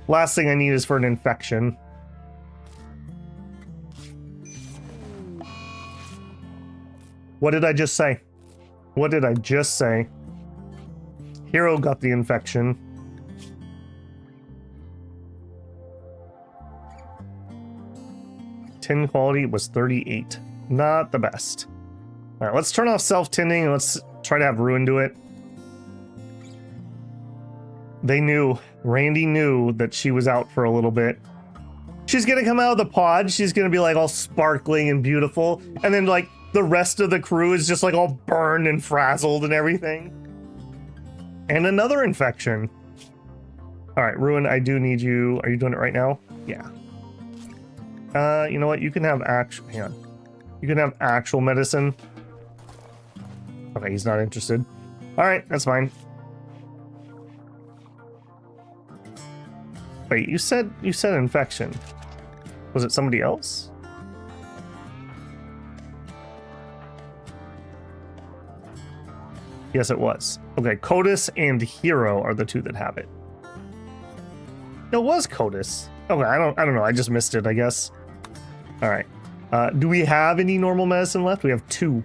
Last thing I need is for an infection. What did I just say? What did I just say? Hero got the infection. Tin quality was 38. Not the best. All right, let's turn off self-tending and let's try to have Ruin do it. They knew. Randy knew that she was out for a little bit. She's gonna come out of the pod. She's gonna be like all sparkling and beautiful. And then like the rest of the crew is just like all burned and frazzled and everything. And another infection. All right, Ruin, I do need you. Are you doing it right now? Yeah. You know what? You can have actual. Hang on. You can have actual medicine. Okay, he's not interested. All right, that's fine. Wait, you said infection. Was it somebody else? Yes, it was. Okay, Codis and Hero are the two that have it. It was Codis. Okay, I don't know. I just missed it, I guess. All right. Do we have any normal medicine left? We have 2.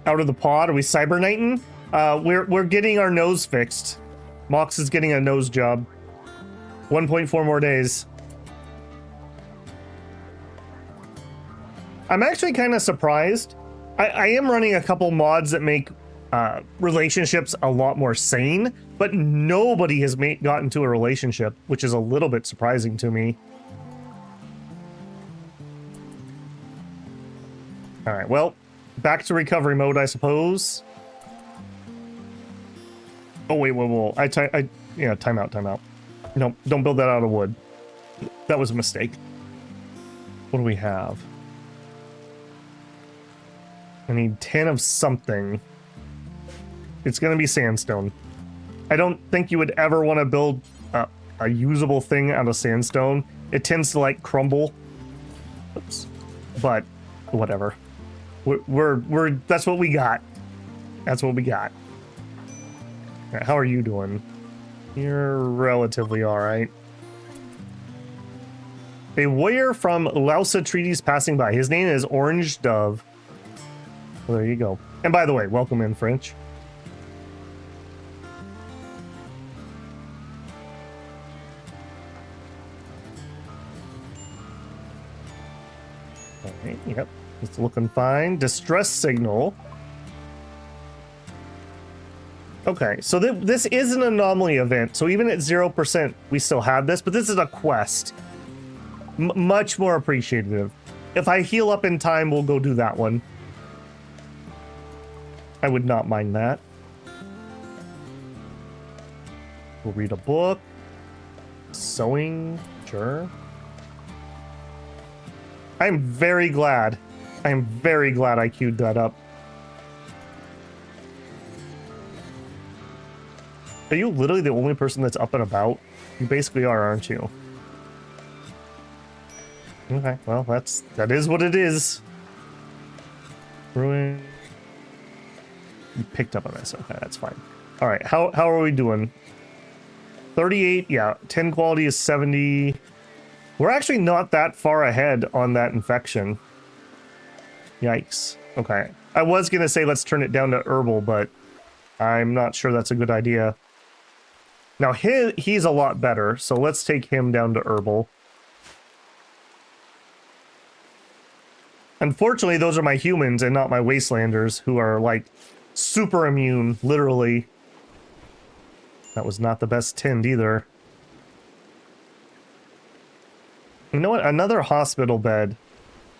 Out of the pod? Are we cybernighting? We're getting our nose fixed. Mox is getting a nose job. 1.4 more days. I'm actually kind of surprised. I am running a couple mods that make relationships a lot more sane, but nobody has gotten to a relationship, which is a little bit surprising to me. All right, well, back to recovery mode, I suppose. Oh, wait, whoa. Yeah, time out. No, don't build that out of wood. That was a mistake. What do we have? I need 10 of something. It's going to be sandstone. I don't think you would ever want to build a usable thing out of sandstone. It tends to, like, crumble. Oops. But, whatever. We're that's what we got. That's what we got. All right, how are you doing? You're relatively alright. A warrior from Lausa Treaties passing by. His name is Orange Dove. Well, there you go. And by the way, welcome in, French. Okay, yep. It's looking fine. Distress signal. Okay, so this is an anomaly event. So even at 0%, we still have this, but this is a quest. Much more appreciative. If I heal up in time, we'll go do that one. I would not mind that. We'll read a book. Sewing, sure. I'm very glad. I am very glad I queued that up. Are you literally the only person that's up and about? You basically are, aren't you? Okay, well, that is what it is. Ruin. You picked up on this. Okay, that's fine. All right, how are we doing? 38, yeah. 10 quality is 70. We're actually not that far ahead on that infection. Yikes. Okay. I was going to say let's turn it down to herbal, but I'm not sure that's a good idea. Now, he's a lot better, so let's take him down to herbal. Unfortunately, those are my humans and not my wastelanders, who are, like, super immune, literally. That was not the best tend either. You know what? Another hospital bed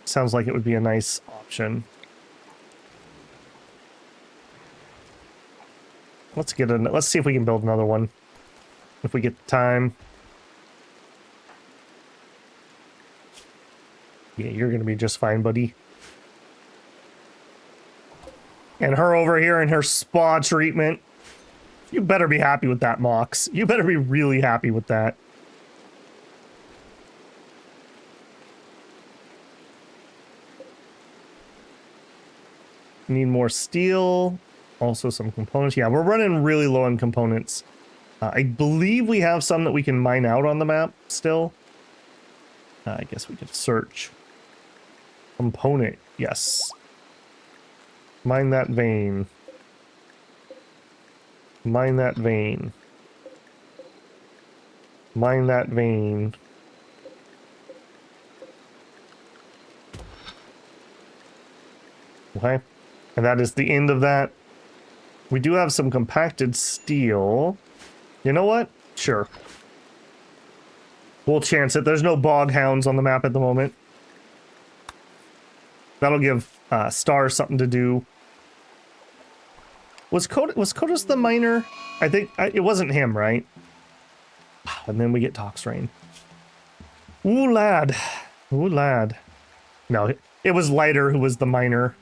sounds like it would be a nice option. Let's see if we can build another one. If we get the time. Yeah, you're gonna be just fine, buddy. And her over here in her spa treatment. You better be happy with that, Mox. You better be really happy with that. Need more steel. Also some components. Yeah, we're running really low on components. I believe we have some that we can mine out on the map still. I guess we could search. Component. Yes. Mine that vein. Mine that vein. Mine that vein. Okay. And that is the end of that. We do have some compacted steel. You know what? Sure. We'll chance it. There's no bog hounds on the map at the moment. That'll give Star something to do. Was Kodos the miner? I think it wasn't him, right? And then we get Toxrain. Ooh, lad. Ooh, lad. No, it was Lighter who was the miner.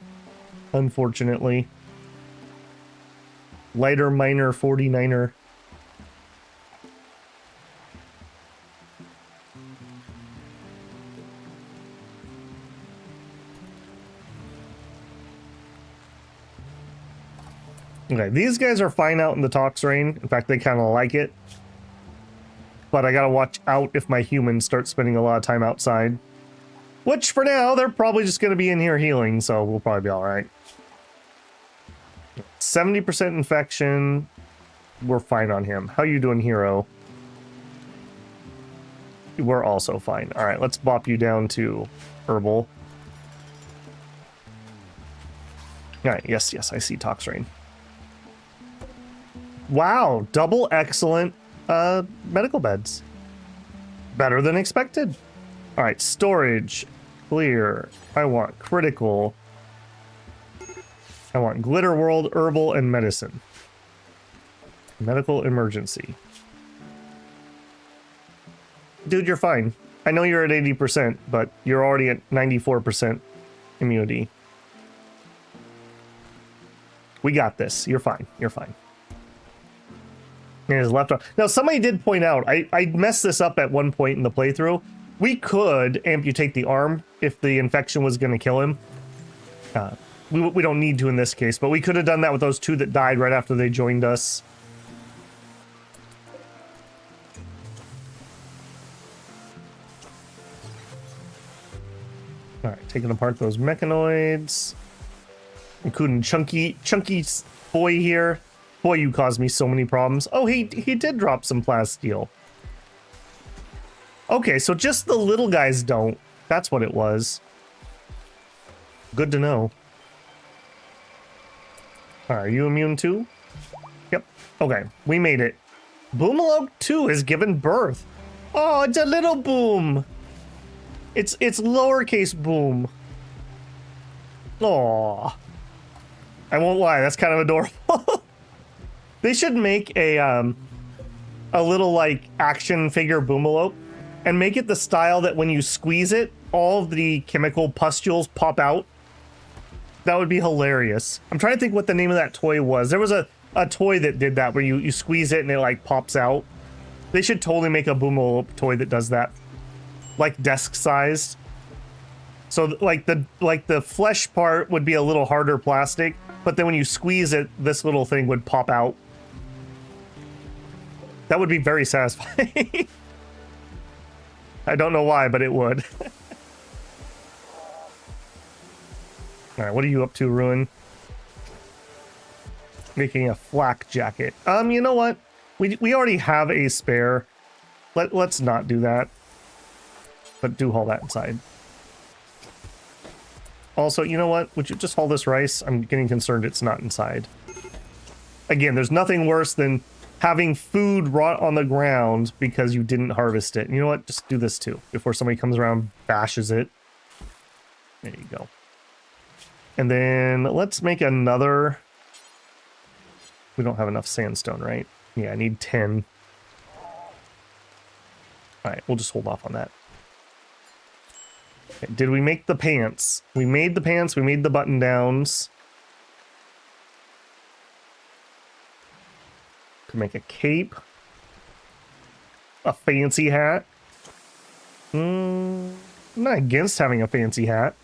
Unfortunately. Lighter miner 49er. Okay, these guys are fine out in the Toxrain. In fact, they kind of like it. But I gotta watch out if my humans start spending a lot of time outside. Which, for now, they're probably just gonna be in here healing, so we'll probably be alright. 70% infection. We're fine on him. How you doing, hero? We're also fine. Alright, let's bop you down to herbal. Alright, yes, I see Toxrain. Wow, double excellent medical beds. Better than expected. All right, storage, clear. I want critical. I want glitter world, herbal, and medicine. Medical emergency. Dude, you're fine. I know you're at 80%, but you're already at 94% immunity. We got this. You're fine. You're fine. And his left arm. Now, somebody did point out, I messed this up at one point in the playthrough. We could amputate the arm if the infection was going to kill him. We don't need to in this case, but we could have done that with those two that died right after they joined us. All right, taking apart those mechanoids. Including Chunky boy here. Boy, you caused me so many problems. Oh, he did drop some plasteel. Okay, so just the little guys don't. That's what it was. Good to know. Are you immune too? Yep. Okay, we made it. Boomaloke 2 has given birth. Oh, it's a little boom. It's lowercase boom. Aw. I won't lie, that's kind of adorable. They should make a little like action figure Boomalope and make it the style that when you squeeze it, all of the chemical pustules pop out. That would be hilarious. I'm trying to think what the name of that toy was. There was a toy that did that where you squeeze it and it like pops out. They should totally make a Boomalope toy that does that. Like desk sized. So like the flesh part would be a little harder plastic, but then when you squeeze it, this little thing would pop out. That would be very satisfying. I don't know why, but it would. All right, what are you up to, Ruin? Making a flak jacket. You know what? We already have a spare. Let's not do that. But do haul that inside. Also, you know what? Would you just haul this rice? I'm getting concerned it's not inside. Again, there's nothing worse than having food rot on the ground because you didn't harvest it. And you know what? Just do this too before somebody comes around and bashes it. There you go. And then let's make another. We don't have enough sandstone, right? Yeah, I need 10. All right, we'll just hold off on that. Okay, did we make the pants? We made the pants, we made the button downs. Could make a cape. A fancy hat. I'm not against having a fancy hat.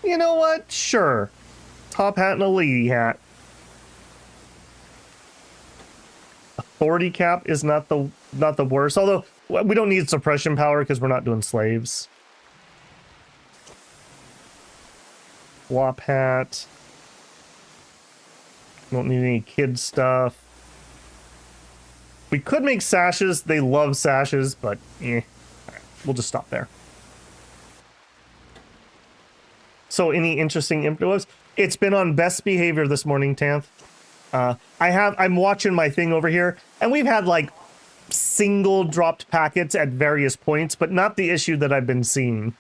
You know what? Sure. Top hat and a lady hat. Authority cap is not the worst. Although we don't need suppression power because we're not doing slaves. Swap hat. Don't need any kid stuff. We could make sashes. They love sashes, but eh. Right, we'll just stop there. So any interesting infos? It's been on best behavior this morning, Tanth. I'm watching my thing over here, and we've had like single dropped packets at various points, but not the issue that I've been seeing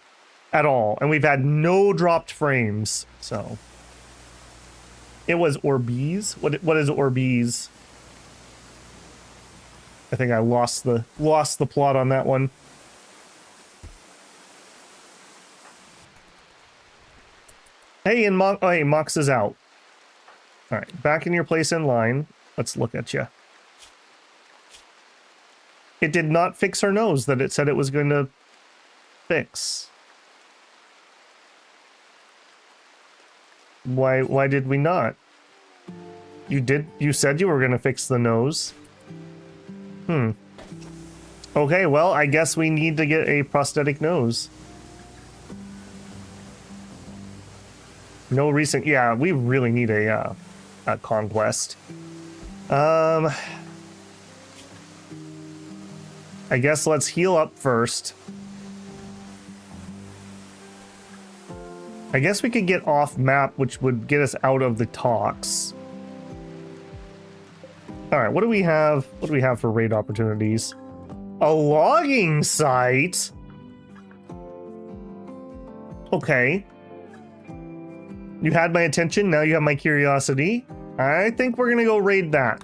at all. And we've had no dropped frames, so. It was Orbeez. What is Orbeez? I think I lost the plot on that one. Hey, and Mox is out. All right, back in your place in line. Let's look at you. It did not fix her nose that it said it was going to fix. Why did we not? You said you were going to fix the nose. Okay, well, I guess we need to get a prosthetic nose. No recent... Yeah, we really need a conquest. I guess let's heal up first. I guess we could get off map, which would get us out of the talks. All right, what do we have? What do we have for raid opportunities? A logging site? Okay. You had my attention, now you have my curiosity. I think we're gonna go raid that.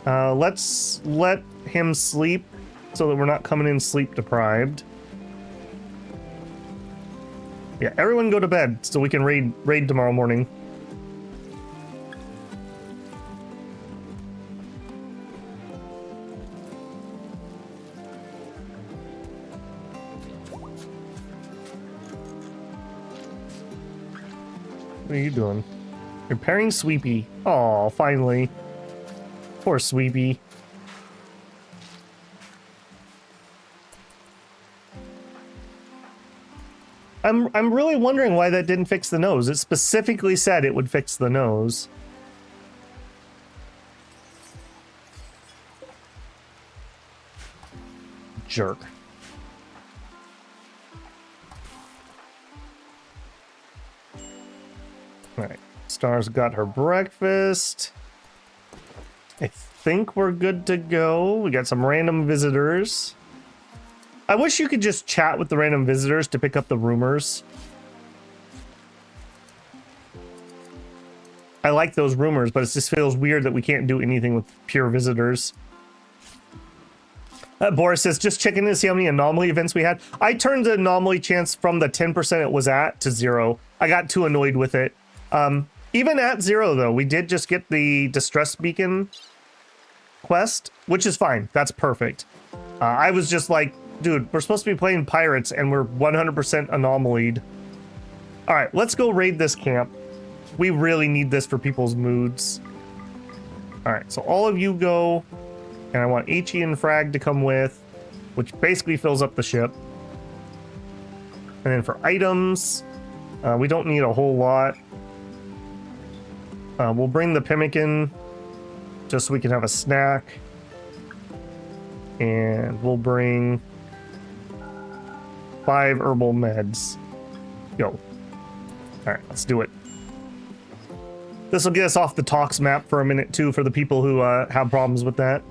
Let's let him sleep so that we're not coming in sleep deprived. Yeah, everyone go to bed so we can raid tomorrow morning. What are you doing? Repairing Sweepy. Oh, finally. Poor Sweepy. I'm really wondering why that didn't fix the nose. It specifically said it would fix the nose. Jerk. Alright, Star's got her breakfast. I think we're good to go. We got some random visitors. I wish you could just chat with the random visitors to pick up the rumors. I like those rumors, but it just feels weird that we can't do anything with pure visitors. Boris says, just checking to see how many anomaly events we had. I turned the anomaly chance from the 10% it was at to 0. I got too annoyed with it. Even at 0, though, we did just get the distress beacon quest, which is fine. That's perfect. I was just like, dude, we're supposed to be playing pirates and we're 100% anomalied. All right, let's go raid this camp. We really need this for people's moods. All right, so all of you go, and I want HE and Frag to come with, which basically fills up the ship. And then for items, we don't need a whole lot. We'll bring the pemmican just so we can have a snack. And we'll bring 5 herbal meds. Go. All right, let's do it. This will get us off the talks map for a minute too for the people who have problems with that.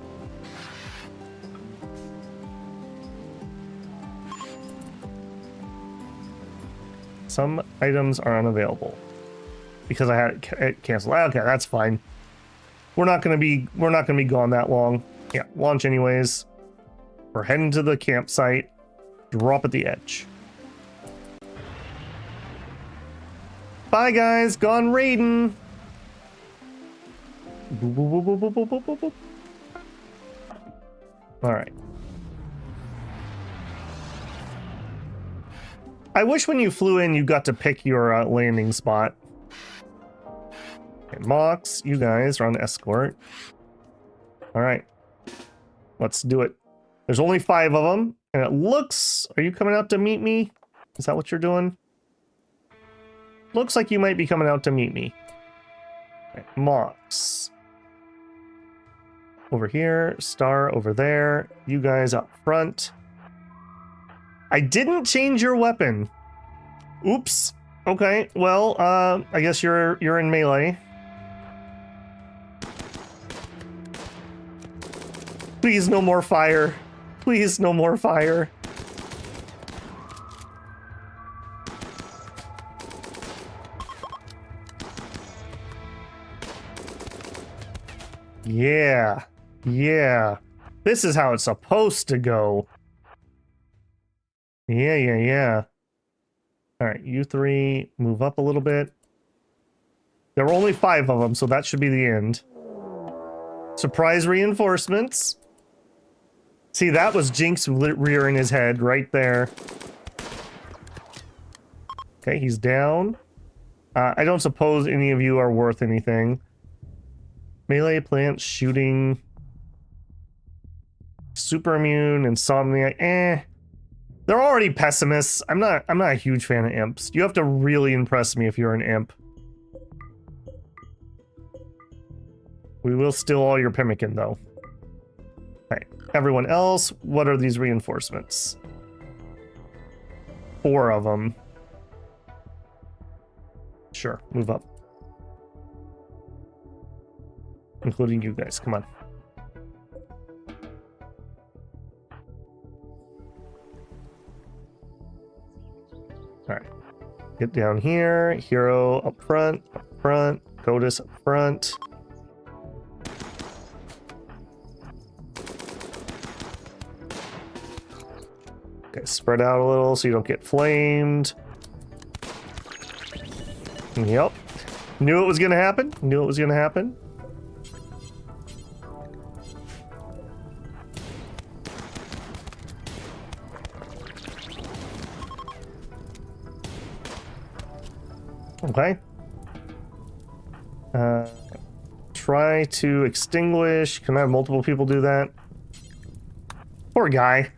Some items are unavailable because I had it canceled. Okay, that's fine. We're not gonna be gone that long. Yeah, launch anyways. We're heading to the campsite. Drop at the edge. Bye guys, gone raiding. Boop, boop, boop, boop, boop, boop, boop, boop, boop. All right. I wish when you flew in, you got to pick your landing spot. Okay, Mox, you guys are on escort. All right. Let's do it. There's only 5 of them, and it looks... Are you coming out to meet me? Is that what you're doing? Looks like you might be coming out to meet me. Okay, Mox. Over here. Star over there. You guys up front. I didn't change your weapon. Oops. Okay, well, I guess you're in melee. Please, no more fire. Please, no more fire. Yeah. Yeah. This is how it's supposed to go. Yeah. All right, you 3, move up a little bit. There were only 5 of them, so that should be the end. Surprise reinforcements. See, that was Jinx rearing his head right there. Okay, he's down. I don't suppose any of you are worth anything. Melee plants shooting. Super immune, insomnia. They're already pessimists. I'm not a huge fan of imps. You have to really impress me if you're an imp. We will steal all your pemmican, though. Okay. Everyone else, what are these reinforcements? 4 of them. Sure, move up. Including you guys, come on. Alright. Get down here. Hero up front. Codus up front. Okay, spread out a little so you don't get flamed. Yep. Knew it was gonna happen. Okay. Try to extinguish. Can I have multiple people do that? Poor guy.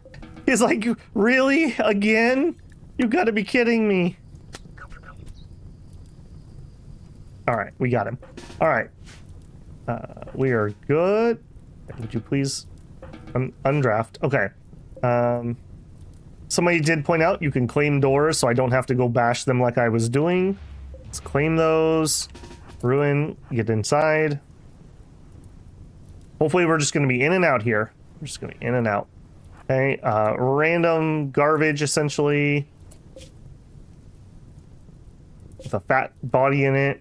He's like, really? Again? You gotta be kidding me. Alright, we got him. Alright. We are good. Would you please undraft? Okay. Somebody did point out you can claim doors, so I don't have to go bash them like I was doing. Let's claim those. Ruin, get inside. Hopefully we're just going to be in and out here. We're just going to be in and out. Okay, random garbage, essentially. With a fat body in it.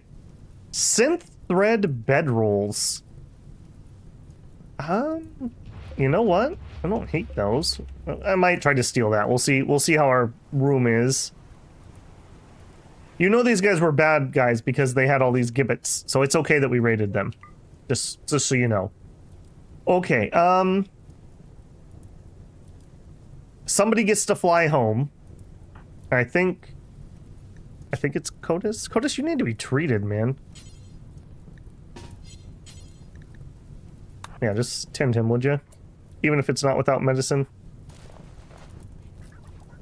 Synth thread bedrolls. You know what? I don't hate those. I might try to steal that. We'll see how our room is. You know these guys were bad guys because they had all these gibbets, so it's okay that we raided them. Just so you know. Okay, somebody gets to fly home. I think it's Codus. Codus, you need to be treated, man. Yeah, just tend him, would you? Even if it's not without medicine.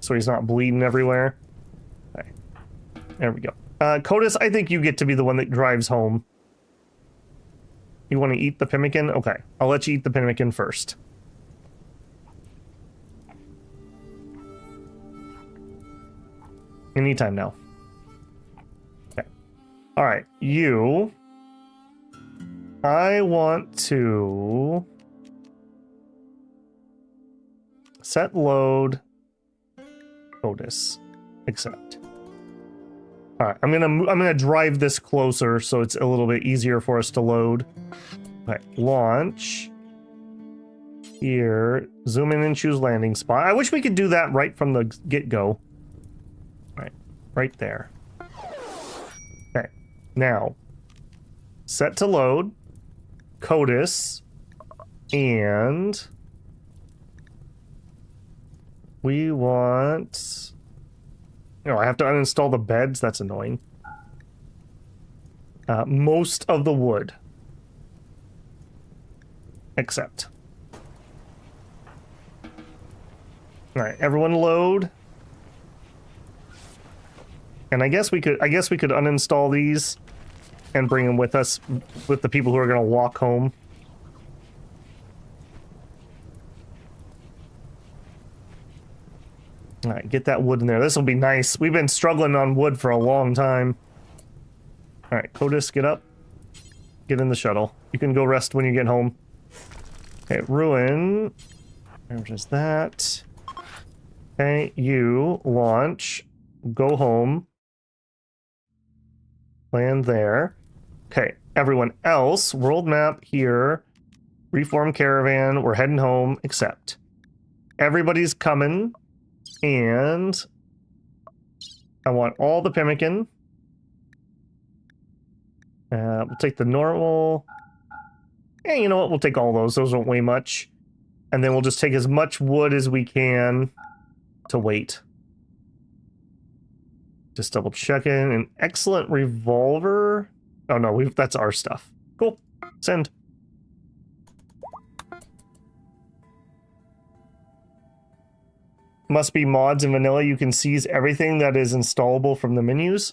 So he's not bleeding everywhere. Okay. There we go. Codus, I think you get to be the one that drives home. You want to eat the pemmican? Okay, I'll let you eat the pemmican first. Anytime now. Okay. Alright, you... I want to... set load... Codus. Accept. Alright, I'm gonna drive this closer so it's a little bit easier for us to load. Okay, launch. Here. Zoom in and choose landing spot. I wish we could do that right from the get-go. Right there. Okay. Now, set to load. Codis, and we want... Oh, I have to uninstall the beds? That's annoying. Most of the wood. Except. Alright, everyone load. And I guess we could uninstall these and bring them with us, with the people who are gonna walk home. Alright, get that wood in there. This will be nice. We've been struggling on wood for a long time. Alright, Codis, get up. Get in the shuttle. You can go rest when you get home. Okay, Ruin. There's that. Okay, you launch. Go home. Land there. Okay, everyone else, world map here. Reform caravan, we're heading home, except everybody's coming, and I want all the pemmican. We'll take the normal. And you know what? We'll take all those. Those don't weigh much. And then we'll just take as much wood as we can to wait. Just double checking. An excellent revolver. Oh no, that's our stuff. Cool. Send. Must be mods in vanilla. You can seize everything that is installable from the menus.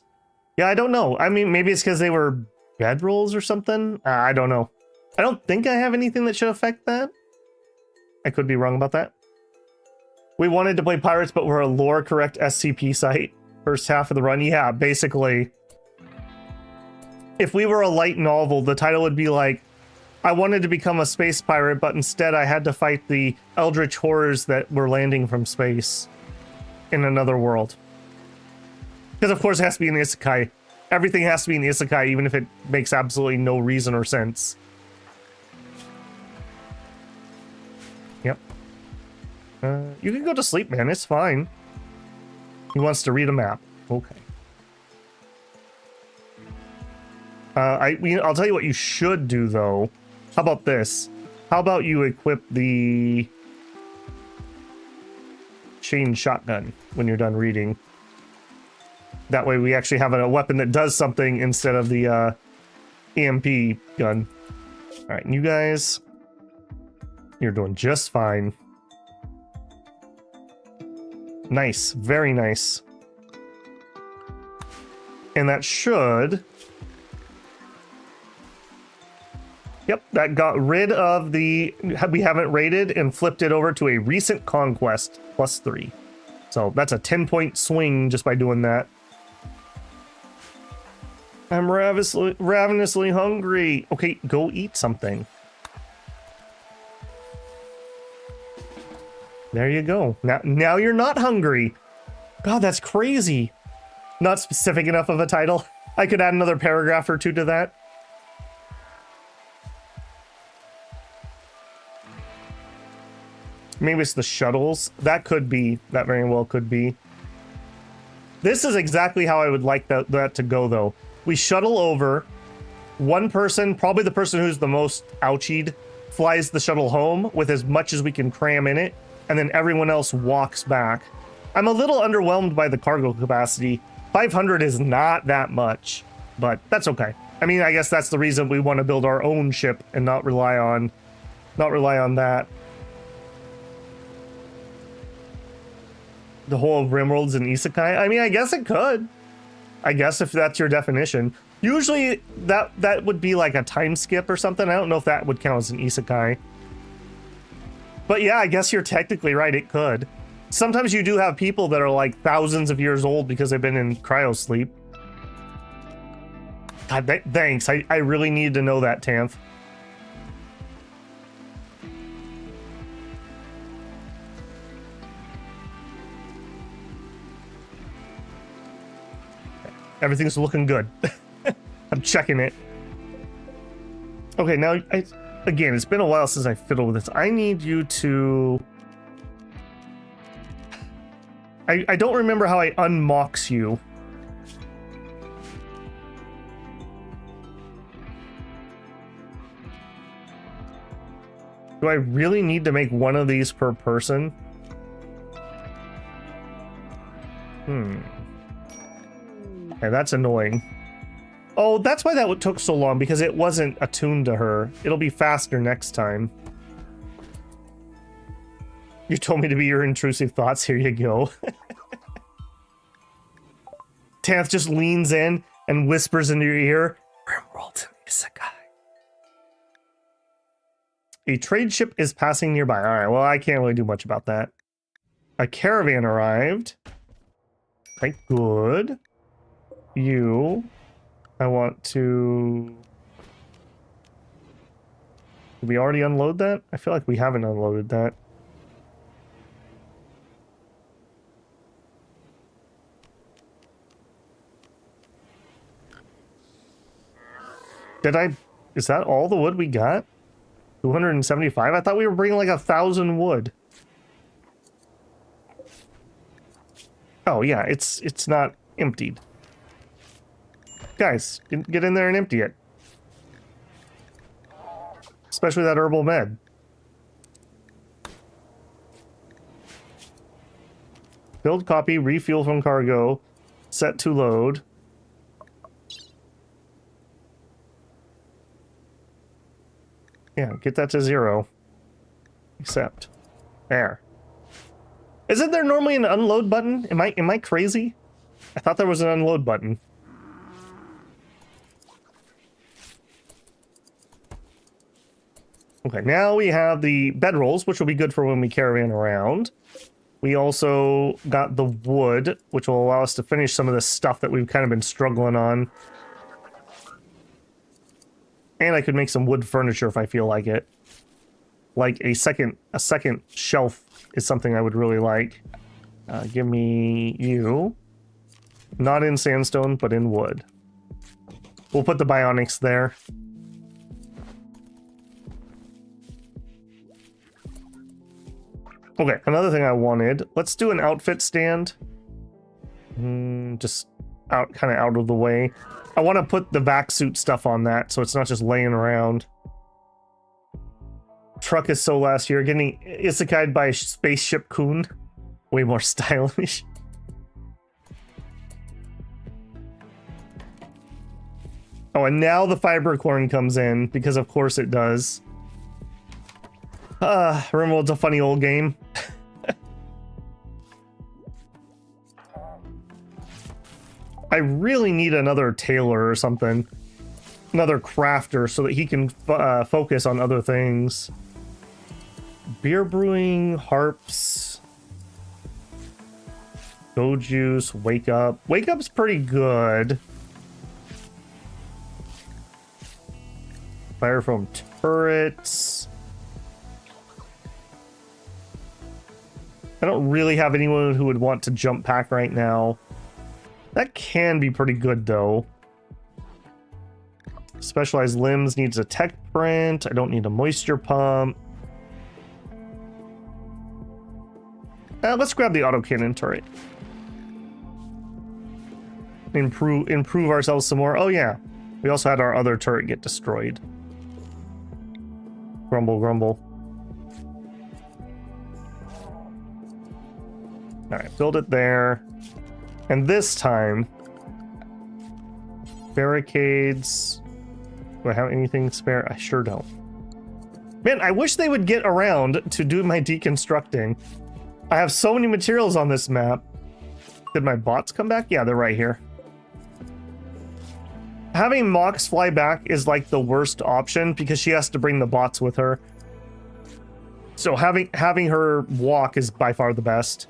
Yeah, I don't know. I mean, maybe it's because they were bedrolls or something. I don't know. I don't think I have anything that should affect that. I could be wrong about that. We wanted to play Pirates, but we're a lore correct SCP site. First half of the run. Yeah, basically. If we were a light novel, the title would be like, I wanted to become a space pirate, but instead I had to fight the eldritch horrors that were landing from space in another world. Because of course it has to be an isekai. Everything has to be an isekai, even if it makes absolutely no reason or sense. Yep. You can go to sleep, man. It's fine. He wants to read a map. Okay. I'll tell you what you should do, though. How about this? How about you equip the chain shotgun when you're done reading? That way we actually have a weapon that does something instead of the EMP gun. Alright, you guys, you're doing just fine. Nice, very nice. And that should... Yep, that got rid of the... We haven't raided and flipped it over to a recent conquest +3. So that's a 10-point swing just by doing that. I'm ravenously hungry. Okay, go eat something. There you go. Now you're not hungry. God, that's crazy. Not specific enough of a title. I could add another paragraph or two to that. Maybe it's the shuttles. That could be. That very well could be. This is exactly how I would like that to go, though. We shuttle over. One person, probably the person who's the most ouchied, flies the shuttle home with as much as we can cram in it, and then everyone else walks back. I'm a little underwhelmed by the cargo capacity. 500 is not that much, but that's okay. I mean, I guess that's the reason we want to build our own ship and not rely on that. The whole of Rimworld's an isekai? I mean, I guess it could. I guess if that's your definition. Usually that would be like a time skip or something. I don't know if that would count as an isekai. But yeah, I guess you're technically right, it could. Sometimes you do have people that are like thousands of years old because they've been in cryosleep. God, thanks. I really need to know that, Tanth. Everything's looking good. I'm checking it. Okay, now, again, it's been a while since I fiddled with this. I need you to... I don't remember how I unmocks you. Do I really need to make one of these per person? Okay, that's annoying. Oh, that's why that took so long, because it wasn't attuned to her. It'll be faster next time. You told me to be your intrusive thoughts. Here you go. Tanth just leans in and whispers into your ear, Rimworld Isekai. A trade ship is passing nearby. All right, well, I can't really do much about that. A caravan arrived. Okay, good. You. I want to... Did we already unload that? I feel like we haven't unloaded that. Did I... Is that all the wood we got? 275? I thought we were bringing like 1,000 wood. Oh yeah, it's not emptied. Guys, get in there and empty it. Especially that herbal med. Build copy, refuel from cargo, set to load. Yeah, get that to 0. Accept. There. Isn't there normally an unload button? Am I crazy? I thought there was an unload button. Okay, now we have the bedrolls, which will be good for when we caravan around. We also got the wood, which will allow us to finish some of the stuff that we've kind of been struggling on. And I could make some wood furniture if I feel like it. Like a second shelf is something I would really like. Give me you. Not in sandstone, but in wood. We'll put the bionics there. Okay, another thing I wanted. Let's do an outfit stand. Just kind of out of the way. I want to put the vac suit stuff on that, so it's not just laying around. Truck is so last year. Getting isekai'd by a spaceship coon. Way more stylish. Oh, and now the fibercorn comes in, because of course it does. Rimworld's a funny old game. I really need another tailor or something. Another crafter so that he can focus on other things. Beer brewing, harps. Go juice, wake up. Wake up's pretty good. Fire from turrets. I don't really have anyone who would want to jump pack right now. That can be pretty good, though. Specialized limbs needs a tech print. I don't need a moisture pump. Let's grab the autocannon turret. Improve ourselves some more. Oh, yeah. We also had our other turret get destroyed. Grumble, grumble. Alright, build it there. And this time, barricades. Do I have anything spare? I sure don't. Man, I wish they would get around to do my deconstructing. I have so many materials on this map. Did my bots come back? Yeah, they're right here. Having Mox fly back is like the worst option because she has to bring the bots with her. So having her walk is by far the best.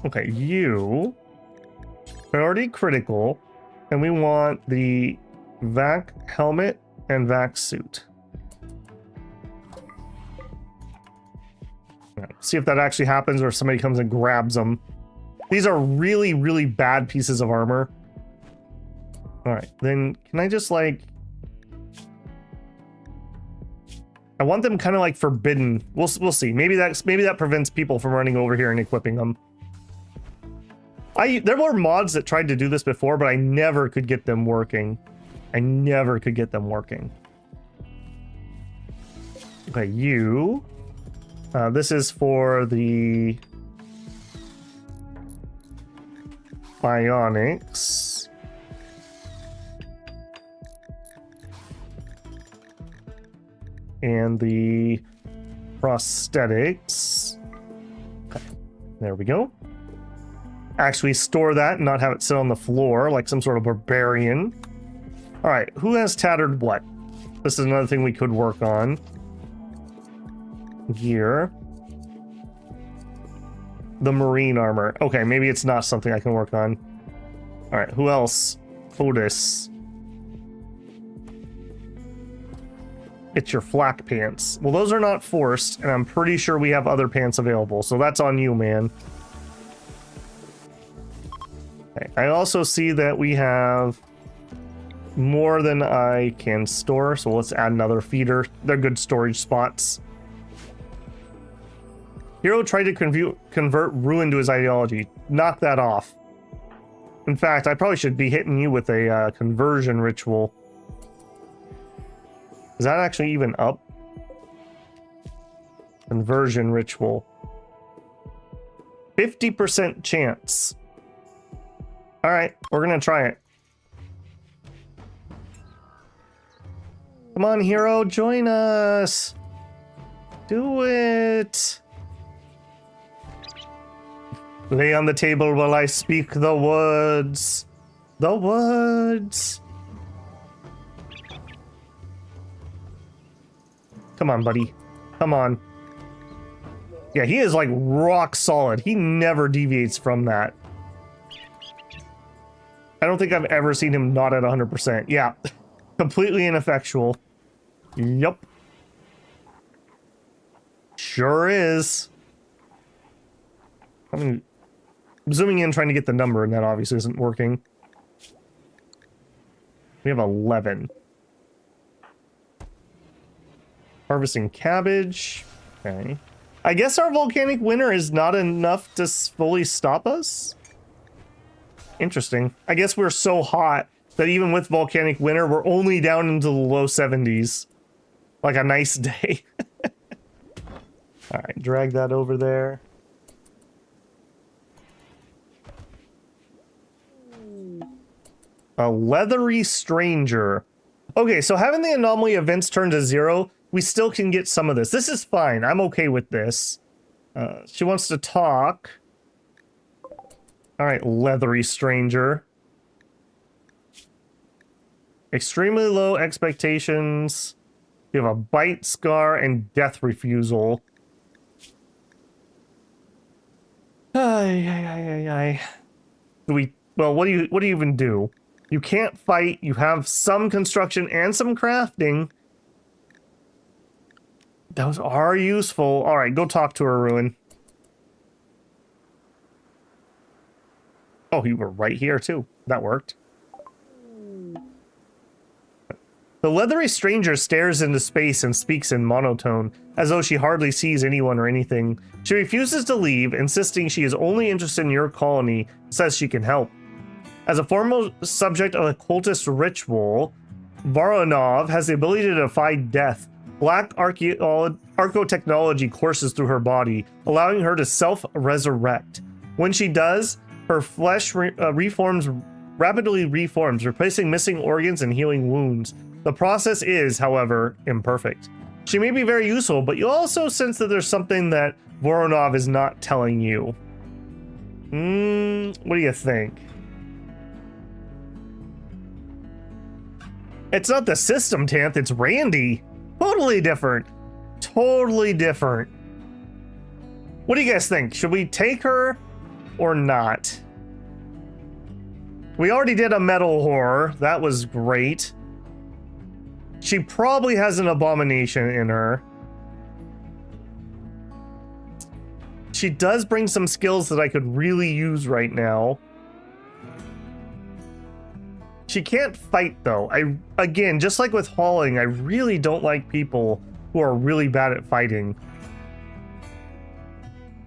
Okay, you priority critical, and we want the vac helmet and vac suit. Right, see if that actually happens or if somebody comes and grabs them. These are really, really bad pieces of armor. All right, then can I just like... I want them kind of like forbidden. We'll see. Maybe that prevents people from running over here and equipping them. There were mods that tried to do this before, but I never could get them working. I never could get them working. Okay, you. This is for the bionics. And the prosthetics. Okay, there we go. Actually store that and not have it sit on the floor like some sort of barbarian. All right, who has tattered what? This is another thing we could work on. Gear. The marine armor. Okay, maybe it's not something I can work on. All right, who else? Otis. It's your flak pants. Well, those are not forced, and I'm pretty sure we have other pants available, so that's on you, man. Okay, I also see that we have more than I can store, so let's add another feeder. They're good storage spots. Hero tried to convert Ruin to his ideology. Knock that off. In fact, I probably should be hitting you with a conversion ritual. Is that actually even up? Conversion ritual. 50% chance. All right, we're gonna try it. Come on, hero, join us. Do it. Lay on the table while I speak the words. The words. Come on, buddy. Come on. Yeah, he is like rock solid. He never deviates from that. I don't think I've ever seen him not at 100%. Yeah. Completely ineffectual. Yup. Sure is. I'm zooming in trying to get the number, and that obviously isn't working. We have 11. Harvesting cabbage. Okay. I guess our volcanic winter is not enough to fully stop us? Interesting. I guess we're so hot that even with volcanic winter, we're only down into the low 70s. Like a nice day. Alright, drag that over there. A leathery stranger. Okay, so having the anomaly events turn to 0, we still can get some of this. This is fine. I'm okay with this. She wants to talk. All right, leathery stranger. Extremely low expectations. You have a bite, scar, and death refusal. Ay. Well, what do you even do? You can't fight. You have some construction and some crafting. Those are useful. All right, go talk to her, Ruin. Oh, you were right here, too. That worked. The leathery stranger stares into space and speaks in monotone, as though she hardly sees anyone or anything. She refuses to leave, insisting she is only interested in your colony, says she can help. As a formal subject of a cultist ritual, Voronov has the ability to defy death. Black archotechnology courses through her body, allowing her to self-resurrect. When she does, her flesh rapidly reforms, replacing missing organs and healing wounds. The process is, however, imperfect. She may be very useful, but you also sense that there's something that Voronov is not telling you. What do you think? It's not the system, Tanth, it's Randy. Totally different. Totally different. What do you guys think? Should we take her or not? We already did a metal horror. That was great. She probably has an abomination in her. She does bring some skills that I could really use right now. She can't fight, though. Again, just like with hauling, I really don't like people who are really bad at fighting.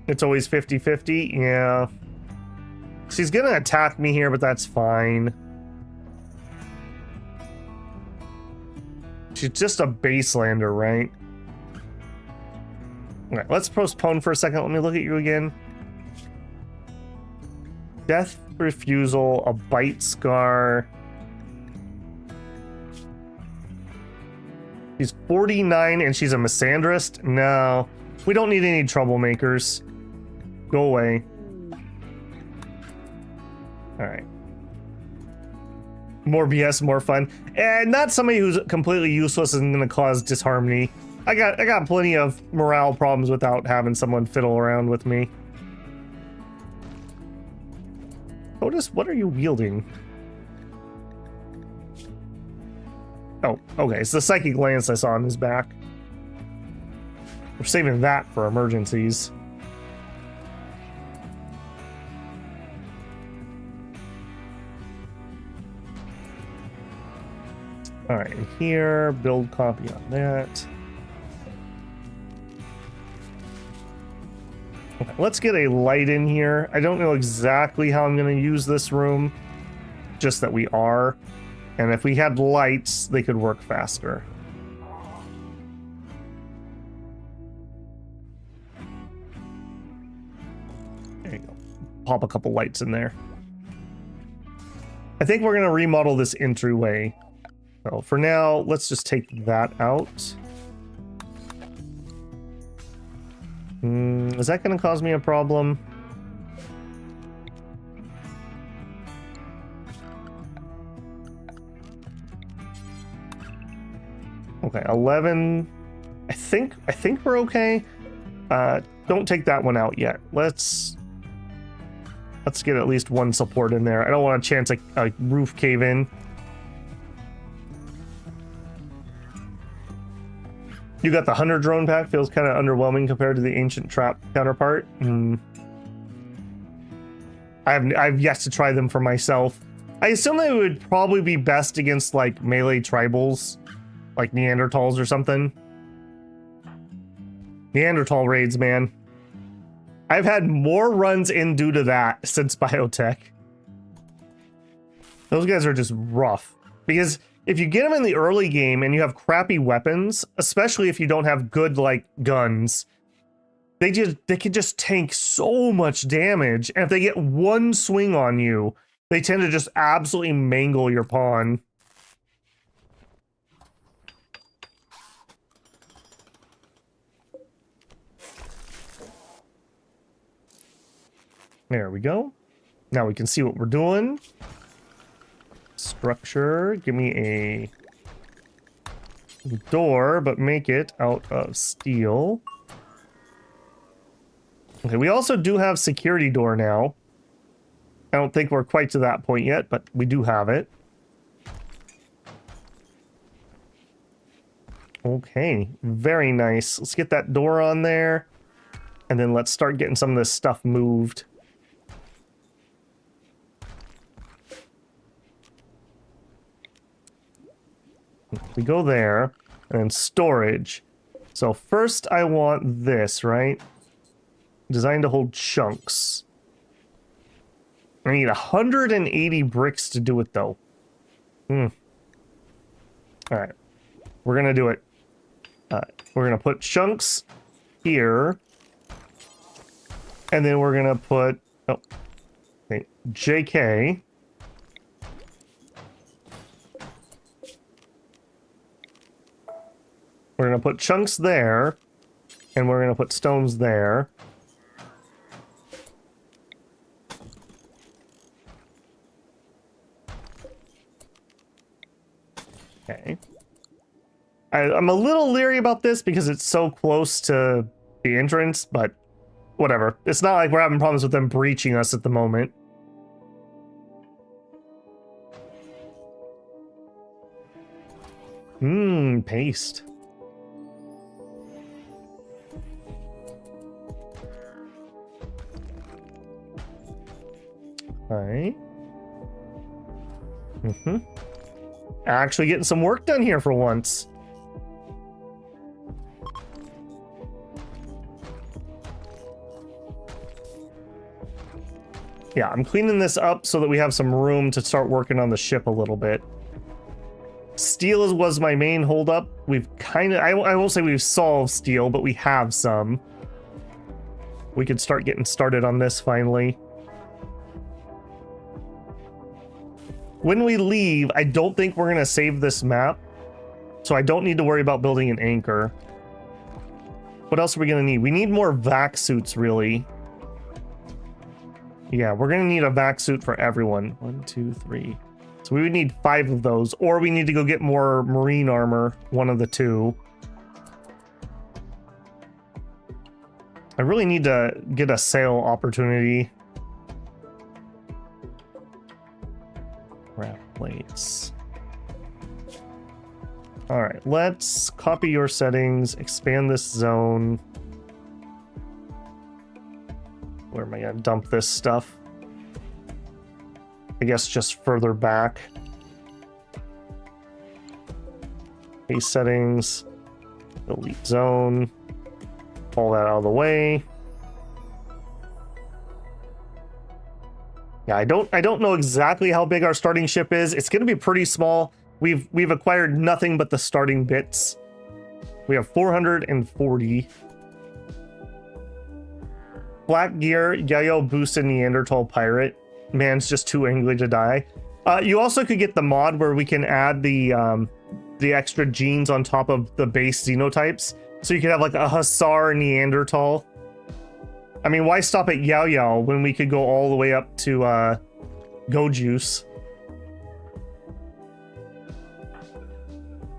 It's always 50-50. Yeah. She's gonna attack me here, but that's fine. She's just a baselander, right? Okay, let's postpone for a second. Let me look at you again. Death refusal, a bite scar. She's 49 and she's a misandrist? No, we don't need any troublemakers. Go away. All right. More BS, more fun. And not somebody who's completely useless and gonna cause disharmony. I got plenty of morale problems without having someone fiddle around with me. Otis, what are you wielding? Oh, okay, it's the psychic lance I saw on his back. We're saving that for emergencies. All right, and here, build copy on that. Okay, let's get a light in here. I don't know exactly how I'm going to use this room, just that we are. And if we had lights, they could work faster. There you go. Pop a couple lights in there. I think we're going to remodel this entryway. So for now, let's just take that out. Is that going to cause me a problem? Okay, 11. I think we're okay. Don't take that one out yet. Let's get at least one support in there. I don't want to chance a roof cave in. You got the Hunter drone pack. Feels kind of underwhelming compared to the Ancient Trap counterpart. I've yet to try them for myself. I assume they would probably be best against like melee tribals, like Neanderthals or something. Neanderthal raids, man. I've had more runs in due to that since biotech. Those guys are just rough. Because if you get them in the early game and you have crappy weapons, especially if you don't have good, like, guns, they can just tank so much damage. And if they get one swing on you, they tend to just absolutely mangle your pawn. There we go. Now we can see what we're doing. Structure, give me a door, but make it out of steel. Okay, we also do have security door now. I don't think we're quite to that point yet, but we do have it. Okay, very nice. Let's get that door on there, and then let's start getting some of this stuff moved. We go there, and then storage. So first I want this, right? Designed to hold chunks. I need 180 bricks to do it, though. Alright. We're gonna do it. We're gonna put chunks here. And then we're gonna put... Oh. Okay. JK. We're going to put chunks there, and we're going to put stones there. Okay. I'm a little leery about this because it's so close to the entrance, but whatever. It's not like we're having problems with them breaching us at the moment. Paste. Alright. Actually getting some work done here for once. Yeah, I'm cleaning this up so that we have some room to start working on the ship a little bit. Steel was my main holdup. We've kind of... I won't say we've solved steel, but we have some. we could start getting started on this finally. When we leave, I don't think we're going to save this map, so I don't need to worry about building an anchor. What else are we going to need? We need more vac suits, really. Yeah, we're going to need a vac suit for everyone. 1, 2, 3. So we would need 5 of those, or we need to go get more marine armor, one of the two. I really need to get a sale opportunity. Wrap plates. All right, let's copy your settings, expand this zone. Where am I gonna dump this stuff? I guess just further back. Base settings, delete zone, pull that out of the way. Yeah, I don't know exactly how big our starting ship is. It's gonna be pretty small. We've acquired nothing but the starting bits. We have 440. Black gear, Yayo boosted Neanderthal pirate. Man's just too angry to die. You also could get the mod where we can add the extra genes on top of the base xenotypes. So you could have like a Hussar Neanderthal. I mean, why stop at Yao Yao when we could go all the way up to Go Juice?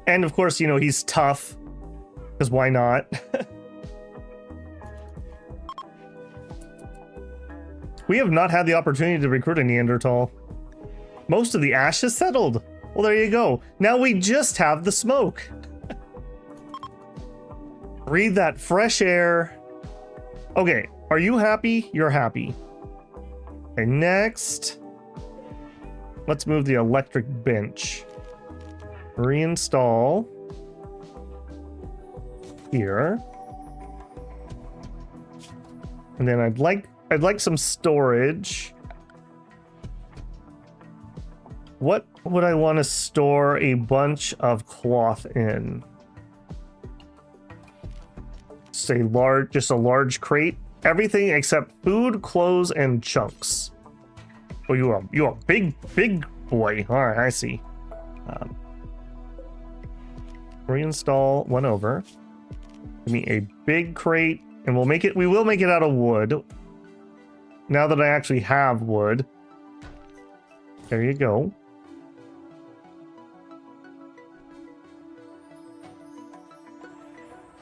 And of course, you know, he's tough, because why not? We have not had the opportunity to recruit a Neanderthal. Most of the ash is settled. Well, there you go. Now we just have the smoke. Breathe that fresh air. Okay, are you happy? You're happy. Okay, next. Let's move the electric bench. Reinstall. Here. And then I'd like some storage. What would I want to store a bunch of cloth in? Just a large crate. Everything except food, clothes, and chunks. Oh, you are big boy. All right, I see. Reinstall one over. Give me a big crate, and we will make it out of wood. Now that I actually have wood. There you go.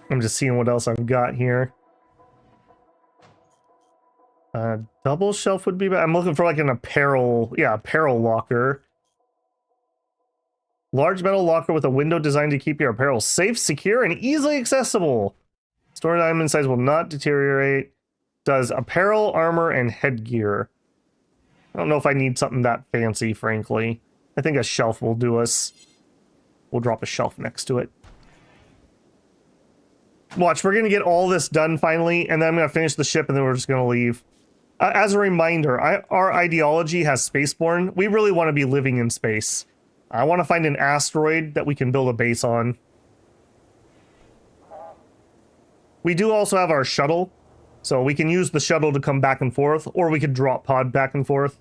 I'm just seeing what else I've got here. Double shelf would be bad. I'm looking for like an apparel locker. Large metal locker with a window designed to keep your apparel safe, secure, and easily accessible. Stored item in size will not deteriorate. Does apparel, armor, and headgear. I don't know if I need something that fancy, frankly. I think a shelf will do us. We'll drop a shelf next to it. Watch, we're going to get all this done finally, and then I'm going to finish the ship, and then we're just going to leave. As a reminder, our ideology has Spaceborne. We really want to be living in space. I want to find an asteroid that we can build a base on. We do also have our shuttle, so we can use the shuttle to come back and forth, or we could drop pod back and forth.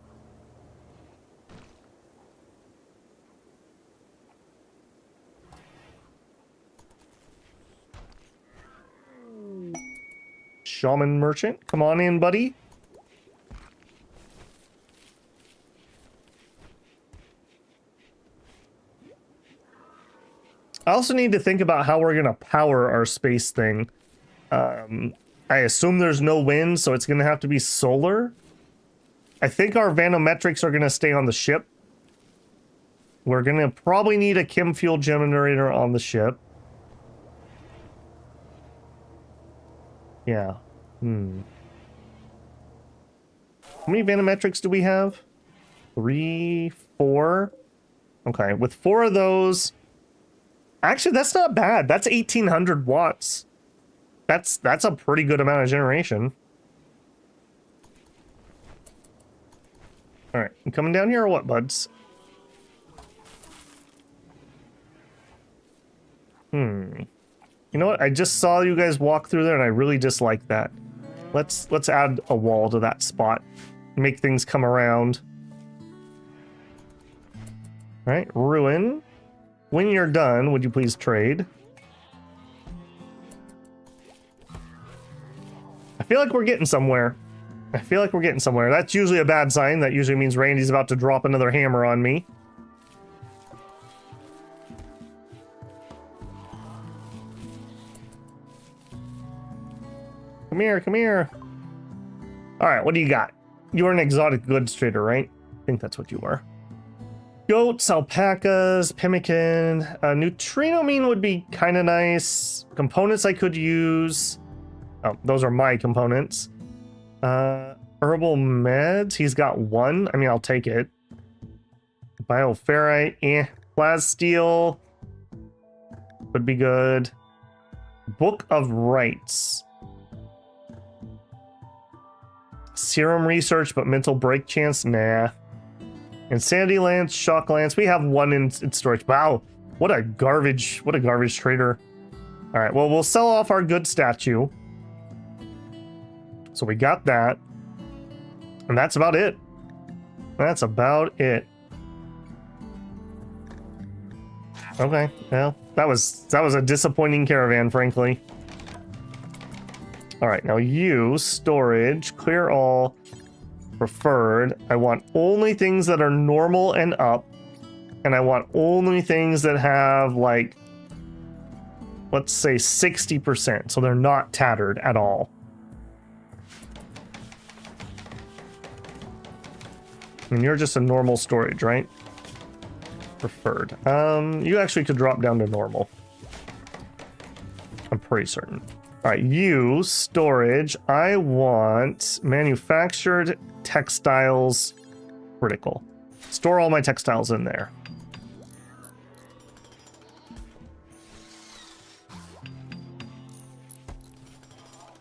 Shaman merchant, come on in, buddy. I also need to think about how we're going to power our space thing. I assume there's no wind, so it's going to have to be solar. I think our vanometrics are going to stay on the ship. We're going to probably need a chem fuel generator on the ship. Yeah. How many vanometrics do we have? 3, 4. Okay, with 4 of those... Actually, that's not bad. That's 1,800 watts. That's a pretty good amount of generation. All right, you coming down here or what, buds? You know what? I just saw you guys walk through there, and I really dislike that. Let's add a wall to that spot. Make things come around. All right, ruin. When you're done, would you please trade? I feel like we're getting somewhere. That's usually a bad sign. That usually means Randy's about to drop another hammer on me. Come here, come here. All right, what do you got? You're an exotic goods trader, right? I think that's what you are. Goats, alpacas, pemmican, neutrino mean would be kind of nice. Components I could use. Oh, those are my components. Herbal meds, he's got one. I mean, I'll take it. Bioferrite, Plasteel would be good. Book of Rights. Serum research, but mental break chance, nah. Insanity Lance, Shock Lance, we have one in storage. Wow, what a garbage trader. All right, well, we'll sell off our good statue. So we got that. And that's about it. That's about it. Okay, well, that was a disappointing caravan, frankly. All right, now you, storage, clear all, preferred. I want only things that are normal and up. And I want only things that have, like, let's say 60%. So they're not tattered at all. And you're just a normal storage, right? Preferred. You actually could drop down to normal. I'm pretty certain. All right, you, storage. I want manufactured textiles, critical. Store all my textiles in there.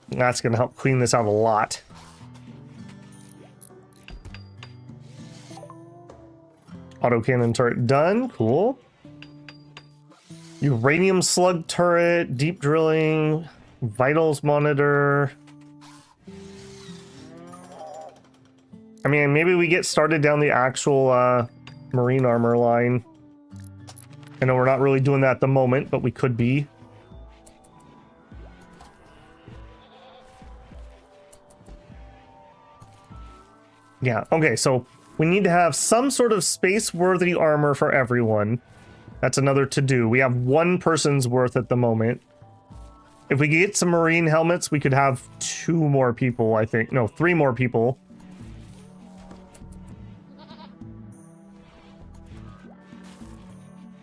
That's going to help clean this out a lot. Autocannon turret done. Cool. Uranium slug turret, deep drilling, vitals monitor. I mean, maybe we get started down the actual marine armor line. I know we're not really doing that at the moment, but we could be. Yeah, okay, so we need to have some sort of space-worthy armor for everyone. That's another to-do. We have one person's worth at the moment. If we get some marine helmets, we could have 2 more people, I think. No, 3 more people.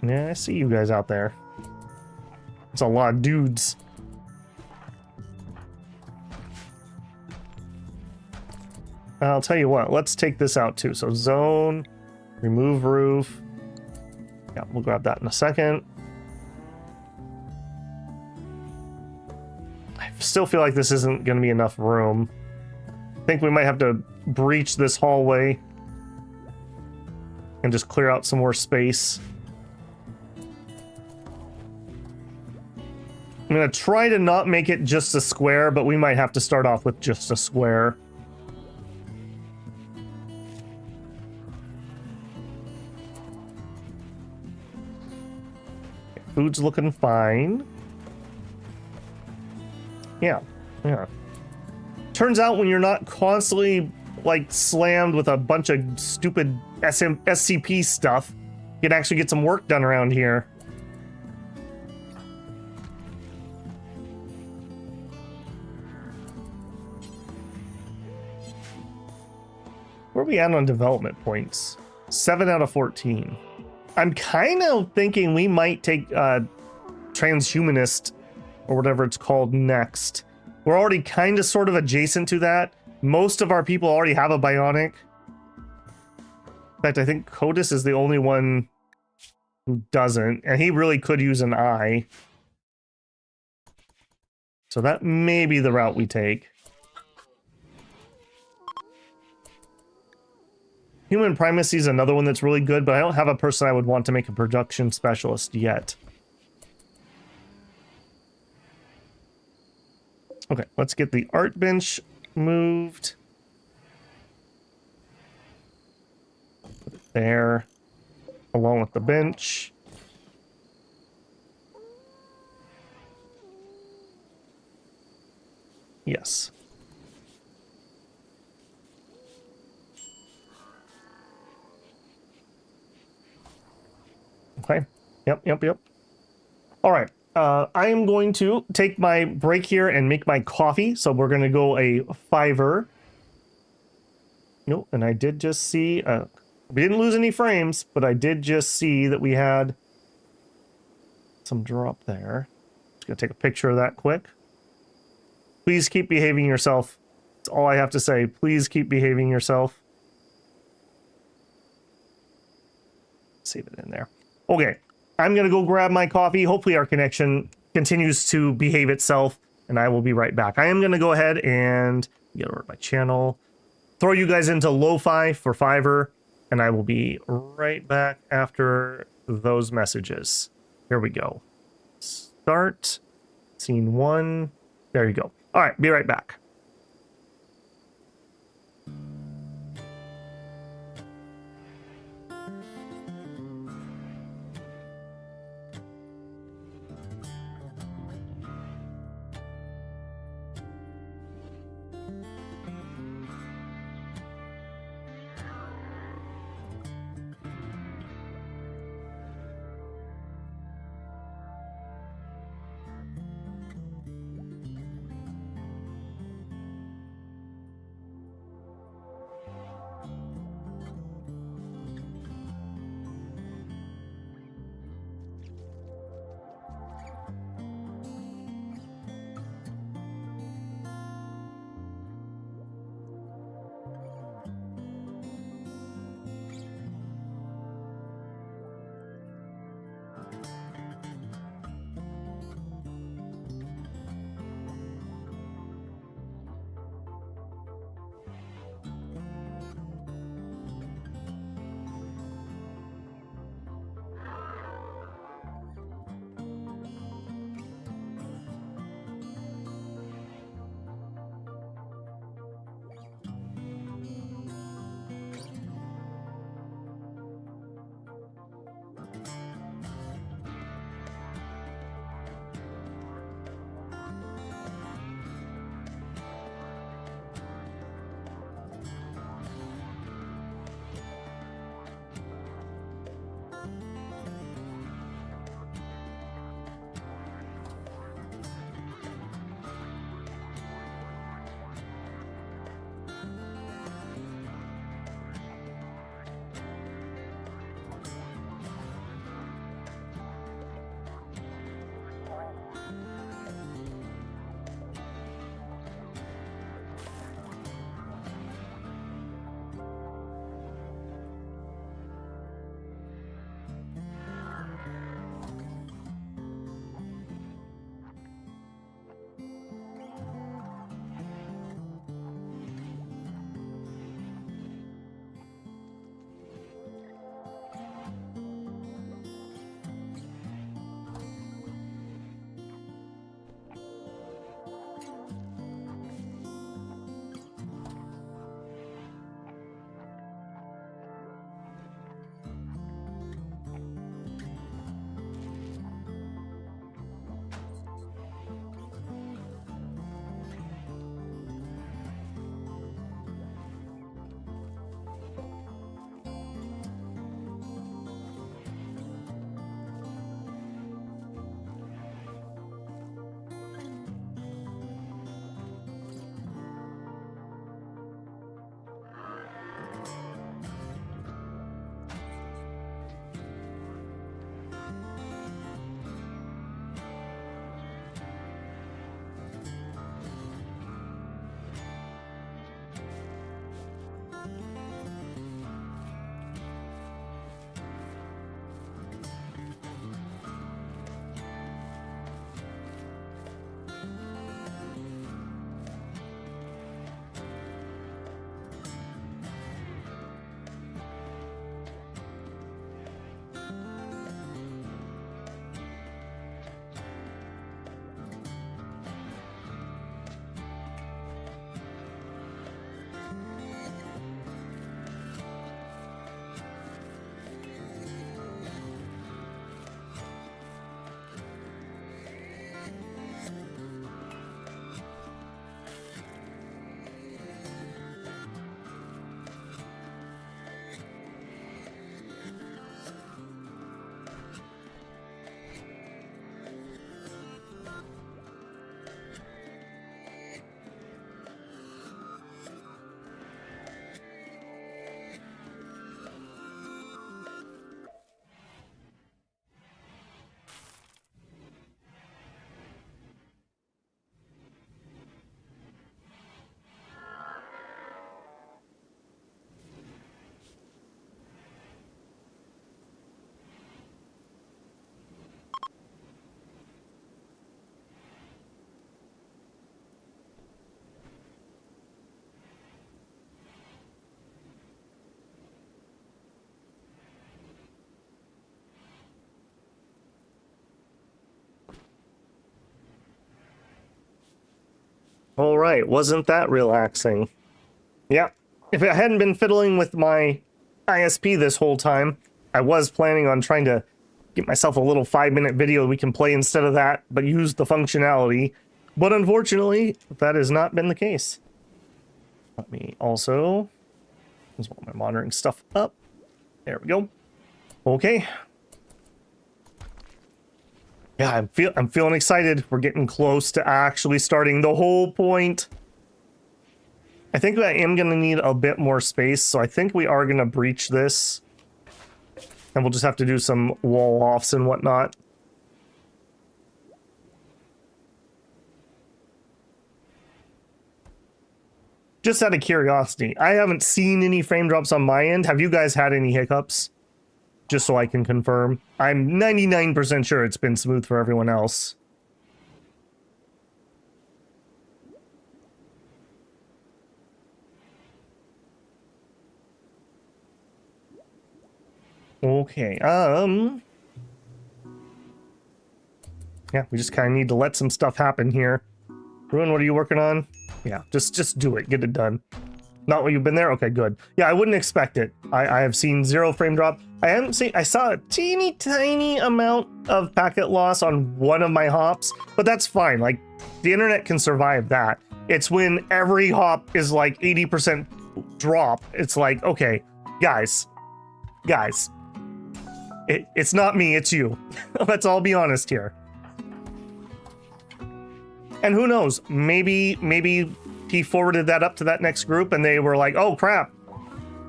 Yeah, I see you guys out there. It's a lot of dudes. I'll tell you what, let's take this out too. So zone, remove roof. Yeah, we'll grab that in a second. I still feel like this isn't going to be enough room. I think we might have to breach this hallway and just clear out some more space. I'm going to try to not make it just a square, but we might have to start off with just a square. Food's looking fine. Yeah. Turns out when you're not constantly, like, slammed with a bunch of stupid SCP stuff, you can actually get some work done around here. Where are we at on development points? 7 out of 14. I'm kind of thinking we might take transhumanist or whatever it's called next. We're already kind of sort of adjacent to that. Most of our people already have a bionic. In fact, I think Codis is the only one who doesn't, and he really could use an eye. So that may be the route we take. Human primacy is another one that's really good, but I don't have a person I would want to make a production specialist yet. Okay, let's get the art bench moved. Put it there, along with the bench. Yes. Okay. Yep. All right. I am going to take my break here and make my coffee. So we're going to go a 5er. Nope. And I did just see, we didn't lose any frames, but I did just see that we had some drop there. Just going to take a picture of that quick. Please keep behaving yourself. That's all I have to say. Please keep behaving yourself. Save it in there. Okay. I'm going to go grab my coffee. Hopefully our connection continues to behave itself, and I will be right back. I am going to go ahead and get over to my channel, throw you guys into lo-fi for 5er, and I will be right back after those messages. Here we go. Start. Scene 1. There you go. All right, be right back. All right, wasn't that relaxing? Yeah, if I hadn't been fiddling with my ISP this whole time, I was planning on trying to get myself a little 5-minute video we can play instead of that, but use the functionality. But unfortunately, that has not been the case. Let me also just want my monitoring stuff up. There we go. Okay. Yeah, I'm feeling excited. We're getting close to actually starting the whole point. I think I am going to need a bit more space, so I think we are going to breach this. And we'll just have to do some wall offs and whatnot. Just out of curiosity, I haven't seen any frame drops on my end. Have you guys had any hiccups? Just so I can confirm. I'm 99% sure it's been smooth for everyone else. Okay, yeah, we just kind of need to let some stuff happen here. Ruin, what are you working on? Yeah, just do it. Get it done. Not what you've been there? Okay, good. Yeah, I wouldn't expect it. I have seen 0 frame drop. I saw a teeny tiny amount of packet loss on one of my hops, but that's fine. Like, the internet can survive that. It's when every hop is like 80% drop. It's like, okay, guys, it's not me, it's you. Let's all be honest here. And who knows, maybe he forwarded that up to that next group and they were like, oh crap.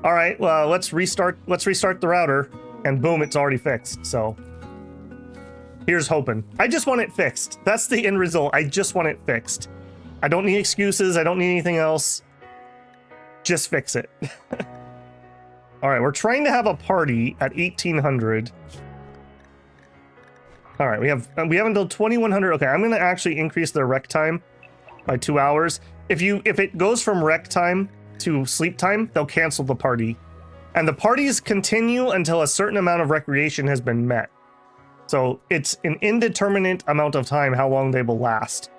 All right, well, let's restart the router, and boom, it's already fixed. So here's hoping. I just want it fixed. That's the end result. I just want it fixed. I don't need excuses. I don't need anything else. Just fix it. All right, we're trying to have a party at 1800. All right, we have until 2100. Okay, I'm gonna actually increase their rec time by 2 hours. If it goes from rec time to sleep time, they'll cancel the party. And the parties continue until a certain amount of recreation has been met. So it's an indeterminate amount of time how long they will last.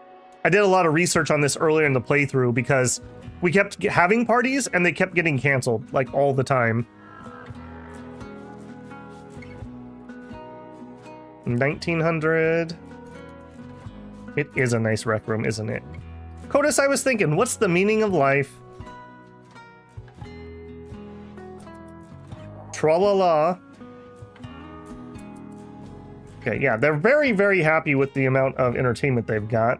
I did a lot of research on this earlier in the playthrough because we kept having parties and they kept getting canceled, like, all the time. 1900. It is a nice rec room, isn't it? Codus, I was thinking, what's the meaning of life? Tra-la-la. Okay, yeah, they're very, very happy with the amount of entertainment they've got.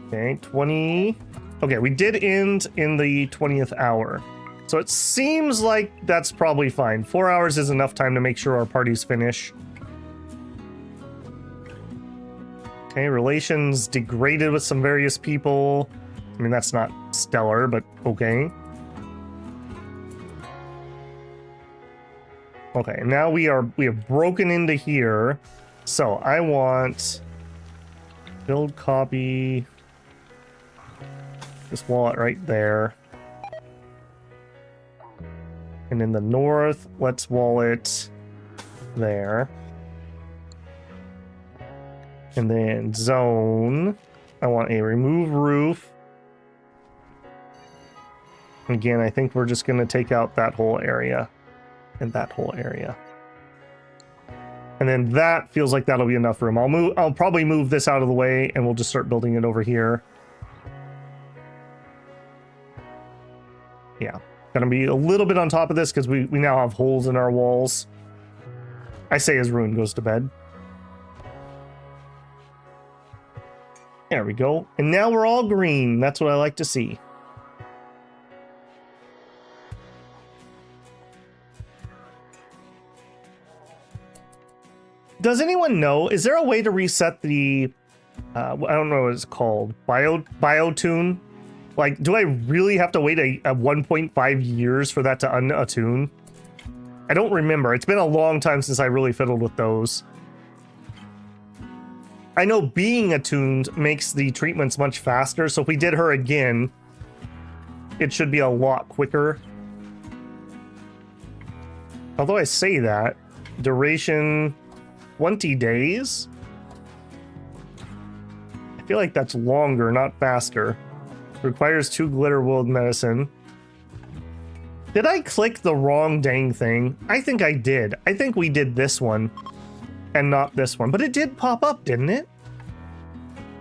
Okay, 20. Okay, we did end in the 20th hour. So it seems like that's probably fine. 4 hours is enough time to make sure our parties finish. Okay, relations degraded with some various people. I mean, that's not stellar, but okay. Okay, now we have broken into here. So I want build copy this wallet right there. And in the north, let's wallet there. And then zone, I want a remove roof. Again, I think we're just going to take out that whole area and that whole area. And then that feels like that'll be enough room. I'll probably move this out of the way and we'll just start building it over here. Yeah, gonna be a little bit on top of this because we now have holes in our walls. I say as Ruin goes to bed. There we go. And now we're all green. That's what I like to see. Does anyone know, is there a way to reset the, I don't know what it's called, biotune? Like, do I really have to wait a 1.5 years for that to unattune? I don't remember. It's been a long time since I really fiddled with those. I know being attuned makes the treatments much faster, so if we did her again, it should be a lot quicker. Although I say that, duration 20 days? feel like that's longer, not faster. Requires 2 glitter wood medicine. Did I click the wrong dang thing? I think I did. I think we did this one and not this one. But it did pop up, didn't it?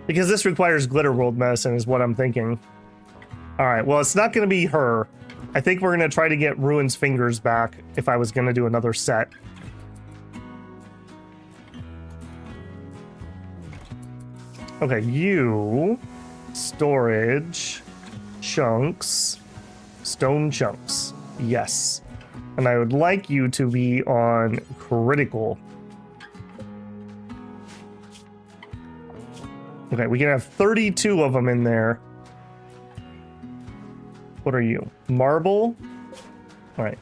Because this requires glitter world medicine is what I'm thinking. All right, well, it's not going to be her. I think we're going to try to get Ruin's fingers back if I was going to do another set. Okay, you... Storage... Chunks... Stone chunks. Yes. And I would like you to be on critical. Okay, we can have 32 of them in there. What are you? Marble? Alright.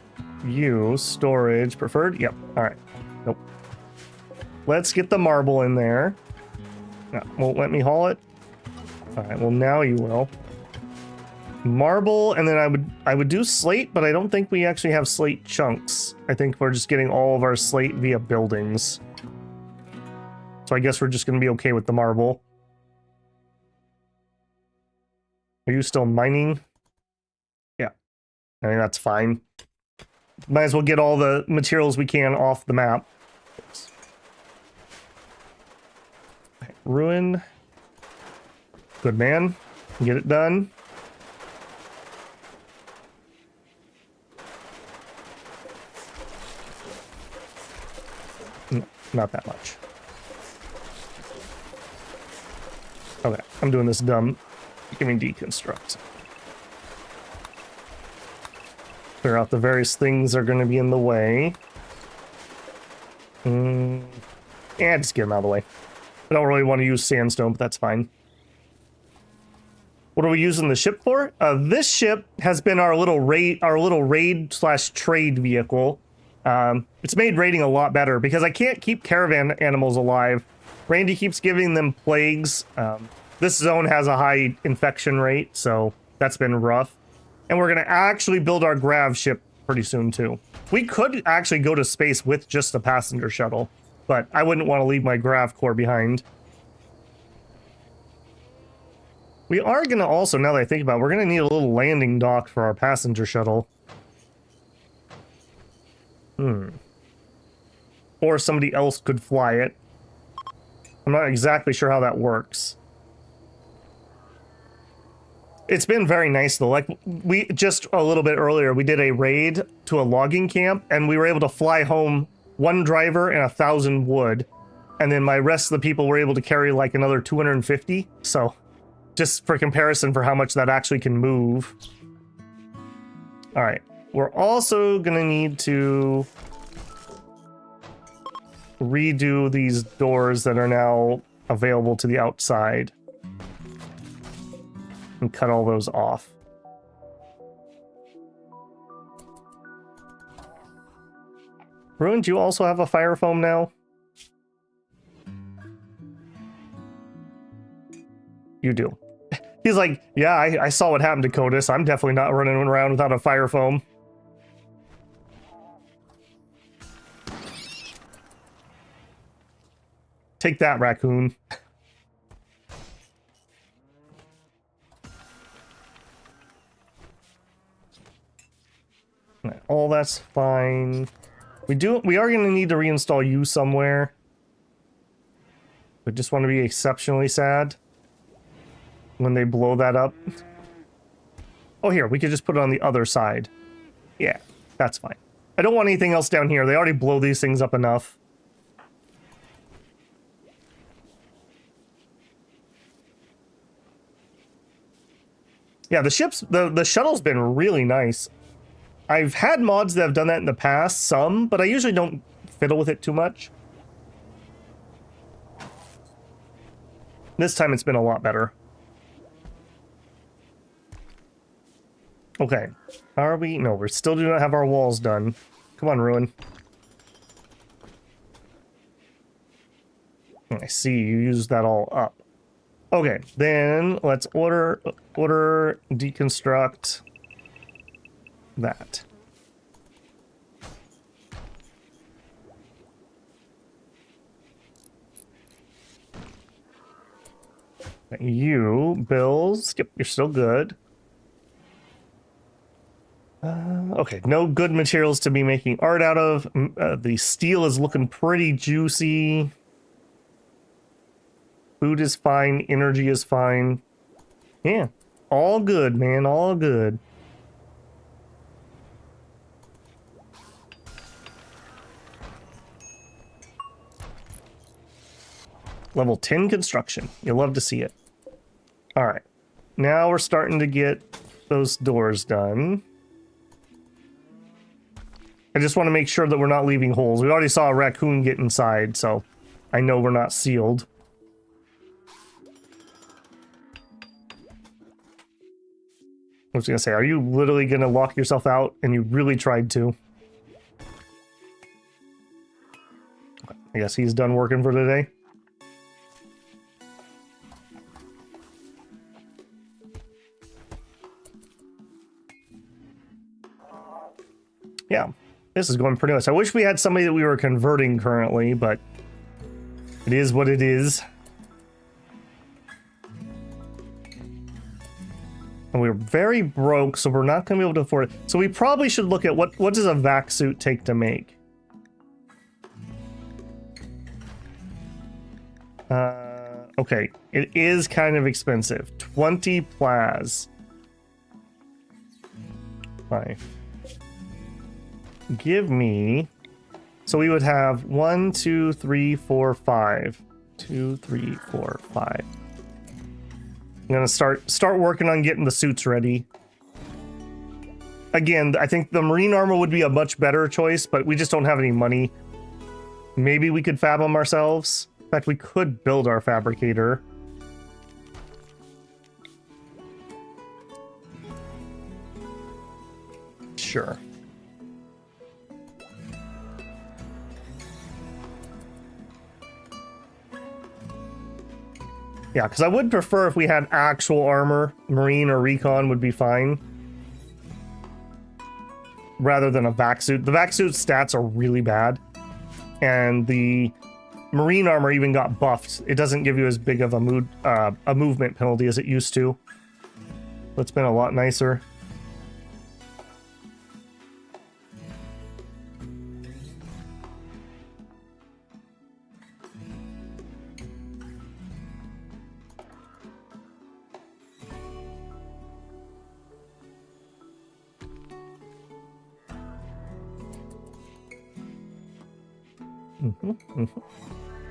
You, storage, preferred? Yep. Alright. Nope. Let's get the marble in there. No, won't let me haul it. Alright, well now you will. Marble, and then I would do slate, but I don't think we actually have slate chunks. I think we're just getting all of our slate via buildings. So I guess we're just going to be okay with the marble. Are you still mining? Yeah. I mean, that's fine. Might as well get all the materials we can off the map. Okay, Ruin. Good man. Get it done. No, not that much. Okay, I'm doing this dumb. Give me deconstruct. Clear out the various things that are going to be in the way. Yeah, just get them out of the way. I don't really want to use sandstone, but that's fine. What are we using the ship for? This ship has been our little raid slash trade vehicle. It's made raiding a lot better because I can't keep caravan animals alive. Randy keeps giving them plagues. This zone has a high infection rate, so that's been rough. And we're going to actually build our grav ship pretty soon, too. We could actually go to space with just a passenger shuttle, but I wouldn't want to leave my grav core behind. We are going to also, now that I think about it, we're going to need a little landing dock for our passenger shuttle. Or somebody else could fly it. I'm not exactly sure how that works. It's been very nice though. Like we just a little bit earlier, we did a raid to a logging camp and we were able to fly home 1 driver and 1,000 wood. And then my rest of the people were able to carry like another 250. So just for comparison for how much that actually can move. All right. We're also going to need to redo these doors that are now available to the outside. And cut all those off. Ruin, do you also have a fire foam now? You do. He's like, yeah, I saw what happened to Codus. I'm definitely not running around without a fire foam. Take that, raccoon. All that's fine. We are going to need to reinstall you somewhere. We just want to be exceptionally sad when they blow that up. Oh, here, we could just put it on the other side. Yeah, that's fine. I don't want anything else down here. They already blow these things up enough. Yeah, the shuttle's been really nice. I've had mods that have done that in the past, some, but I usually don't fiddle with it too much. This time it's been a lot better. Okay. Are we? No, we still do not have our walls done. Come on, Ruin. I see you used that all up. Okay, then let's order deconstruct that. You, Bills. Yep, you're still good. Okay, no good materials to be making art out of. The steel is looking pretty juicy. Food is fine. Energy is fine. Yeah, all good, man. All good. Level 10 construction. You'll love to see it. All right. Now we're starting to get those doors done. I just want to make sure that we're not leaving holes. We already saw a raccoon get inside, so I know we're not sealed. I was going to say, are you literally going to lock yourself out? And you really tried to. I guess he's done working for today. Yeah, this is going pretty nice. I wish we had somebody that we were converting currently, but it is what it is. And we're very broke, so we're not going to be able to afford it. So we probably should look at what does a vac suit take to make? Okay, it is kind of expensive. 20 plaz. Fine. Give me... So we would have 1, 2, 3, 4, 5. 2, 3, 4, 5. I'm gonna start working on getting the suits ready. Again, I think the marine armor would be a much better choice, but we just don't have any money. Maybe we could fab them ourselves. In fact, we could build our fabricator. Sure. Yeah, because I would prefer if we had actual armor. Marine or recon would be fine. Rather than a vac suit. The vac suit stats are really bad. And the marine armor even got buffed. It doesn't give you as big of a movement penalty as it used to. It's been a lot nicer.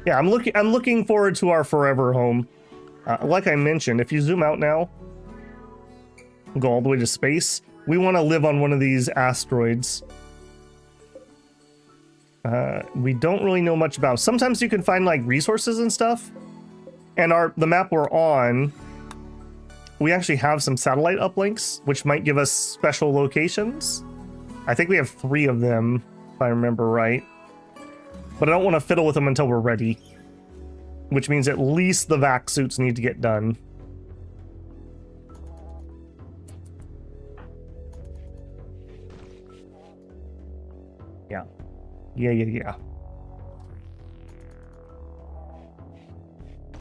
Yeah, I'm looking forward to our forever home. Like I mentioned, if you zoom out now, go all the way to space, we want to live on one of these asteroids. We don't really know much about. Sometimes you can find like resources and stuff. And the map we're on, we actually have some satellite uplinks, which might give us special locations. I think we have 3 of them, if I remember right. But I don't want to fiddle with them until we're ready. Which means at least the vac suits need to get done. Yeah. Yeah.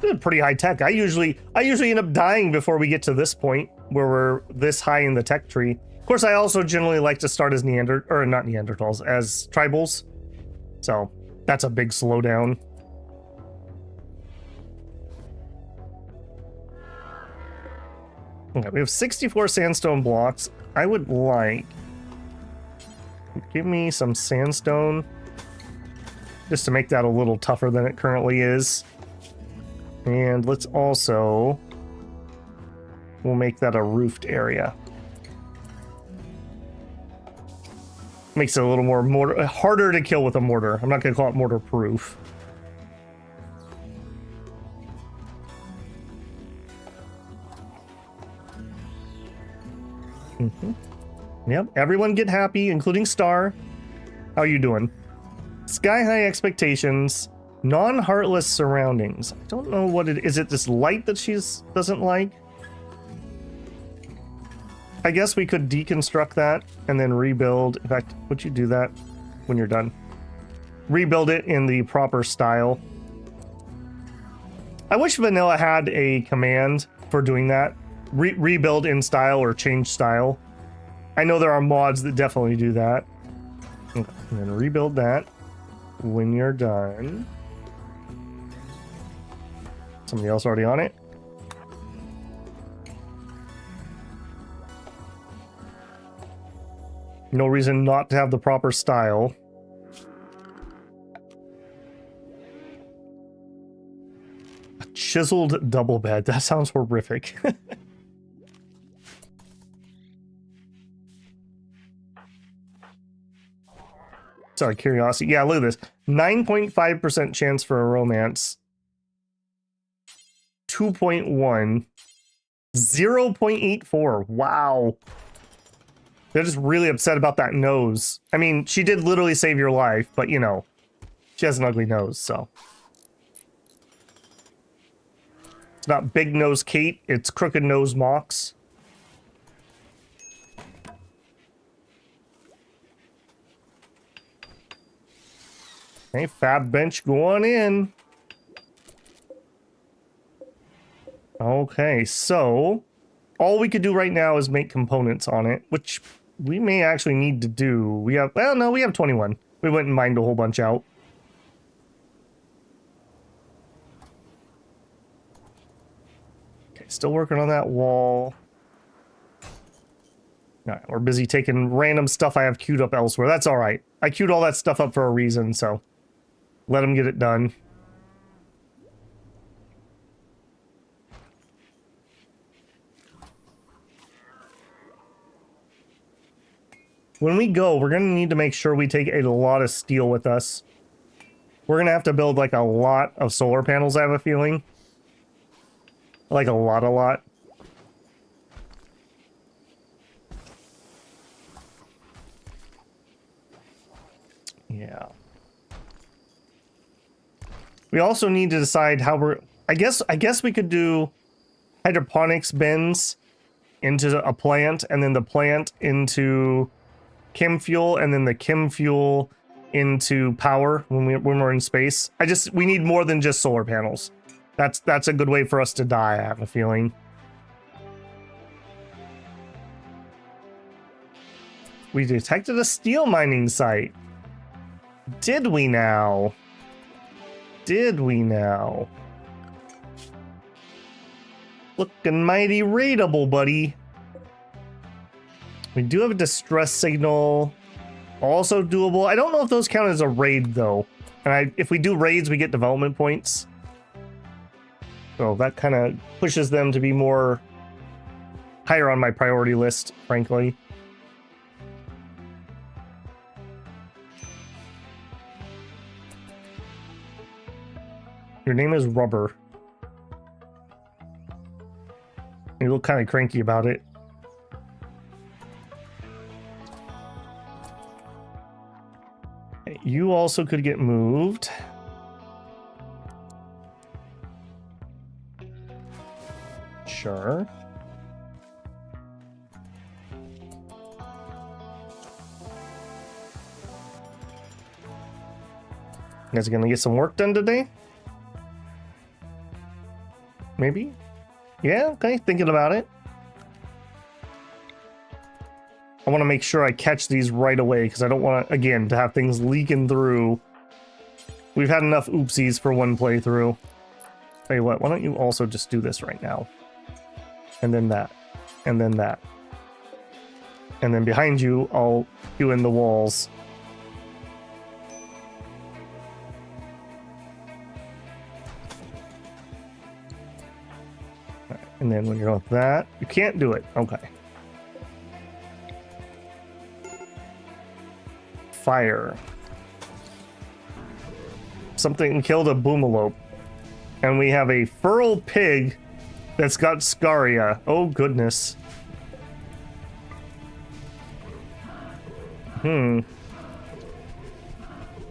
This is pretty high tech. I usually end up dying before we get to this point where we're this high in the tech tree. Of course, I also generally like to start as not Neanderthals, as tribals. So that's a big slowdown. Okay, we have 64 sandstone blocks. I would like... Give me some sandstone. Just to make that a little tougher than it currently is. And let's also... We'll make that a roofed area. Makes it a little more mortar, harder to kill with a mortar. I'm not going to call it mortar proof. Yep, everyone get happy, including Star. How are you doing? Sky high expectations, non-heartless surroundings. I don't know what it is. It this light that she doesn't like? I guess we could deconstruct that and then rebuild. In fact, would you do that when you're done? Rebuild it in the proper style. I wish vanilla had a command for doing that. Rebuild in style or change style. I know there are mods that definitely do that. Okay, and then rebuild that when you're done. Somebody else already on it? No reason not to have the proper style. A chiseled double bed. That sounds horrific. Sorry, curiosity. Yeah, look at this. 9.5% chance for a romance. 2.1. 0.84. Wow. They're just really upset about that nose. I mean, she did literally save your life, but you know, she has an ugly nose, so. It's not Big Nose Kate, it's Crooked Nose Mox. Okay, fab bench going in. Okay, so all we could do right now is make components on it, which we may actually need to do. We have, well, no, we have 21. We went and mined a whole bunch out. Okay, still working on that wall. All right, we're busy taking random stuff I have queued up elsewhere. That's all right. I queued all that stuff up for a reason, so let them get it done. When we go, we're going to need to make sure we take a lot of steel with us. We're going to have to build like a lot of solar panels, I have a feeling. Like a lot. Yeah. We also need to decide how we're... I guess we could do hydroponics bins into a plant, and then the plant into chem fuel, and then the chem fuel into power when we're in space. We need more than just solar panels. That's a good way for us to die, I have a feeling. We detected a steel mining site. Did we now? Did we now? Looking mighty raidable, buddy. We do have a distress signal. Also doable. I don't know if those count as a raid, though. And if we do raids, we get development points. So that kind of pushes them to be more higher on my priority list, frankly. Your name is Rubber. You look kind of cranky about it. You also could get moved. Sure. You guys are gonna get some work done today? Maybe? Yeah, okay, thinking about it. I want to make sure I catch these right away because I don't want to, again, to have things leaking through. We've had enough oopsies for one playthrough. Tell you what, why don't you also just do this right now? And then that. And then that. And then behind you, I'll do in the walls. And then when you're done with that, you can't do it. Okay. Fire. Something killed a boomalope. And we have a feral pig that's got scaria. Oh, goodness.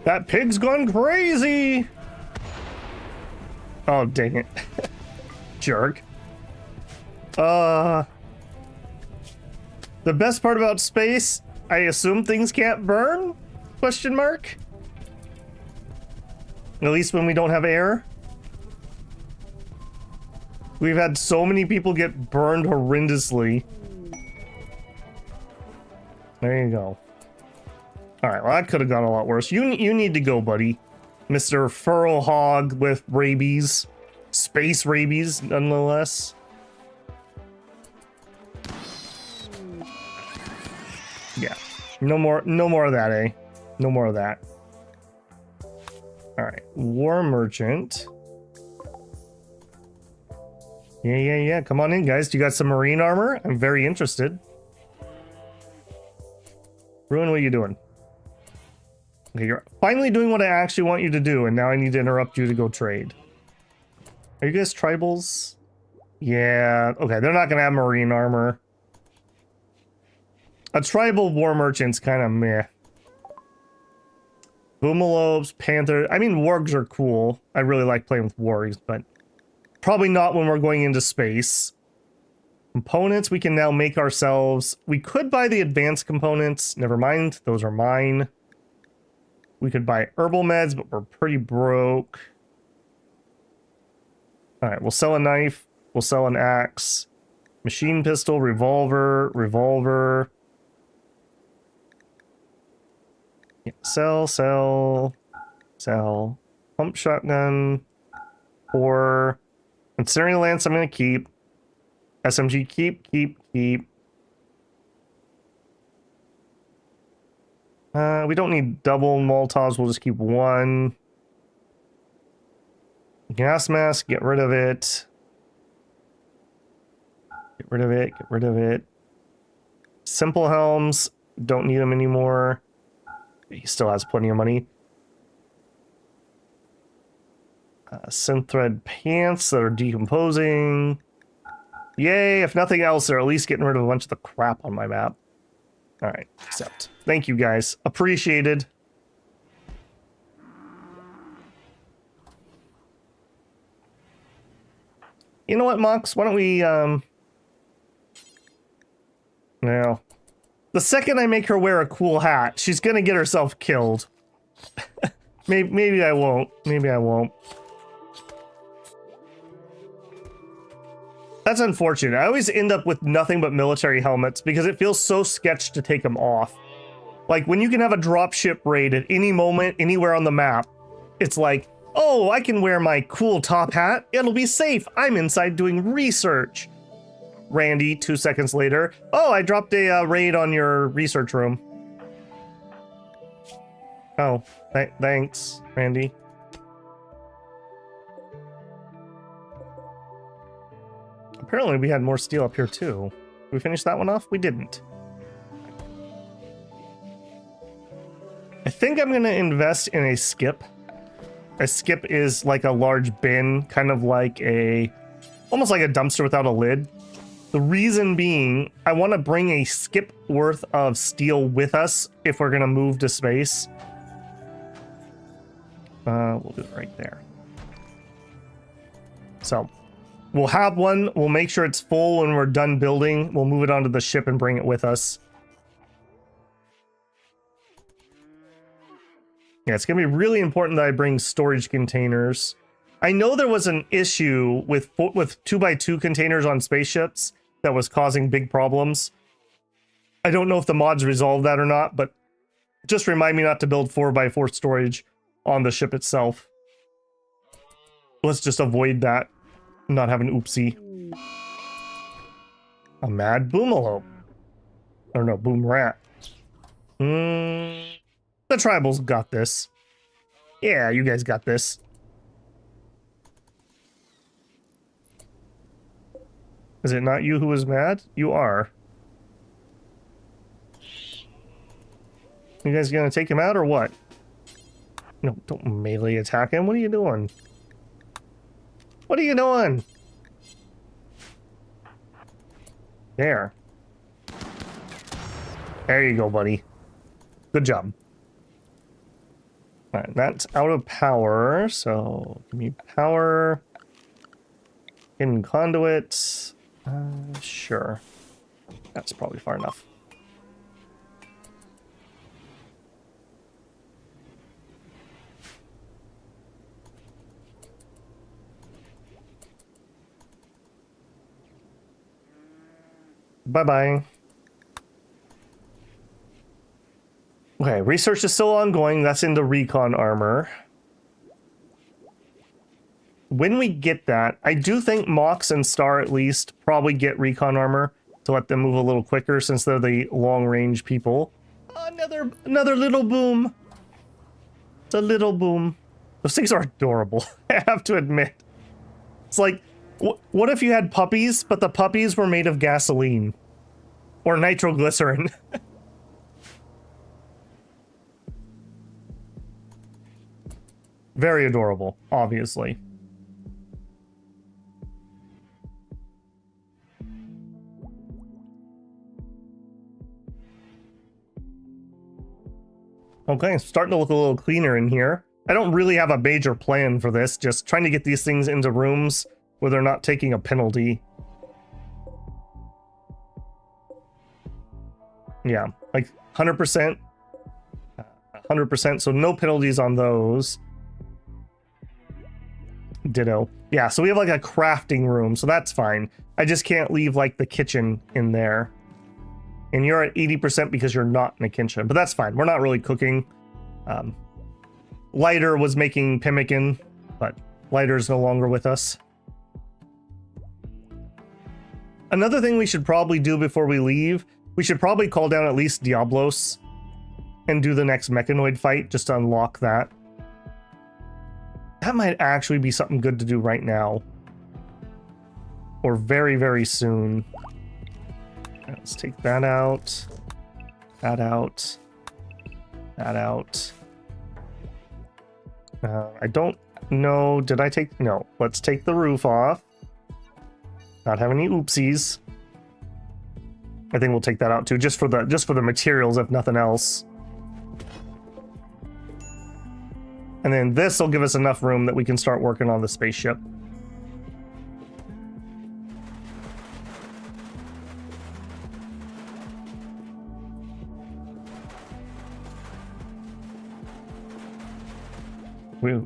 That pig's gone crazy! Oh, dang it. Jerk. The best part about space, I assume things can't burn? Question mark? At least when we don't have air. We've had so many people get burned horrendously. There you go. Alright, well that could have gone a lot worse. You need to go, buddy. Mr. Furrow Hog with rabies. Space rabies, nonetheless. Yeah. No more of that, eh? No more of that. Alright. War Merchant. Yeah. Come on in, guys. Do you got some marine armor? I'm very interested. Ruin, what are you doing? Okay, you're finally doing what I actually want you to do, and now I need to interrupt you to go trade. Are you guys tribals? Yeah, okay, they're not gonna have marine armor. A tribal war merchant's kind of meh. Boomalopes, panther. I mean, wargs are cool. I really like playing with wargs, but probably not when we're going into space. Components we can now make ourselves. We could buy the advanced components. Never mind, those are mine. We could buy herbal meds, but we're pretty broke. Alright, we'll sell a knife. We'll sell an axe. Machine pistol, revolver. Yeah, sell. Pump shotgun. Or incendiary lance I'm gonna keep. SMG keep. We don't need double Molotovs, we'll just keep one. Gas mask, get rid of it. Get rid of it. Simple helms, don't need them anymore. He still has plenty of money. Synth thread pants that are decomposing. Yay, if nothing else, they're at least getting rid of a bunch of the crap on my map. Alright, accept. Thank you guys. Appreciated. You know what, Mox? Why don't we, Now, the second I make her wear a cool hat, she's gonna get herself killed. Maybe I won't. Maybe I won't. That's unfortunate. I always end up with nothing but military helmets because it feels so sketch to take them off. Like, when you can have a dropship raid at any moment, anywhere on the map, it's like, oh, I can wear my cool top hat. It'll be safe. I'm inside doing research. Randy, 2 seconds later. Oh, I dropped a raid on your research room. Oh, thanks, Randy. Apparently we had more steel up here too. Did we finish that one off? We didn't. I think I'm gonna invest in a skip. A skip is like a large bin, kind of like almost like a dumpster without a lid. The reason being, I want to bring a skip worth of steel with us if we're gonna move to space. We'll do it right there. So, we'll have one, we'll make sure it's full when we're done building, we'll move it onto the ship and bring it with us. Yeah, it's gonna be really important that I bring storage containers. I know there was an issue with 2x2 containers on spaceships that was causing big problems. I don't know if the mods resolved that or not, but just remind me not to build 4x4 storage on the ship itself. Let's just avoid that. Not have an oopsie. A mad boomalope. Or no, boom rat. The tribals got this. Yeah, you guys got this. Is it not you who is mad? You are. You guys gonna take him out or what? No, don't melee attack him. What are you doing? What are you doing? There. There you go, buddy. Good job. Alright, that's out of power, so give me power. Hidden conduits. Sure. That's probably far enough. Bye-bye. Okay, research is still ongoing. That's into recon armor. When we get that, I do think Mox and Star at least probably get recon armor to let them move a little quicker since they're the long-range people. Another little boom. It's a little boom. Those things are adorable, I have to admit. It's like, what if you had puppies, but the puppies were made of gasoline? Or nitroglycerin? Very adorable, obviously. Okay, starting to look a little cleaner in here. I don't really have a major plan for this, just trying to get these things into rooms where they're not taking a penalty. Yeah, like 100%. 100%, so no penalties on those. Ditto. Yeah, so we have like a crafting room, so that's fine. I just can't leave like the kitchen in there. And you're at 80% because you're not in a kitchen, but that's fine. We're not really cooking. Lighter was making pemmican, but Lighter's no longer with us. Another thing we should probably do before we leave, we should probably call down at least Diablos and do the next mechanoid fight just to unlock that. That might actually be something good to do right now. Or very, very soon. Let's take that out. That out. That out. I don't know. Did I take... No. Let's take the roof off. Not have any oopsies. I think we'll take that out too, just for the materials, if nothing else. And then this will give us enough room that we can start working on the spaceship.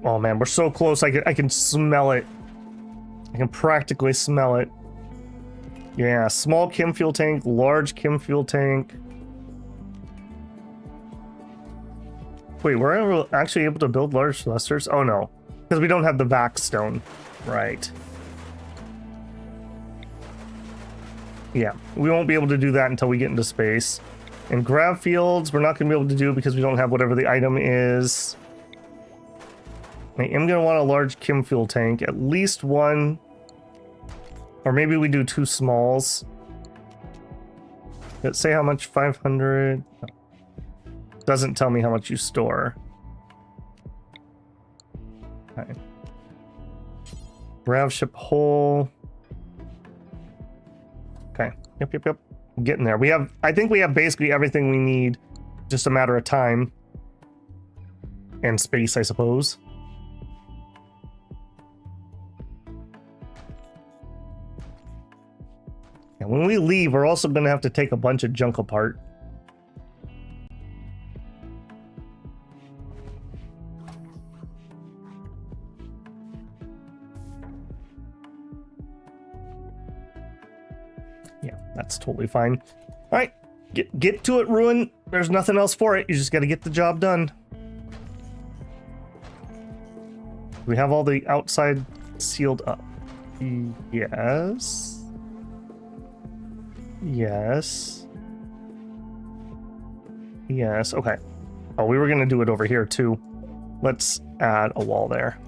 Oh man, we're so close. I can smell it. I can practically smell it. Yeah, small chem fuel tank, large chem fuel tank. Wait, we're actually able to build large thrusters? Oh no, because we don't have the vac stone. Right. Yeah, we won't be able to do that until we get into space. And grav fields, we're not going to be able to do because we don't have whatever the item is. I am going to want a large chem fuel tank, at least one. Or maybe we do two smalls. Let's say how much, 500. Doesn't tell me how much you store. Okay. Grav ship hull. Okay. Yep. Getting there. I think we have basically everything we need. Just a matter of time. And space, I suppose. And when we leave, we're also going to have to take a bunch of junk apart. Yeah, that's totally fine. All right, get to it, Ruin. There's nothing else for it. You just got to get the job done. We have all the outside sealed up. Yes. Yes. Yes, okay. Oh, we were gonna do it over here too. Let's add a wall there.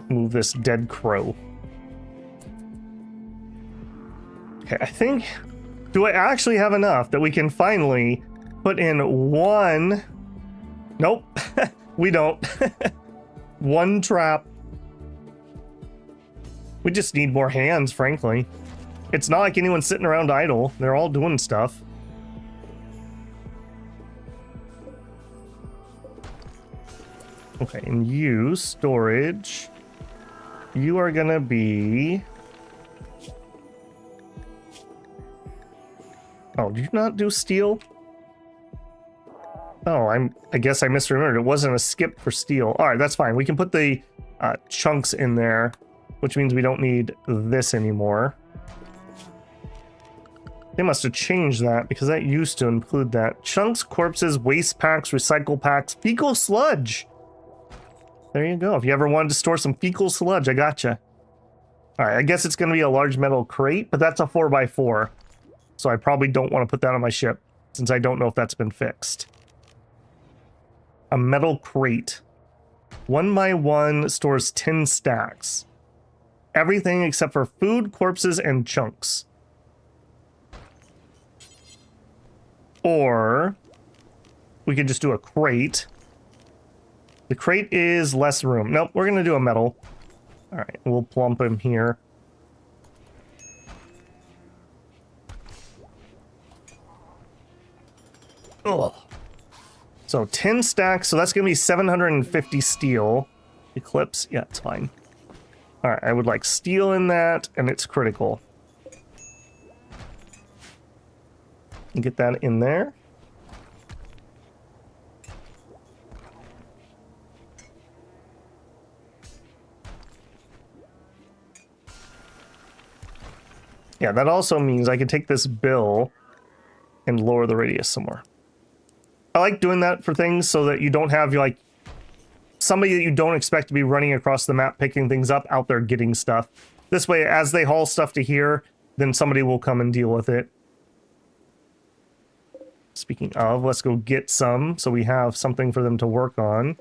Move this dead crow. Okay, I think... Do I actually have enough that we can finally put in one... Nope, we don't. One trap. We just need more hands, frankly. It's not like anyone's sitting around idle. They're all doing stuff. Okay, and you, storage. You are gonna be... Oh, did you not do steel? Oh, I guess I misremembered. It wasn't a skip for steel. All right, that's fine. We can put the chunks in there, which means we don't need this anymore. They must have changed that because that used to include that. Chunks, corpses, waste packs, recycle packs, fecal sludge. There you go. If you ever wanted to store some fecal sludge, I gotcha. All right, I guess it's going to be a large metal crate, but that's a 4x4. So I probably don't want to put that on my ship since I don't know if that's been fixed. A metal crate. 1x1 stores 10 stacks. Everything except for food, corpses, and chunks. Or we could just do a crate. The crate is less room. Nope, we're going to do a metal. All right, we'll plump him here. Ugh. So 10 stacks, so that's going to be 750 steel. Eclipse, yeah, it's fine. All right, I would like steel in that, and it's critical. Get that in there. Yeah, that also means I can take this bill and lower the radius some more. I like doing that for things so that you don't have like somebody that you don't expect to be running across the map picking things up out there getting stuff. This way, as they haul stuff to here, then somebody will come and deal with it. Speaking of, let's go get some so we have something for them to work on.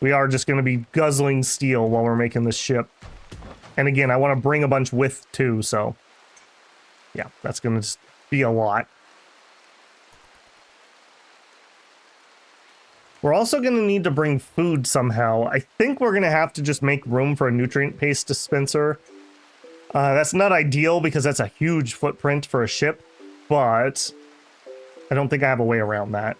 We are just going to be guzzling steel while we're making this ship. And again, I want to bring a bunch with too, so yeah, that's going to be a lot. We're also going to need to bring food somehow. I think we're going to have to just make room for a nutrient paste dispenser. That's not ideal because that's a huge footprint for a ship, but I don't think I have a way around that.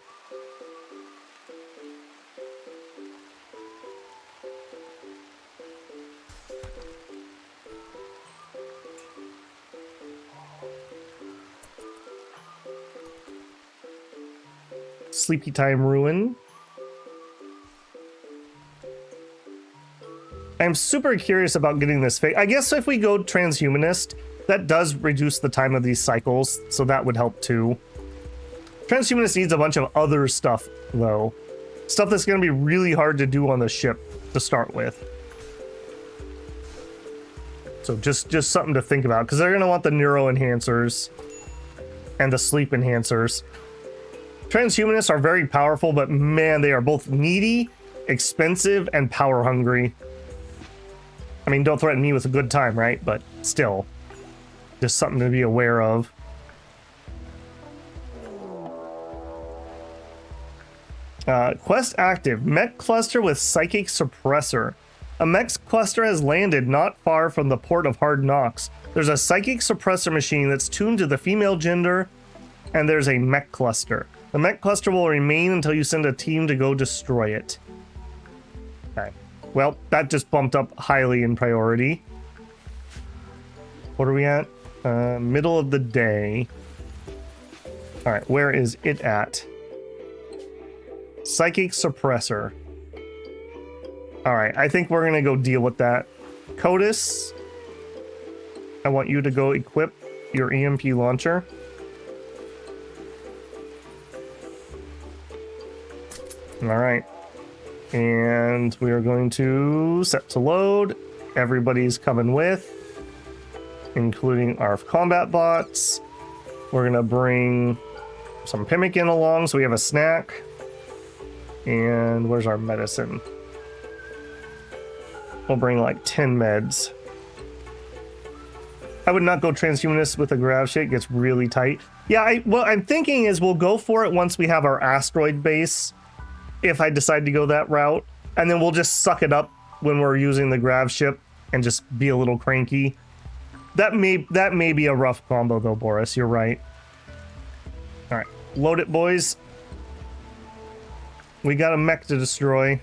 Sleepy Time Ruin. I'm super curious about getting this fake. I guess if we go transhumanist, that does reduce the time of these cycles, so that would help too. Transhumanist needs a bunch of other stuff, though. Stuff that's going to be really hard to do on the ship to start with. So just something to think about, because they're going to want the neuro enhancers and the sleep enhancers. Transhumanists are very powerful, but man, they are both needy, expensive, and power hungry. I mean, don't threaten me with a good time, right? But still, just something to be aware of. Quest active. Mech cluster with psychic suppressor. A mech cluster has landed not far from the port of Hard Knocks. There's a psychic suppressor machine that's tuned to the female gender, and there's a mech cluster. The mech cluster will remain until you send a team to go destroy it. Okay. Well, that just bumped up highly in priority. What are we at? Middle of the day. All right, where is it at? Psychic suppressor. All right, I think we're gonna go deal with that. Codus, I want you to go equip your EMP launcher. All right. And we are going to set to load. Everybody's coming with, including our combat bots. We're going to bring some pemmican along so we have a snack. And where's our medicine? We'll bring like 10 meds. I would not go transhumanist with a grav shit. It gets really tight. Yeah, what I'm thinking is we'll go for it once we have our asteroid base, if I decide to go that route, and then we'll just suck it up when we're using the grav ship and just be a little cranky. That may be a rough combo though, Boris. You're right. All right, load it, boys. We got a mech to destroy.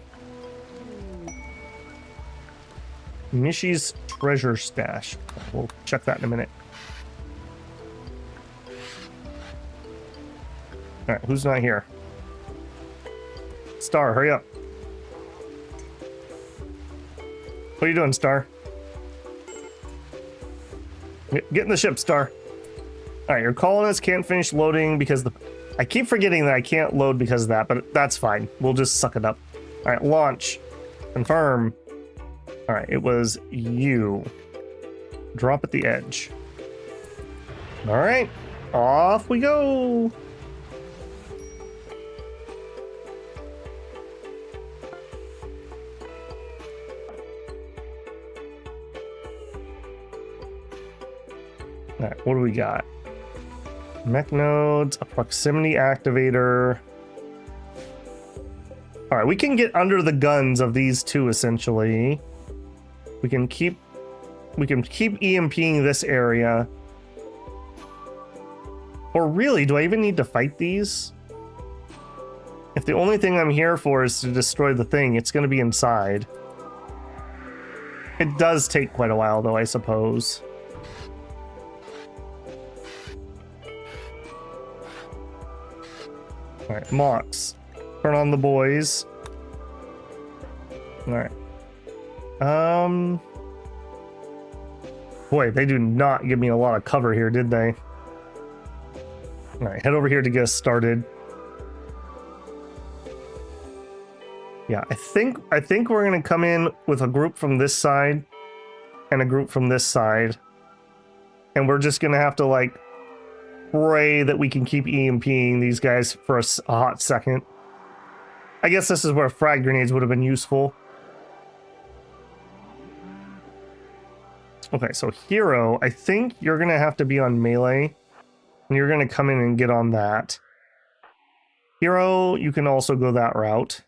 Mishy's treasure stash. We'll check that in a minute. All right, who's not here? Star, hurry up. What are you doing, Star? Get in the ship, Star. All right, your colonists can't finish loading because the... I keep forgetting that I can't load because of that, but that's fine. We'll just suck it up. All right, launch. Confirm. All right, it was you. Drop at the edge. All right, off we go. All right, what do we got? Mech nodes, a proximity activator. All right, we can get under the guns of these two essentially. We can keep EMPing this area. Or really, do I even need to fight these? If the only thing I'm here for is to destroy the thing, it's going to be inside. It does take quite a while though, I suppose. Alright, Mox. Turn on the boys. Alright. Boy, they do not give me a lot of cover here, did they? Alright, head over here to get us started. Yeah, I think we're gonna come in with a group from this side and a group from this side. And we're just gonna have to like pray that we can keep EMPing these guys for a hot second. I guess this is where frag grenades would have been useful. Okay, so Hero, I think you're gonna have to be on melee. And you're gonna come in and get on that. Hero, you can also go that route.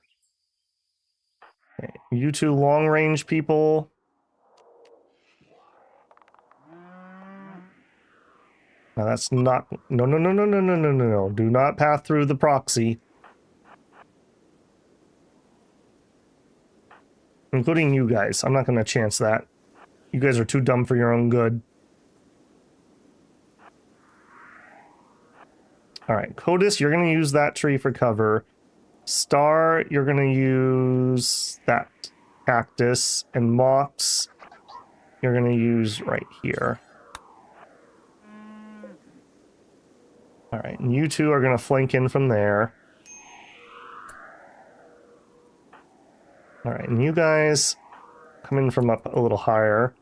Okay, you two long range people. Now that's not... No. Do not pass through the proxy. Including you guys. I'm not going to chance that. You guys are too dumb for your own good. Alright, Codis, you're going to use that tree for cover. Star, you're going to use that cactus. And Mox, you're going to use right here. Alright, and you two are going to flank in from there. Alright, and you guys come in from up a little higher.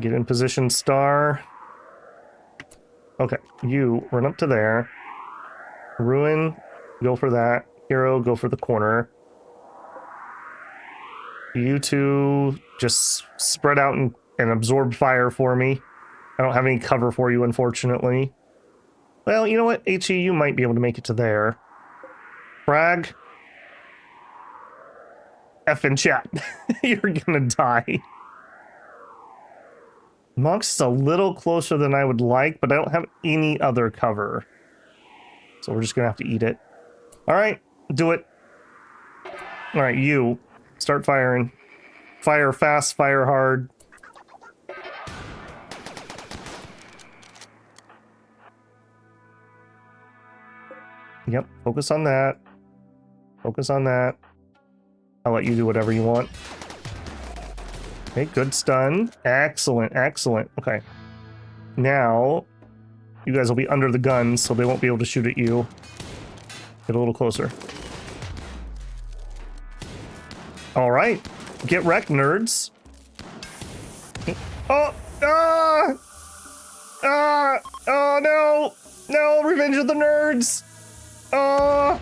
Get in position, Star. Okay, you run up to there. Ruin, go for that. Hero, go for the corner. You two just spread out and absorb fire for me. I don't have any cover for you, unfortunately. Well, you know what? HE, you might be able to make it to there. Frag. F in chat. You're gonna die. Mox is a little closer than I would like, but I don't have any other cover. So we're just gonna have to eat it. Alright, do it. Alright, you. Start firing. Fire fast, fire hard. Yep, focus on that. Focus on that. I'll let you do whatever you want. Okay, good stun. Excellent, excellent. Okay. Now, you guys will be under the guns, so they won't be able to shoot at you. Get a little closer. Alright. Get wrecked, nerds. Oh! Ah! Ah! Oh, no! No! Revenge of the Nerds! Oh!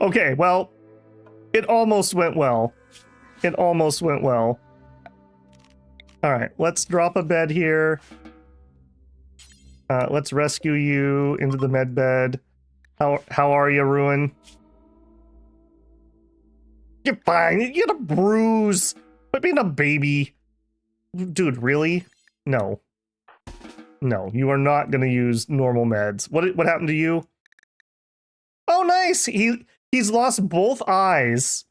Okay, well, it almost went well. It almost went well. Alright, let's drop a bed here. Let's rescue you into the med bed. How are you, Ruin? You're fine. You got a bruise. Quit being a baby. Dude, really? No. No, you are not going to use normal meds. What happened to you? Oh, nice. He's lost both eyes.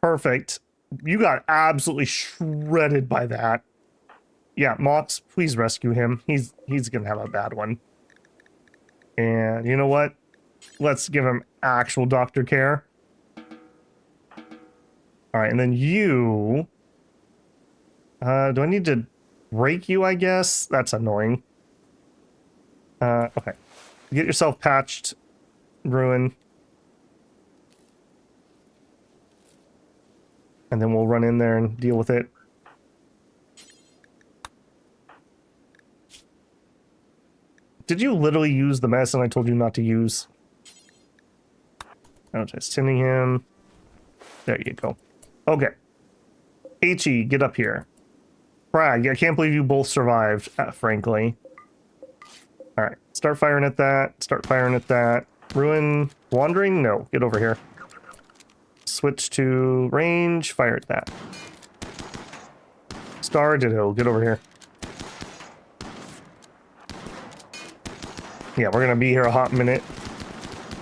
Perfect. You got absolutely shredded by that. Yeah, Mox, please rescue him. He's going to have a bad one. And you know what? Let's give him actual doctor care. All right, and then you... do I need to break you, I guess? That's annoying. Okay. Get yourself patched, Ruin. And then we'll run in there and deal with it. Did you literally use the medicine I told you not to use? I'm just sending him. There you go. Okay. HE, get up here. Frag, I can't believe you both survived, frankly. Alright, start firing at that. Start firing at that. Ruin, wandering? No, get over here. Switch to range, fire at that. Star, ditto, get over here. Yeah, we're gonna be here a hot minute.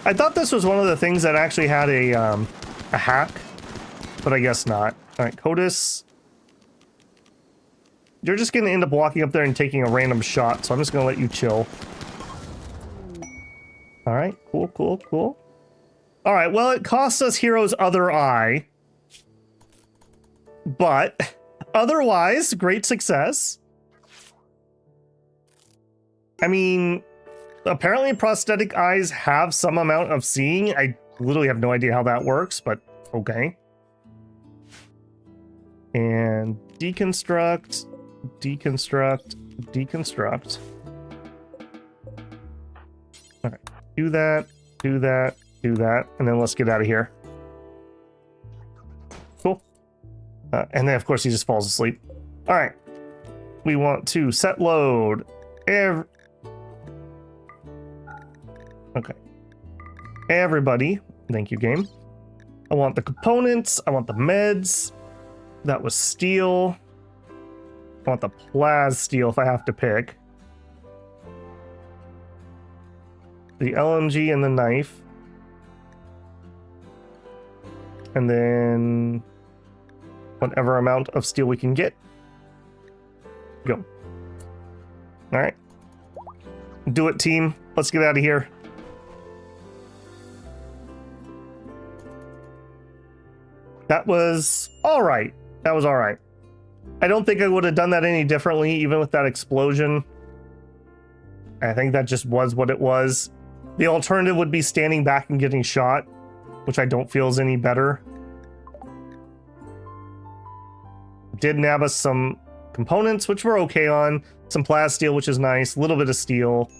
I thought this was one of the things that actually had a hack, but I guess not. Alright, Codis. You're just gonna end up walking up there and taking a random shot, so I'm just gonna let you chill. Alright, cool, cool, cool. Alright, well, it cost us Hero's other eye. But, otherwise, great success. I mean, apparently prosthetic eyes have some amount of seeing. I literally have no idea how that works, but okay. And deconstruct, deconstruct, deconstruct. Alright, do that, do that, do that, and then let's get out of here. Cool. And then, of course, he just falls asleep. Alright. We want to set load. Okay. Everybody. Thank you, game. I want the components. I want the meds. That was steel. I want the plas steel if I have to pick. The LMG and the knife. And then whatever amount of steel we can get. Go. Alright. Do it, team. Let's get out of here. That was alright. That was alright. I don't think I would have done that any differently, even with that explosion. I think that just was what it was. The alternative would be standing back and getting shot, which I don't feel is any better. Did nab us some components, which we're okay on. Some plas steel, which is nice. A little bit of steel.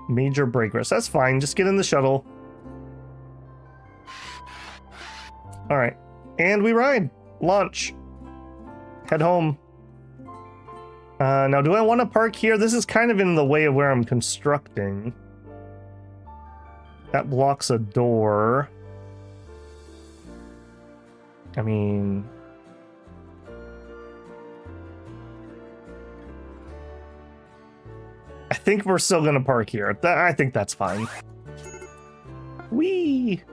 Major break rest. That's fine. Just get in the shuttle. Alright. And we ride. Launch. Head home. Now, do I want to park here? This is kind of in the way of where I'm constructing. That blocks a door. I mean... I think we're still gonna park here. I think that's fine. Whee!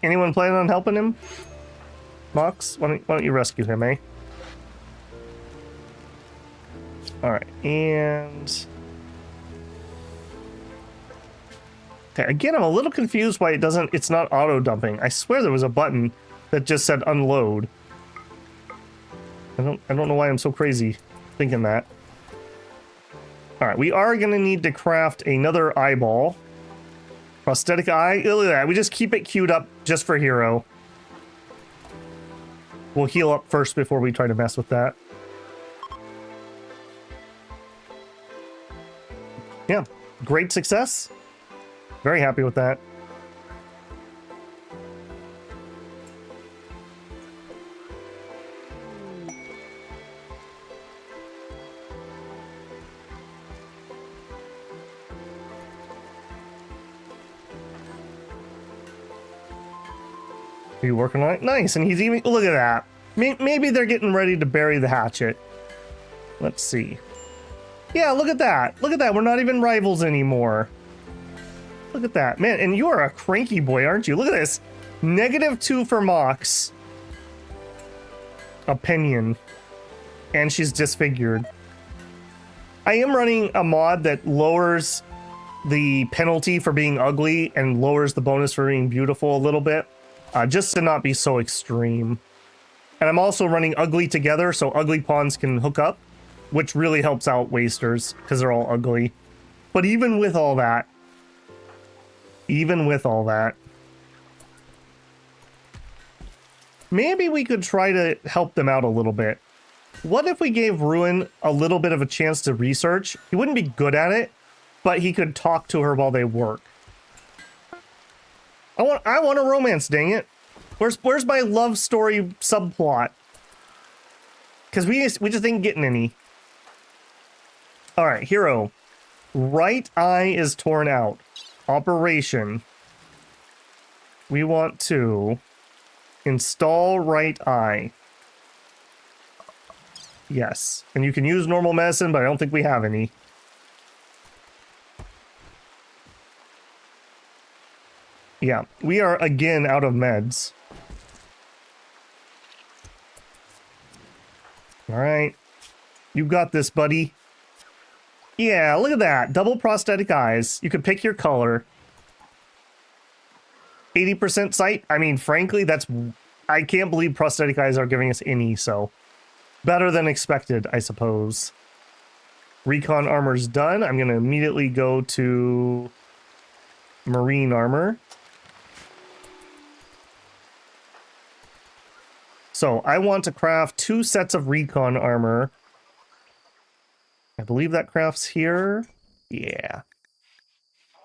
Anyone planning on helping him? Mox, why don't you rescue him, eh? Alright, and... Okay, again, I'm a little confused why it's not auto-dumping. I swear there was a button that just said unload. I don't know why I'm so crazy thinking that. Alright, we are gonna need to craft another eyeball. Prosthetic eye? Look at that. We just keep it queued up just for Hero. We'll heal up first before we try to mess with that. Yeah, great success. Very happy with that. Are you working on it? Nice, and he's even... Look at that. Maybe they're getting ready to bury the hatchet. Let's see. Yeah, look at that. Look at that. We're not even rivals anymore. Look at that. Man, and you are a cranky boy, aren't you? Look at this. -2 for Mox. Opinion. and she's disfigured. I am running a mod that lowers the penalty for being ugly and lowers the bonus for being beautiful a little bit, just to not be so extreme. And I'm also running ugly together so ugly pawns can hook up, which really helps out wasters because they're all ugly. But even with all that, maybe we could try to help them out a little bit. What if we gave Ruin a little bit of a chance to research? He wouldn't be good at it, but he could talk to her while they work. I want a romance, dang it. Where's my love story subplot? Because we just ain't getting any. All right, hero. Right eye is torn out. Operation. We want to install right eye. Yes, and you can use normal medicine, but I don't think we have any. Yeah, we are again out of meds. All right, you got this, buddy. Yeah, look at that. Double prosthetic eyes. You can pick your color. 80% sight. I mean, frankly, I can't believe prosthetic eyes are giving us any, so better than expected, I suppose. Recon armor's done. I'm going to immediately go to marine armor. So I want to craft 2 sets of recon armor. I believe that crafts here. Yeah.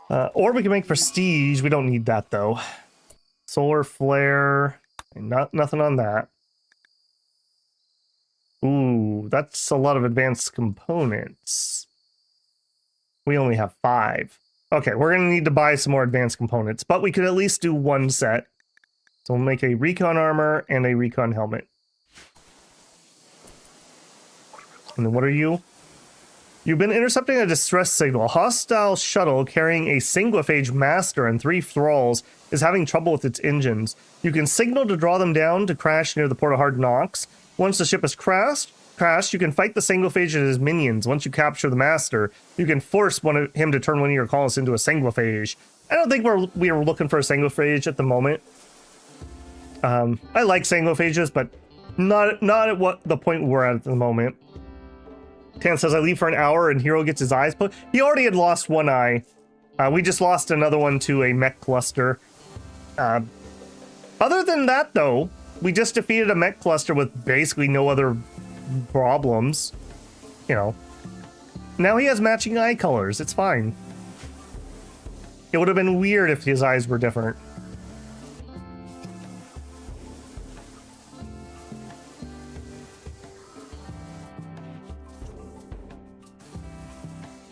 Or we can make prestige. We don't need that though. Solar flare. Nothing on that. Ooh, that's a lot of advanced components. We only have 5. Okay, we're going to need to buy some more advanced components, but we could at least do 1 set. So we'll make a recon armor and a recon helmet. And then what are you? You've been intercepting a distress signal. A hostile shuttle carrying a Sanguiphage master and 3 thralls is having trouble with its engines. You can signal to draw them down to crash near the Port of Hard Knocks. Once the ship has crashed, you can fight the Sanguiphage and his minions. Once you capture the master, you can force him to turn one of your colonists into a Sanguiphage. I don't think we are looking for a Sanguiphage at the moment. I like Sanguiphages, but not at what the point we're at the moment. Tan says, I leave for an hour and Hero gets his eyes put. He already had lost 1 eye. We just lost another one to a mech cluster. Other than that, though, we just defeated a mech cluster with basically no other problems. You know. Now he has matching eye colors. It's fine. It would have been weird if his eyes were different.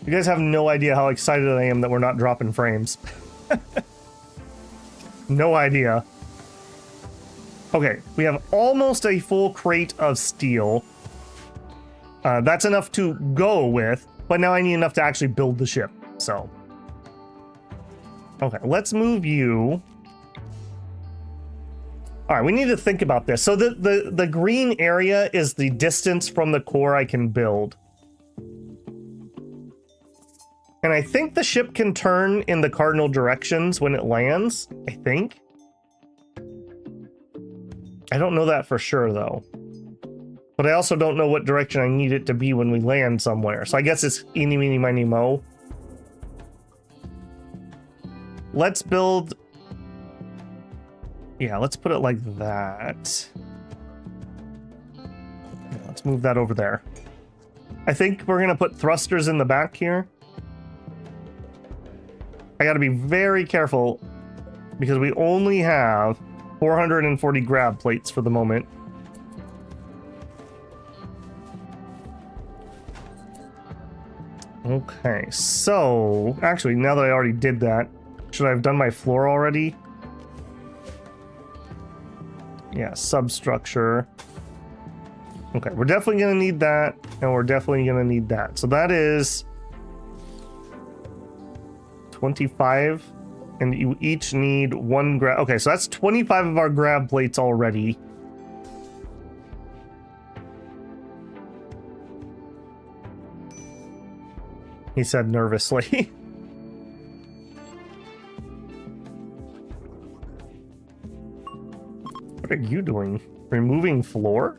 You guys have no idea how excited I am that we're not dropping frames. No idea. Okay, we have almost a full crate of steel. That's enough to go with, but now I need enough to actually build the ship, so. Okay, let's move you. All right, we need to think about this. So the green area is the distance from the core I can build. And I think the ship can turn in the cardinal directions when it lands, I think. I don't know that for sure, though. But I also don't know what direction I need it to be when we land somewhere. So I guess it's eeny, meeny, miny, mo. Let's build... Yeah, let's put it like that. Yeah, let's move that over there. I think we're going to put thrusters in the back here. I got to be very careful because we only have 440 grab plates for the moment. Okay, so actually, now that I already did that, should I have done my floor already? Yeah, substructure. Okay, we're definitely going to need that, and we're definitely going to need that. So that is 25, and you each need 1 grab. Okay, so that's 25 of our grab plates already. he said nervously. What are you doing? Removing floor?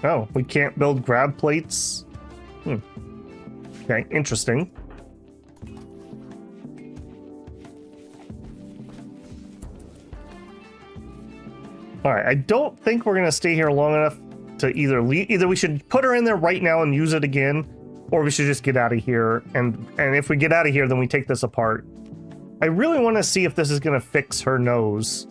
Oh, we can't build grab plates? Okay, interesting. Alright, I don't think we're gonna stay here long enough to either leave. Either we should put her in there right now and use it again, or we should just get out of here. And if we get out of here, then we take this apart. I really want to see if this is gonna fix her nose.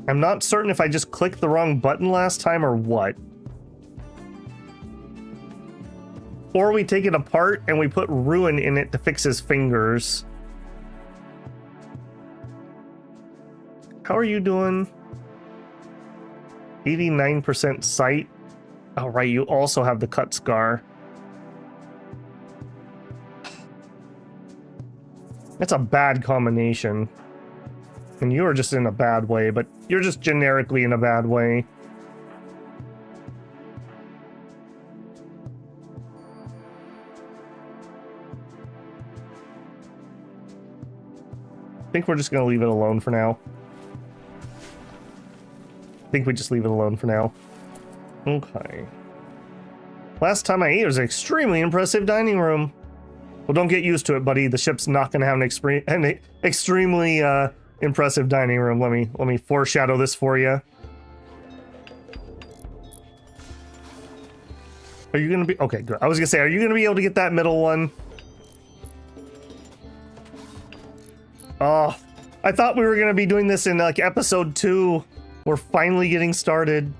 I'm not certain if I just clicked the wrong button last time or what. Or we take it apart and we put Ruin in it to fix his fingers. How are you doing? 89% sight. Oh, right, you also have the cut scar. That's a bad combination. And you are just in a bad way, but you're just generically in a bad way. I think we're just gonna leave it alone for now. I think we just leave it alone for now. Okay. Last time I ate was an extremely impressive dining room. Well, don't get used to it, buddy. The ship's not gonna have an extremely impressive dining room. Let me foreshadow this for you. Are you gonna be okay? Good. I was gonna say, are you gonna be able to get that middle one? Oh, I thought we were gonna be doing this in like episode 2. We're finally getting started.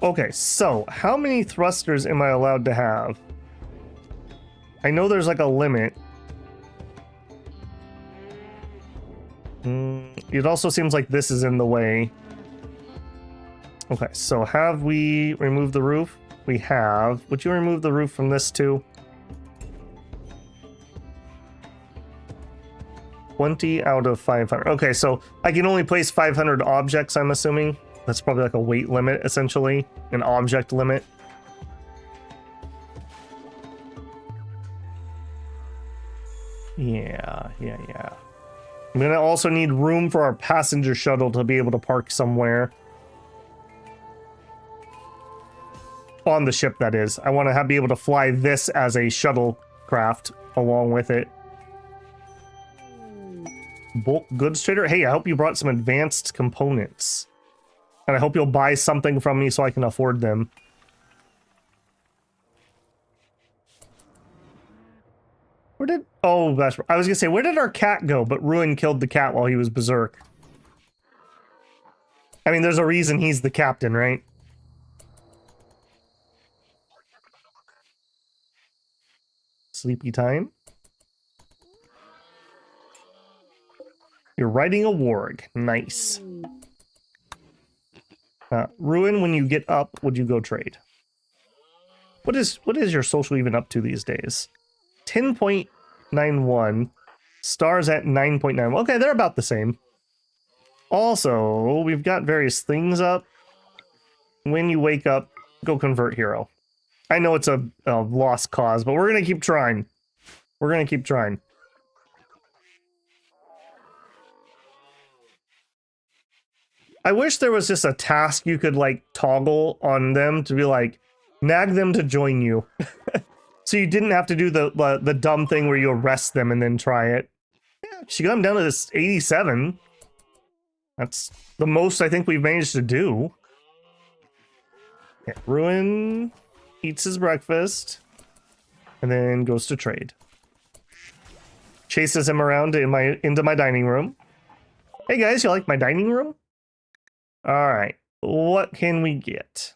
Okay, so how many thrusters am I allowed to have? I know there's like a limit. It also seems like this is in the way. Okay, so have we removed the roof? We have. Would you remove the roof from this too? 20 out of 500. Okay, so I can only place 500 objects, I'm assuming. That's probably like a weight limit, essentially. An object limit. Yeah. I'm gonna also need room for our passenger shuttle to be able to park somewhere. On the ship, that is. I want to be able to fly this as a shuttlecraft along with it. Bulk goods trader? Hey, I hope you brought some advanced components. And I hope you'll buy something from me so I can afford them. Where did... Oh, that's... I was gonna say, where did our cat go? But Ruin killed the cat while he was berserk. I mean, there's a reason he's the captain, right? Sleepy time. You're riding a warg. Nice. Ruin, when you get up, would you go trade? What is your social even up to these days? 10.91. Stars at 9.9. Okay, they're about the same. Also, we've got various things up. When you wake up, go convert hero. I know it's a lost cause, but we're going to keep trying. We're going to keep trying. I wish there was just a task you could, like, toggle on them to be like, nag them to join you. So you didn't have to do the dumb thing where you arrest them and then try it. Yeah, she got him down to this 87. That's the most I think we've managed to do. Yeah, Ruin eats his breakfast and then goes to trade. Chases him around into my dining room. Hey guys, you like my dining room? Alright, what can we get?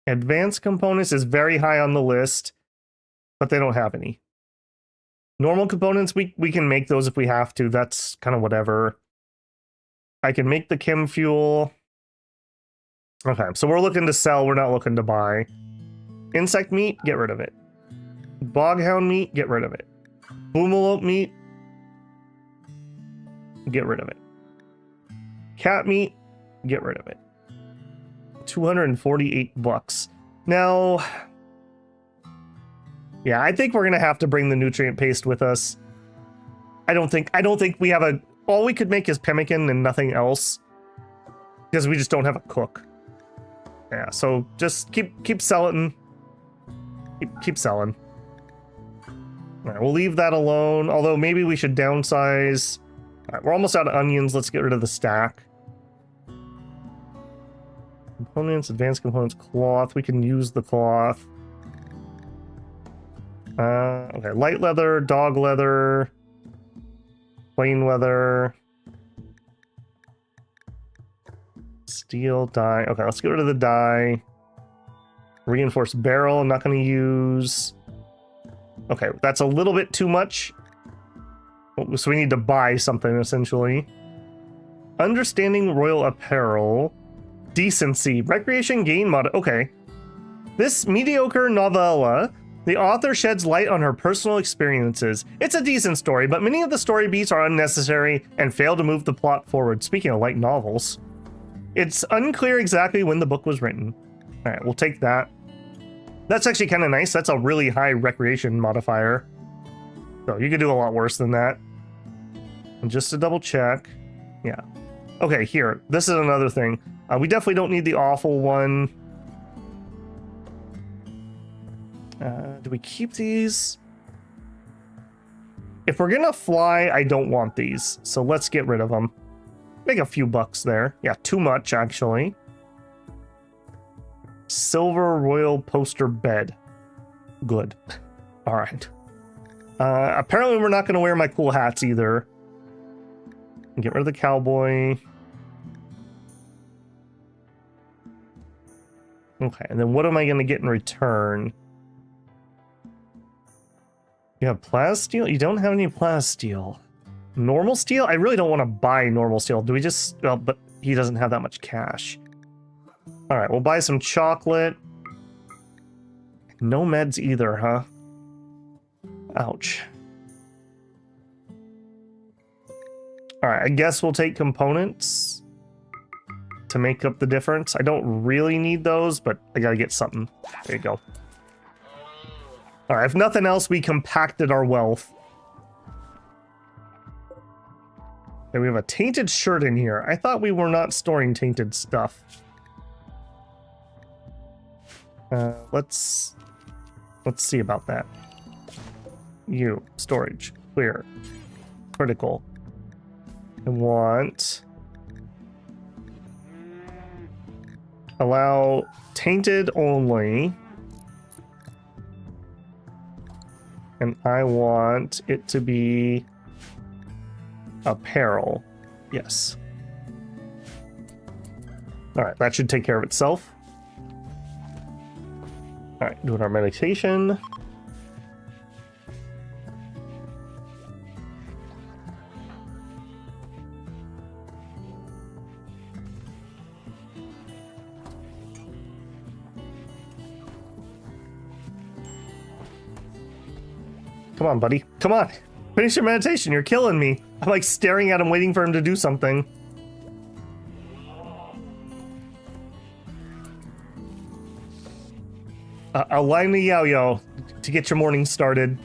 Advanced components is very high on the list, but they don't have any. Normal components, we can make those if we have to. That's kind of whatever. I can make the chem fuel. Okay, so we're looking to sell, we're not looking to buy. Insect meat, get rid of it. Boghound meat, get rid of it. Boomalope meat, get rid of it. Cat meat, get rid of it. 248 bucks. Now, yeah, I think we're gonna have to bring the nutrient paste with us. I don't think we have a, all we could make is pemmican and nothing else. Because we just don't have a cook. Yeah, so just keep selling. Keep selling. All right, we'll leave that alone. Although maybe we should downsize. All right, we're almost out of onions. Let's get rid of the stack. Components, advanced components, cloth. We can use the cloth. Okay, light leather, dog leather, plain leather, steel dye. Okay, let's get rid of the dye. Reinforced barrel, I'm not going to use. Okay, that's a little bit too much. So we need to buy something, essentially. Understanding royal apparel. Decency. Recreation gain mod. Okay. This mediocre novella, the author sheds light on her personal experiences. It's a decent story, but many of the story beats are unnecessary and fail to move the plot forward. Speaking of light novels. It's unclear exactly when the book was written. Alright, we'll take that. That's actually kind of nice. That's a really high recreation modifier. So you could do a lot worse than that. And just to double check. Yeah. Okay, here. This is another thing. We definitely don't need the awful one. Do we keep these? If we're gonna fly, I don't want these. So let's get rid of them. Make a few bucks there. Yeah, too much, actually. Silver royal poster bed. Good. All right. Apparently we're not going to wear my cool hats either. Get rid of the cowboy. Okay, and then what am I going to get in return? You have plasteel? You don't have any plasteel. Normal steel? I really don't want to buy normal steel. Do we just... Well, but he doesn't have that much cash. Alright, we'll buy some chocolate. No meds either, huh? Ouch. Alright, I guess we'll take components to make up the difference. I don't really need those, but I gotta get something. There you go. Alright, if nothing else, we compacted our wealth. And we have a tainted shirt in here. I thought we were not storing tainted stuff. Let's see about that. You, storage, clear, critical. I want... Allow tainted only. And I want it to be apparel. Yes. Alright, that should take care of itself. Alright, doing our meditation. Come on, buddy. Come on. Finish your meditation. You're killing me. I'm like staring at him, waiting for him to do something. I'll line the yo-yo to get your morning started.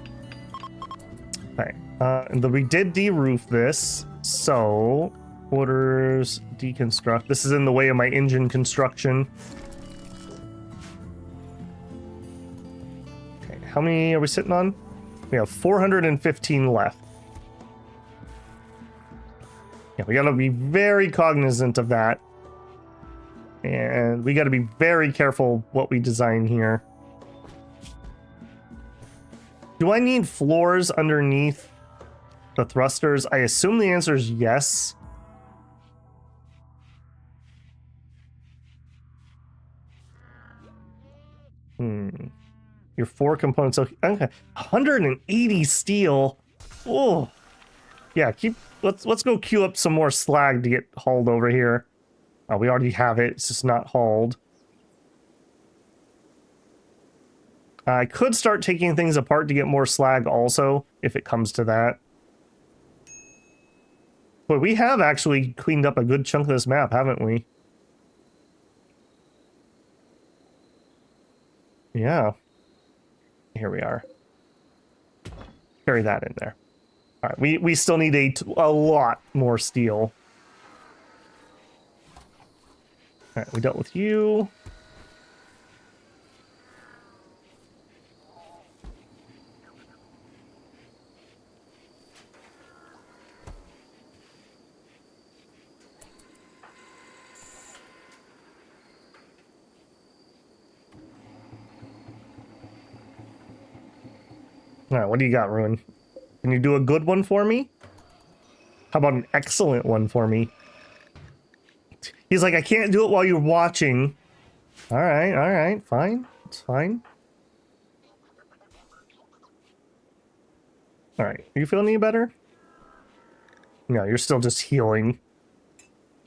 Okay. And we did de-roof this. So, orders, deconstruct. This is in the way of my engine construction. Okay, how many are we sitting on? We have 415 left. Yeah, we gotta be very cognizant of that. And we gotta be very careful what we design here. Do I need floors underneath the thrusters? I assume the answer is yes. Your 4 components. Okay, 180 steel. Oh, yeah. Let's go queue up some more slag to get hauled over here. We already have it. It's just not hauled. I could start taking things apart to get more slag also, if it comes to that. But we have actually cleaned up a good chunk of this map, haven't we? Yeah. Here we are. Carry that in there. All right, we still need a lot more steel. All right, we dealt with you. All right, what do you got, Ruin? Can you do a good one for me? How about an excellent one for me? He's like, I can't do it while you're watching. All right, fine. It's fine. All right, are you feeling any better? No, you're still just healing.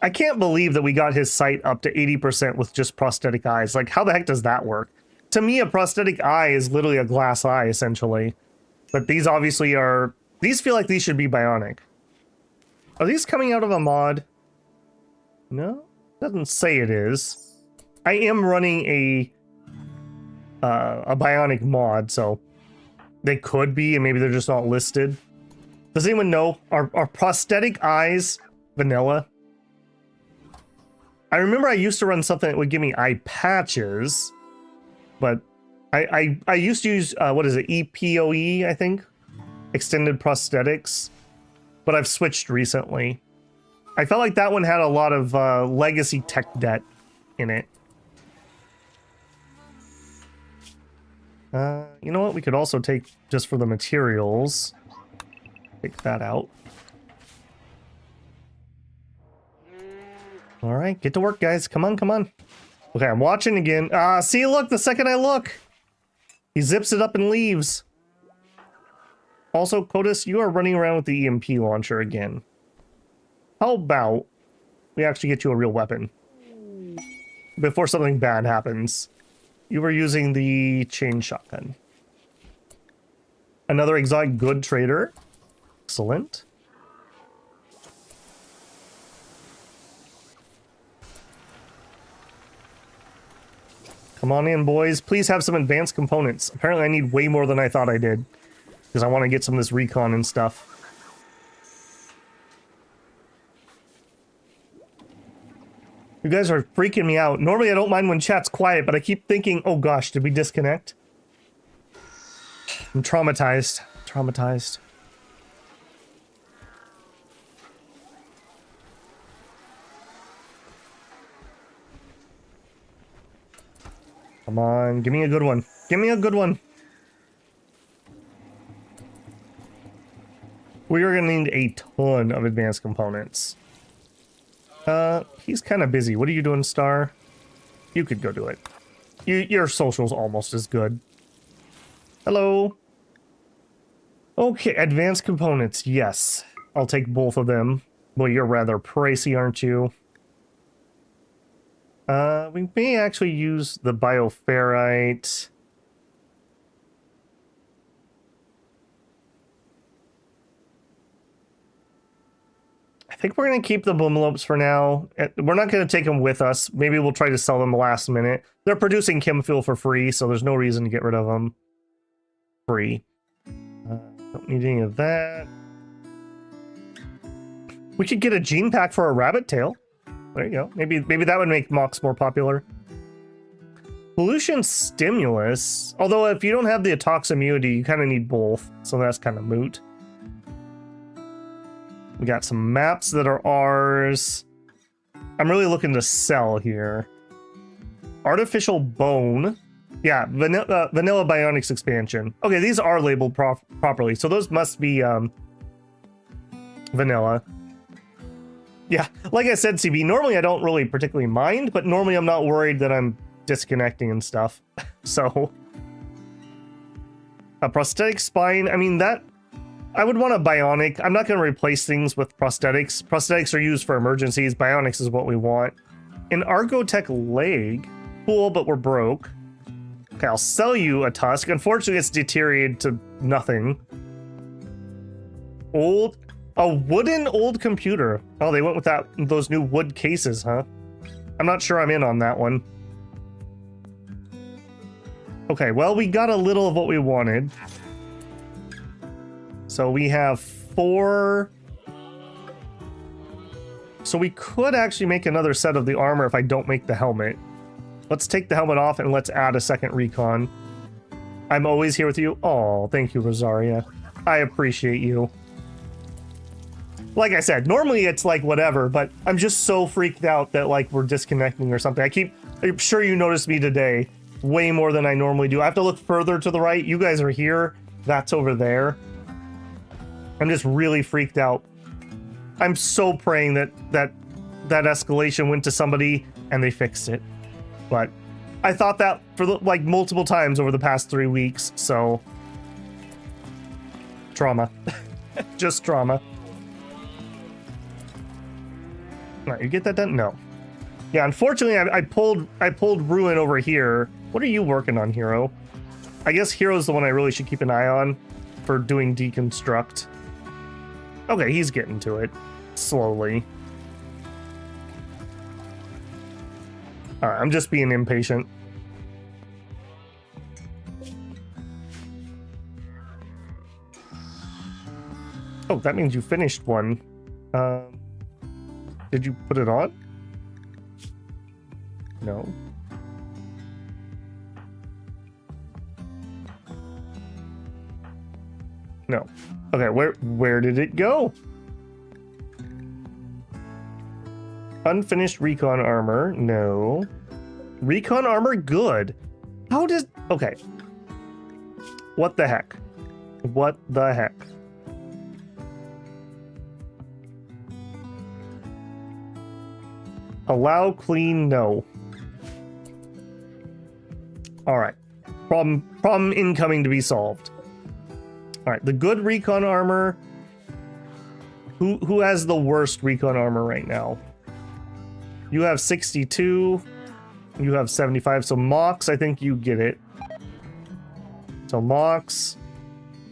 I can't believe that we got his sight up to 80% with just prosthetic eyes. Like, how the heck does that work? To me, a prosthetic eye is literally a glass eye, essentially. But these obviously are... These feel like these should be bionic. Are these coming out of a mod? No? Doesn't say it is. I am running a bionic mod, so... They could be, and maybe they're just not listed. Does anyone know? Are prosthetic eyes vanilla? I remember I used to run something that would give me eye patches, but I used to use, what is it, EPOE, I think? Extended prosthetics, but I've switched recently. I felt like that one had a lot of legacy tech debt in it. You know what? We could also take, just for the materials, take that out. All right, get to work, guys. Come on, come on. Okay, I'm watching again. See, look, the second I look, he zips it up and leaves. Also, Kotis, you are running around with the EMP launcher again. How about we actually get you a real weapon before something bad happens? You were using the chain shotgun. Another exotic good trader. Excellent. Come on in, boys. Please have some advanced components. Apparently I need way more than I thought I did, because I want to get some of this recon and stuff. You guys are freaking me out. Normally I don't mind when chat's quiet, but I keep thinking, oh gosh, did we disconnect? I'm traumatized. Traumatized. Come on, give me a good one. Give me a good one. We are gonna need a ton of advanced components. He's kind of busy. What are you doing, Star? You could go do it. Your social's almost as good. Hello. Okay, advanced components. Yes, I'll take both of them. Well, you're rather pricey, aren't you? We may actually use the bioferrite. I think we're going to keep the boomlopes for now. We're not going to take them with us. Maybe we'll try to sell them last minute. They're producing chem fuel for free, so there's no reason to get rid of them. Free. Don't need any of that. We could get a gene pack for a rabbit tail. There you go. Maybe that would make Mox more popular. Pollution stimulus. Although if you don't have the tox immunity, you kind of need both. So that's kind of moot. We got some maps that are ours. I'm really looking to sell here. Artificial bone. Yeah, vanilla bionics expansion. Okay, these are labeled properly, so those must be vanilla. Yeah, like I said, CB, normally I don't really particularly mind, but normally I'm not worried that I'm disconnecting and stuff. So, a prosthetic spine, I mean, that... I would want a bionic. I'm not going to replace things with prosthetics. Prosthetics are used for emergencies. Bionics is what we want. An Argotech leg. Cool, but we're broke. Okay, I'll sell you a tusk. Unfortunately, it's deteriorated to nothing. A wooden old computer. Oh, they went with those new wood cases, huh? I'm not sure I'm in on that one. Okay, well, we got a little of what we wanted. So we have 4. So we could actually make another set of the armor if I don't make the helmet. Let's take the helmet off and let's add a second recon. I'm always here with you. Oh, thank you, Rosaria. I appreciate you. Like I said, normally it's like whatever, but I'm just so freaked out that like we're disconnecting or something. I'm sure you noticed me today way more than I normally do. I have to look further to the right. You guys are here. That's over there. I'm just really freaked out. I'm so praying that escalation went to somebody and they fixed it. But I thought that for like multiple times over the past 3 weeks, so trauma. Just trauma. All right, you get that done? No. Yeah, unfortunately, I pulled Ruin over here. What are you working on, Hero? I guess Hero's the one I really should keep an eye on for doing deconstruct. Okay, he's getting to it slowly. All right, I'm just being impatient. Oh, that means you finished one. Did you put it on? No. No. Okay, where did it go? Unfinished recon armor. No. Recon armor, good. How does... Okay. What the heck? What the heck? Allow clean, no. All right. Problem incoming to be solved. All right, the good recon armor. Who has the worst recon armor right now? You have 62. You have 75. So Mox, I think you get it. So Mox,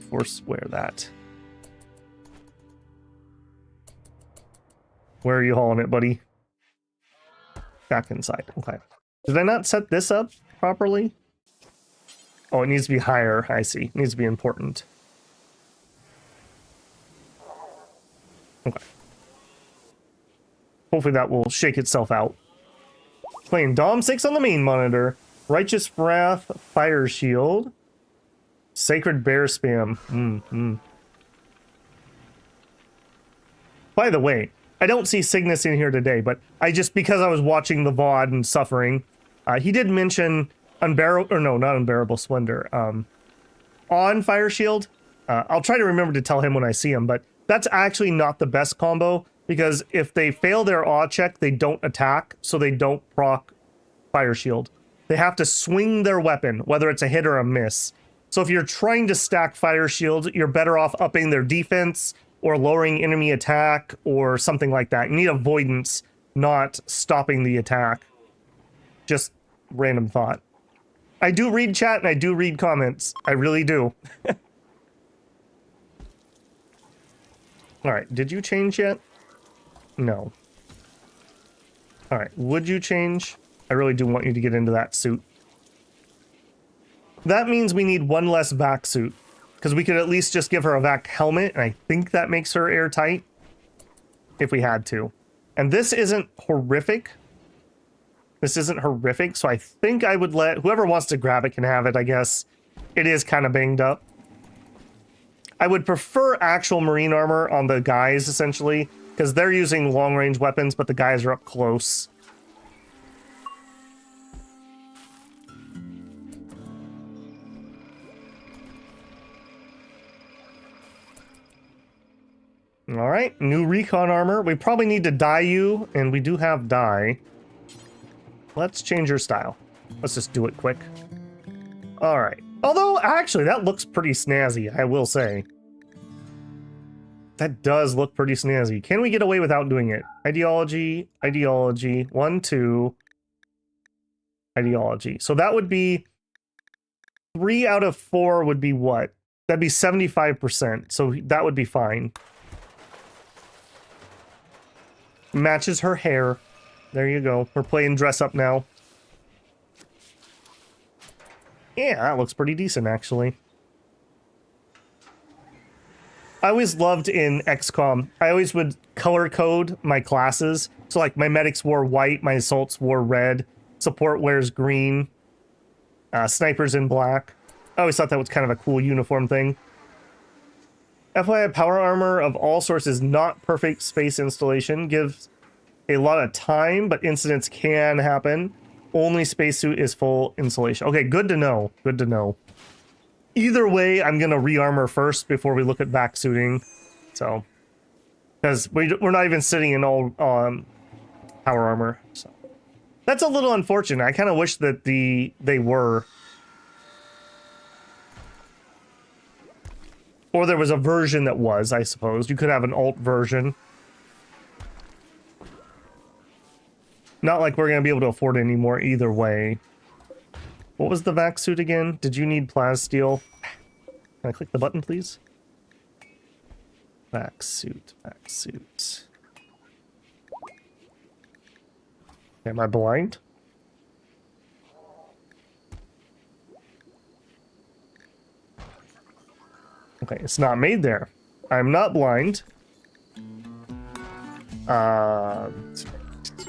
forswear that. Where are you hauling it, buddy? Back inside. Okay. Did I not set this up properly? Oh, it needs to be higher. I see. It needs to be important. Okay. Hopefully that will shake itself out. Playing Dom 6 on the main monitor. Righteous Wrath, Fire Shield. Sacred Bear Spam. By the way, I don't see Cygnus in here today, but because I was watching the VOD and suffering, he did mention not Unbearable Splendor. On Fire Shield. I'll try to remember to tell him when I see him, but that's actually not the best combo, because if they fail their awe check, they don't attack, so they don't proc Fire Shield. They have to swing their weapon, whether it's a hit or a miss. So if you're trying to stack Fire Shield, you're better off upping their defense or lowering enemy attack or something like that. You need avoidance, not stopping the attack. Just random thought. I do read chat and I do read comments. I really do. All right, did you change yet? No. All right, would you change? I really do want you to get into that suit. That means we need one less vac suit, because we could at least just give her a vac helmet, and I think that makes her airtight, if we had to. And this isn't horrific. This isn't horrific, so I think I would let... Whoever wants to grab it can have it, I guess. It is kind of banged up. I would prefer actual marine armor on the guys, essentially, because they're using long-range weapons, but the guys are up close. All right, new recon armor. We probably need to dye you, and we do have dye. Let's change your style. Let's just do it quick. All right. Although, actually, that looks pretty snazzy, I will say. That does look pretty snazzy. Can we get away without doing it? Ideology, ideology, 1, 2. Ideology. So that would be 3 out of 4 would be what? That'd be 75%. So that would be fine. Matches her hair. There you go. We're playing dress up now. Yeah, that looks pretty decent, actually. I always loved in XCOM, I always would color code my classes. So like my medics wore white, my assaults wore red, support wears green, snipers in black. I always thought that was kind of a cool uniform thing. FYI, power armor of all sorts is not perfect space installation. Gives a lot of time, but incidents can happen. Only spacesuit is full insulation. Okay, good to know. Good to know. Either way, I'm gonna re-armor first before we look at back suiting. So, because we're not even sitting in all power armor. So that's a little unfortunate. I kind of wish that they were, or there was a version that was. I suppose you could have an alt version. Not like we're gonna be able to afford it anymore either way. What was the vac suit again? Did you need plasteel? Can I click the button, please? Vac suit, vac suit. Am I blind? Okay, it's not made there. I'm not blind.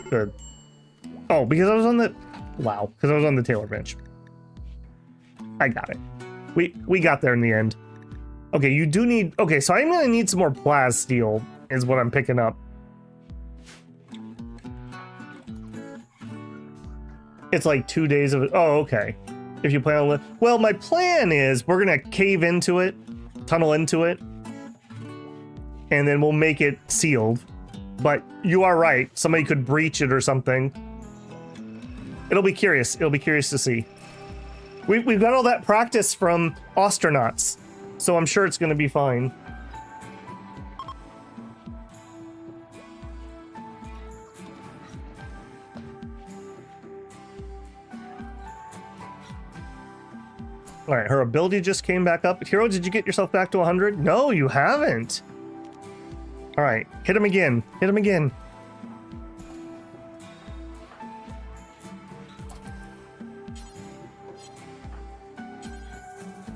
Good. Oh, because I was on the... Wow, because I was on the tailor bench. I got it. We got there in the end. Okay, you do need... Okay, so I'm going to need some more plasteel, is what I'm picking up. It's like 2 days of it. Oh, okay. If you plan on... Well, my plan is we're going to cave into it, tunnel into it, and then we'll make it sealed. But you are right. Somebody could breach it or something. It'll be curious. It'll be curious to see. We've got all that practice from astronauts, so I'm sure it's going to be fine. All right, her ability just came back up. Hero, did you get yourself back to 100? No, you haven't. All right, hit him again. Hit him again.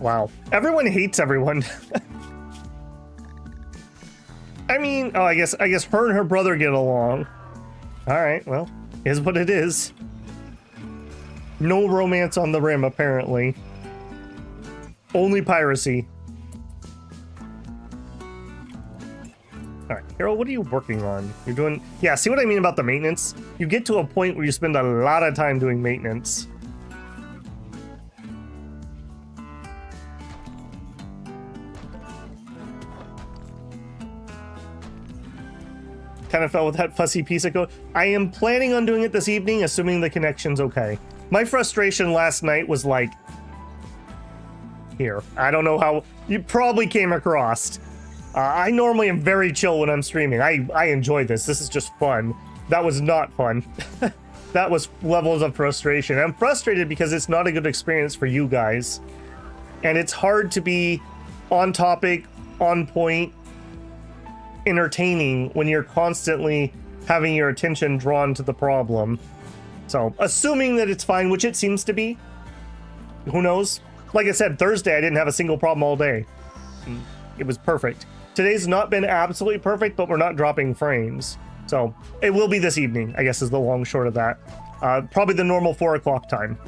Wow. Everyone hates everyone. I mean, oh, I guess her and her brother get along. All right, well, is what it is. No romance on the rim, apparently. Only piracy. All right, Hero, what are you working on? You're doing... Yeah, see what I mean about the maintenance? You get to a point where you spend a lot of time doing maintenance. Kind of fell with that fussy piece of code. I am planning on doing it this evening, assuming the connection's okay. My frustration last night was like... Here. I don't know how... You probably came across. I normally am very chill when I'm streaming. I enjoy this. This is just fun. That was not fun. That was levels of frustration. I'm frustrated because it's not a good experience for you guys. And it's hard to be on topic, on point, entertaining when you're constantly having your attention drawn to the problem. So, assuming that it's fine, which it seems to be. Who knows? Like I said, Thursday I didn't have a single problem all day. It was perfect. Today's not been absolutely perfect, but we're not dropping frames. So, it will be this evening, I guess is the long short of that. Probably the normal 4 o'clock time.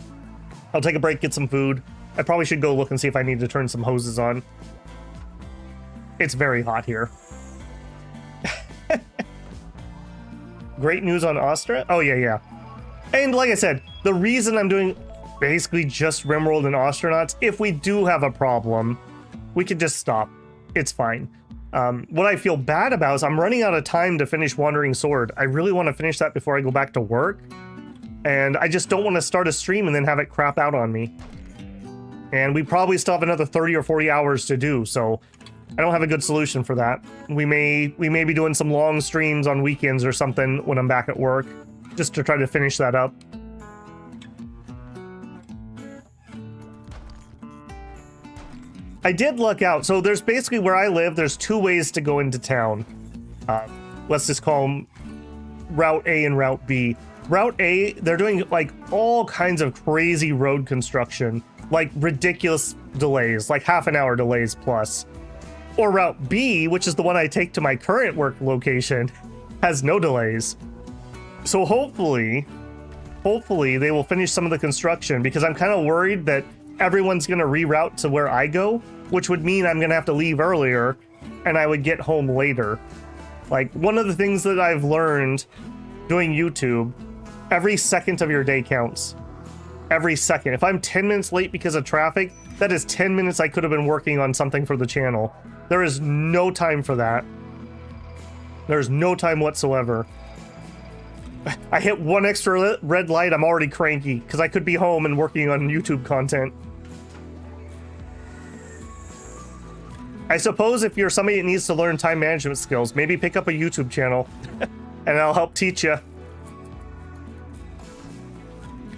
I'll take a break, get some food. I probably should go look and see if I need to turn some hoses on. It's very hot here. Great news on Astra? Oh, yeah. And like I said, the reason I'm doing basically just Rimworld and Astronauts, if we do have a problem, we can just stop. It's fine. What I feel bad about is I'm running out of time to finish Wandering Sword. I really want to finish that before I go back to work. And I just don't want to start a stream and then have it crap out on me. And we probably still have another 30 or 40 hours to do, so I don't have a good solution for that. We may be doing some long streams on weekends or something when I'm back at work, just to try to finish that up. I did luck out. So there's basically where I live, there's 2 ways to go into town. Let's just call them Route A and Route B. Route A, they're doing like all kinds of crazy road construction. like ridiculous delays, like half an hour delays plus. Or Route B, which is the one I take to my current work location, has no delays. So hopefully they will finish some of the construction, because I'm kind of worried that everyone's going to reroute to where I go, which would mean I'm going to have to leave earlier and I would get home later. Like, one of the things that I've learned doing YouTube, every second of your day counts. Every second. If I'm 10 minutes late because of traffic, that is 10 minutes I could have been working on something for the channel. There is no time for that. There's no time whatsoever. I hit one extra red light, I'm already cranky, because I could be home and working on YouTube content. I suppose if you're somebody that needs to learn time management skills, maybe pick up a YouTube channel, and I'll help teach you.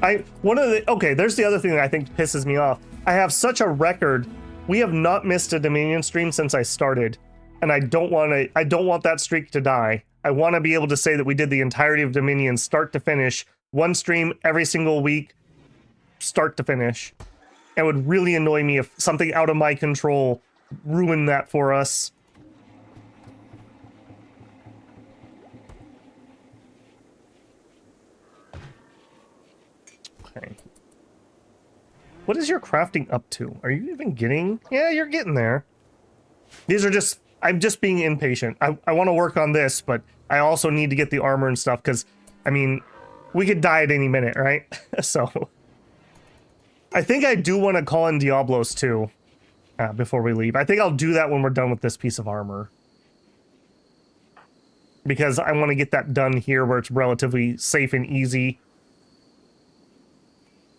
Okay, there's the other thing that I think pisses me off. I have such a record. We have not missed a Dominion stream since I started, and I don't want that streak to die. I want to be able to say that we did the entirety of Dominion start to finish, one stream every single week, start to finish. It would really annoy me if something out of my control ruined that for us. Okay. What is your crafting up to? Are you even getting? Yeah, you're getting there. These are just... I'm just being impatient. I want to work on this, but I also need to get the armor and stuff, because, I mean, we could die at any minute, right? So, I think I do want to call in Diablos too, before we leave. I think I'll do that when we're done with this piece of armor. Because I want to get that done here where it's relatively safe and easy.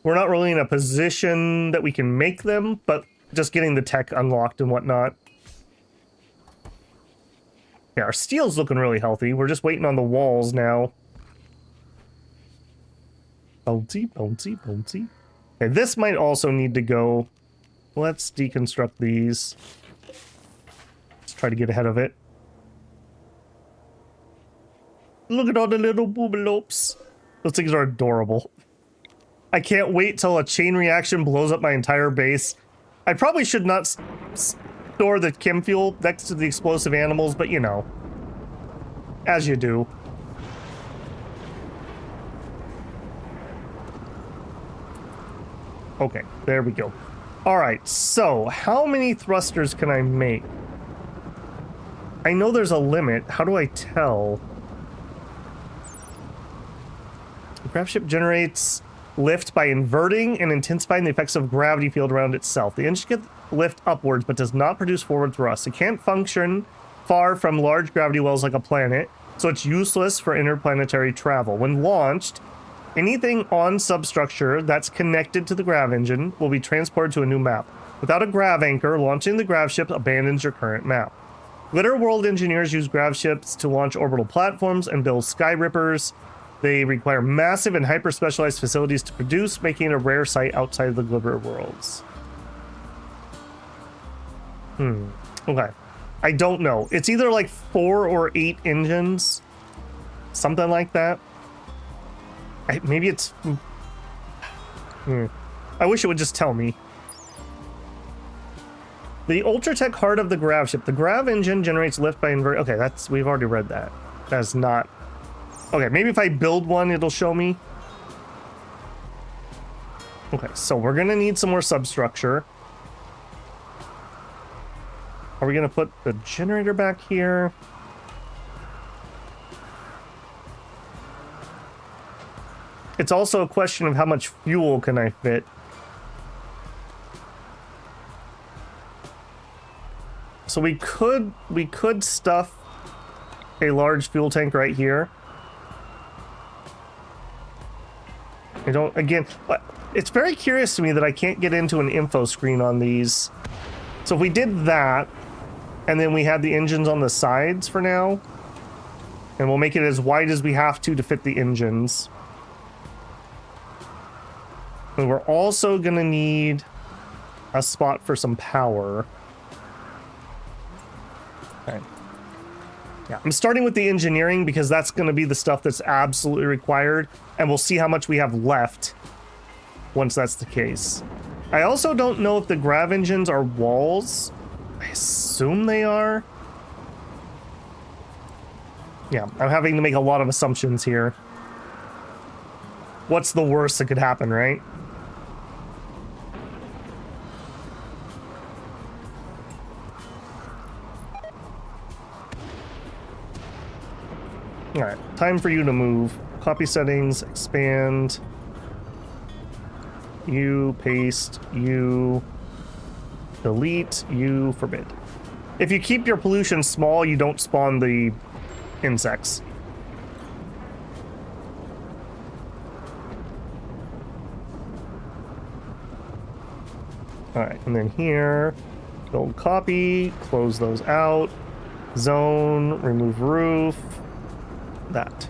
We're not really in a position that we can make them, but just getting the tech unlocked and whatnot. Yeah, our steel's looking really healthy. We're just waiting on the walls now. Bouncy, bouncy, bouncy. Okay, this might also need to go. Let's deconstruct these. Let's try to get ahead of it. Look at all the little boobalopes. Those things are adorable. I can't wait till a chain reaction blows up my entire base. I probably should not store the chem fuel next to the explosive animals, but you know, as you do. Okay, there we go. All right, so how many thrusters can I make? I know there's a limit. How do I tell? The craft ship generates lift by inverting and intensifying the effects of gravity field around itself. The engine can lift upwards but does not produce forward thrust. It can't function far from large gravity wells like a planet, so it's useless for interplanetary travel. When launched, anything on substructure that's connected to the grav engine will be transported to a new map. Without a grav anchor, launching the grav ship abandons your current map. Glitter World engineers use grav ships to launch orbital platforms and build sky rippers. They require massive and hyper-specialized facilities to produce, making it a rare sight outside of the Glitter Worlds. Okay. I don't know. It's either like 4 or 8 engines. Something like that. Maybe it's... I wish it would just tell me. The Ultratech heart of the grav ship. The grav engine generates lift by invert... Okay, that's... We've already read that. That's not... Okay, maybe if I build one, it'll show me. Okay, so we're gonna need some more substructure. Are we gonna put the generator back here? It's also a question of how much fuel can I fit. So we could stuff a large fuel tank right here. I don't, again, it's very curious to me that I can't get into an info screen on these. So if we did that, and then we had the engines on the sides for now, and we'll make it as wide as we have to fit the engines. And we're also gonna need a spot for some power. Okay. Yeah, I'm starting with the engineering because that's going to be the stuff that's absolutely required, and we'll see how much we have left once that's the case. I also don't know if the grav engines are walls. I assume they are. Yeah, I'm having to make a lot of assumptions here. What's the worst that could happen, right? Alright, time for you to move. Copy settings, expand. You, paste, you, delete, you, forbid. If you keep your pollution small, you don't spawn the insects. Alright, and then here, build copy, close those out, zone, remove roof, that.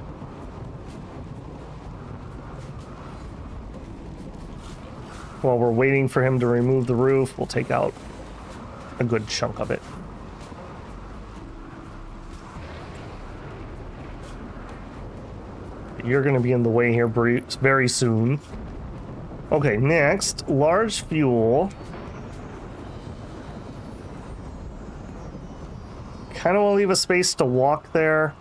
While we're waiting for him to remove the roof, we'll take out a good chunk of it. You're going to be in the way here very soon. Okay, next, large fuel. Kind of want to leave a space to walk there.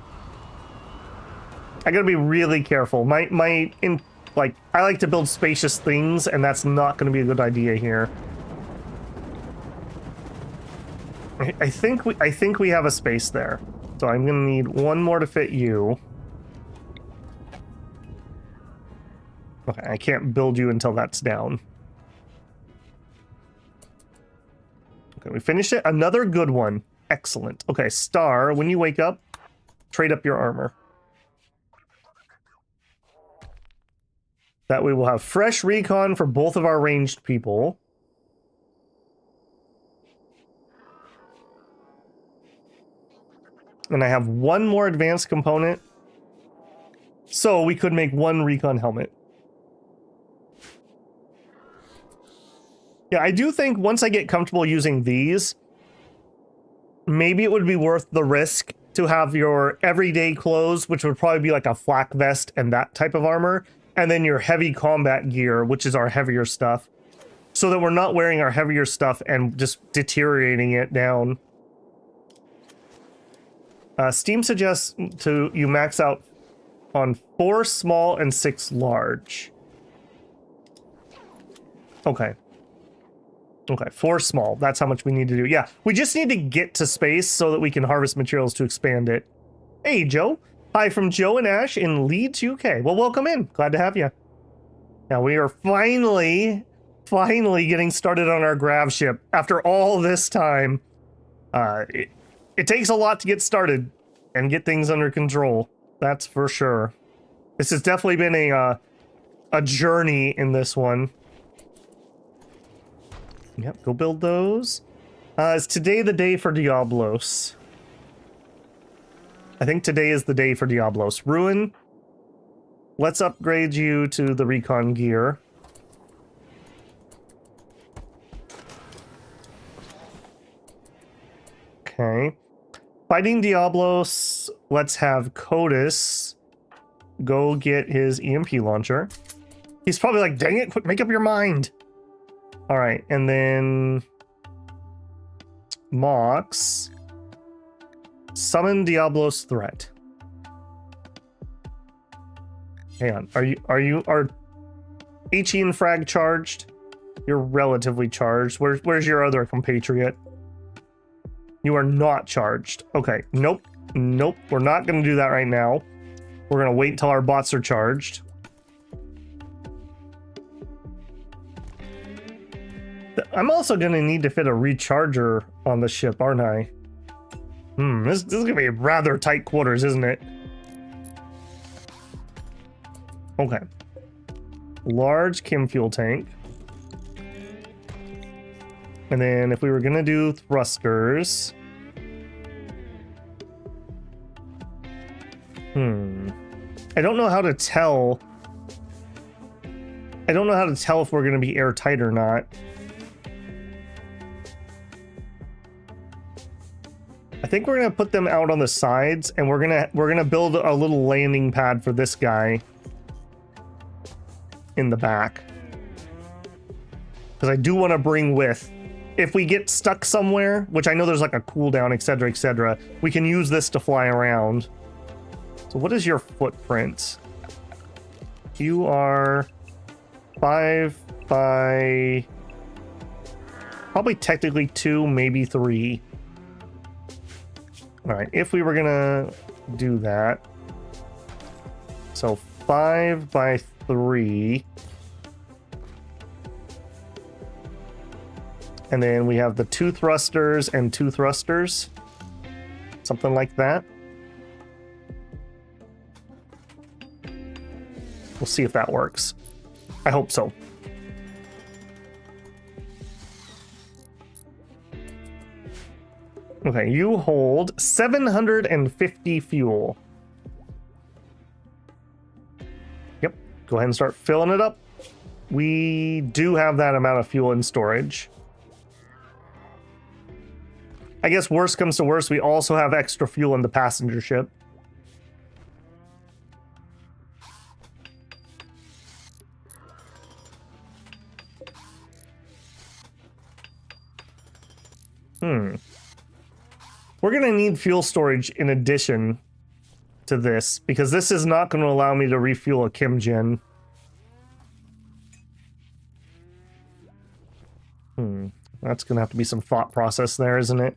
I gotta be really careful. I like to build spacious things, and that's not going to be a good idea here. I think we have a space there, so I'm going to need one more to fit you. Okay, I can't build you until that's down. Okay, we finished it. Another good one. Excellent. Okay, Star, when you wake up, trade up your armor. That way we'll have fresh recon for both of our ranged people. And I have one more advanced component. So we could make one recon helmet. Yeah, I do think once I get comfortable using these, maybe it would be worth the risk to have your everyday clothes, which would probably be like a flak vest and that type of armor, and then your heavy combat gear, which is our heavier stuff, so that we're not wearing our heavier stuff and just deteriorating it down. Steam suggests you max out on 4 small and 6 large. Okay. Okay, 4 small. That's how much we need to do. Yeah, we just need to get to space so that we can harvest materials to expand it. Hey, Joe. Hi from Joe and Ash in Leeds, UK. Well, welcome in. Glad to have you. Now, we are finally getting started on our grav ship. After all this time, it takes a lot to get started and get things under control. That's for sure. This has definitely been a journey in this one. Yep, go build those. Is today the day for Diablos? I think today is the day for Diablos. Ruin, let's upgrade you to the recon gear. Okay. Fighting Diablos, let's have Codus go get his EMP launcher. He's probably like, dang it, quick, make up your mind. All right, and then Mox, summon Diablo's threat. Hang on, are HE and Frag charged? You're relatively charged. Where's your other compatriot? You are not charged. Okay, nope, we're not gonna do that right now. We're gonna wait till our bots are charged. I'm also gonna need to fit a recharger on the ship, aren't I? This is gonna be rather tight quarters, isn't it? Okay. Large chem fuel tank. And then if we were gonna do thrusters... I don't know how to tell... if we're gonna be airtight or not. I think we're gonna put them out on the sides, and we're gonna build a little landing pad for this guy in the back. because I do want to bring with, if we get stuck somewhere, which I know there's like a cooldown, etc., we can use this to fly around. So what is your footprint? You are 5 by probably technically 2, maybe 3. All right, if we were gonna do that, so 5 by 3. And then we have the 2 thrusters and 2 thrusters. Something like that. We'll see if that works. I hope so. Okay, you hold 750 fuel. Yep, go ahead and start filling it up. We do have that amount of fuel in storage. I guess worst comes to worst, we also have extra fuel in the passenger ship. We're going to need fuel storage in addition to this, because this is not going to allow me to refuel a Kimjin. That's going to have to be some thought process there, isn't it?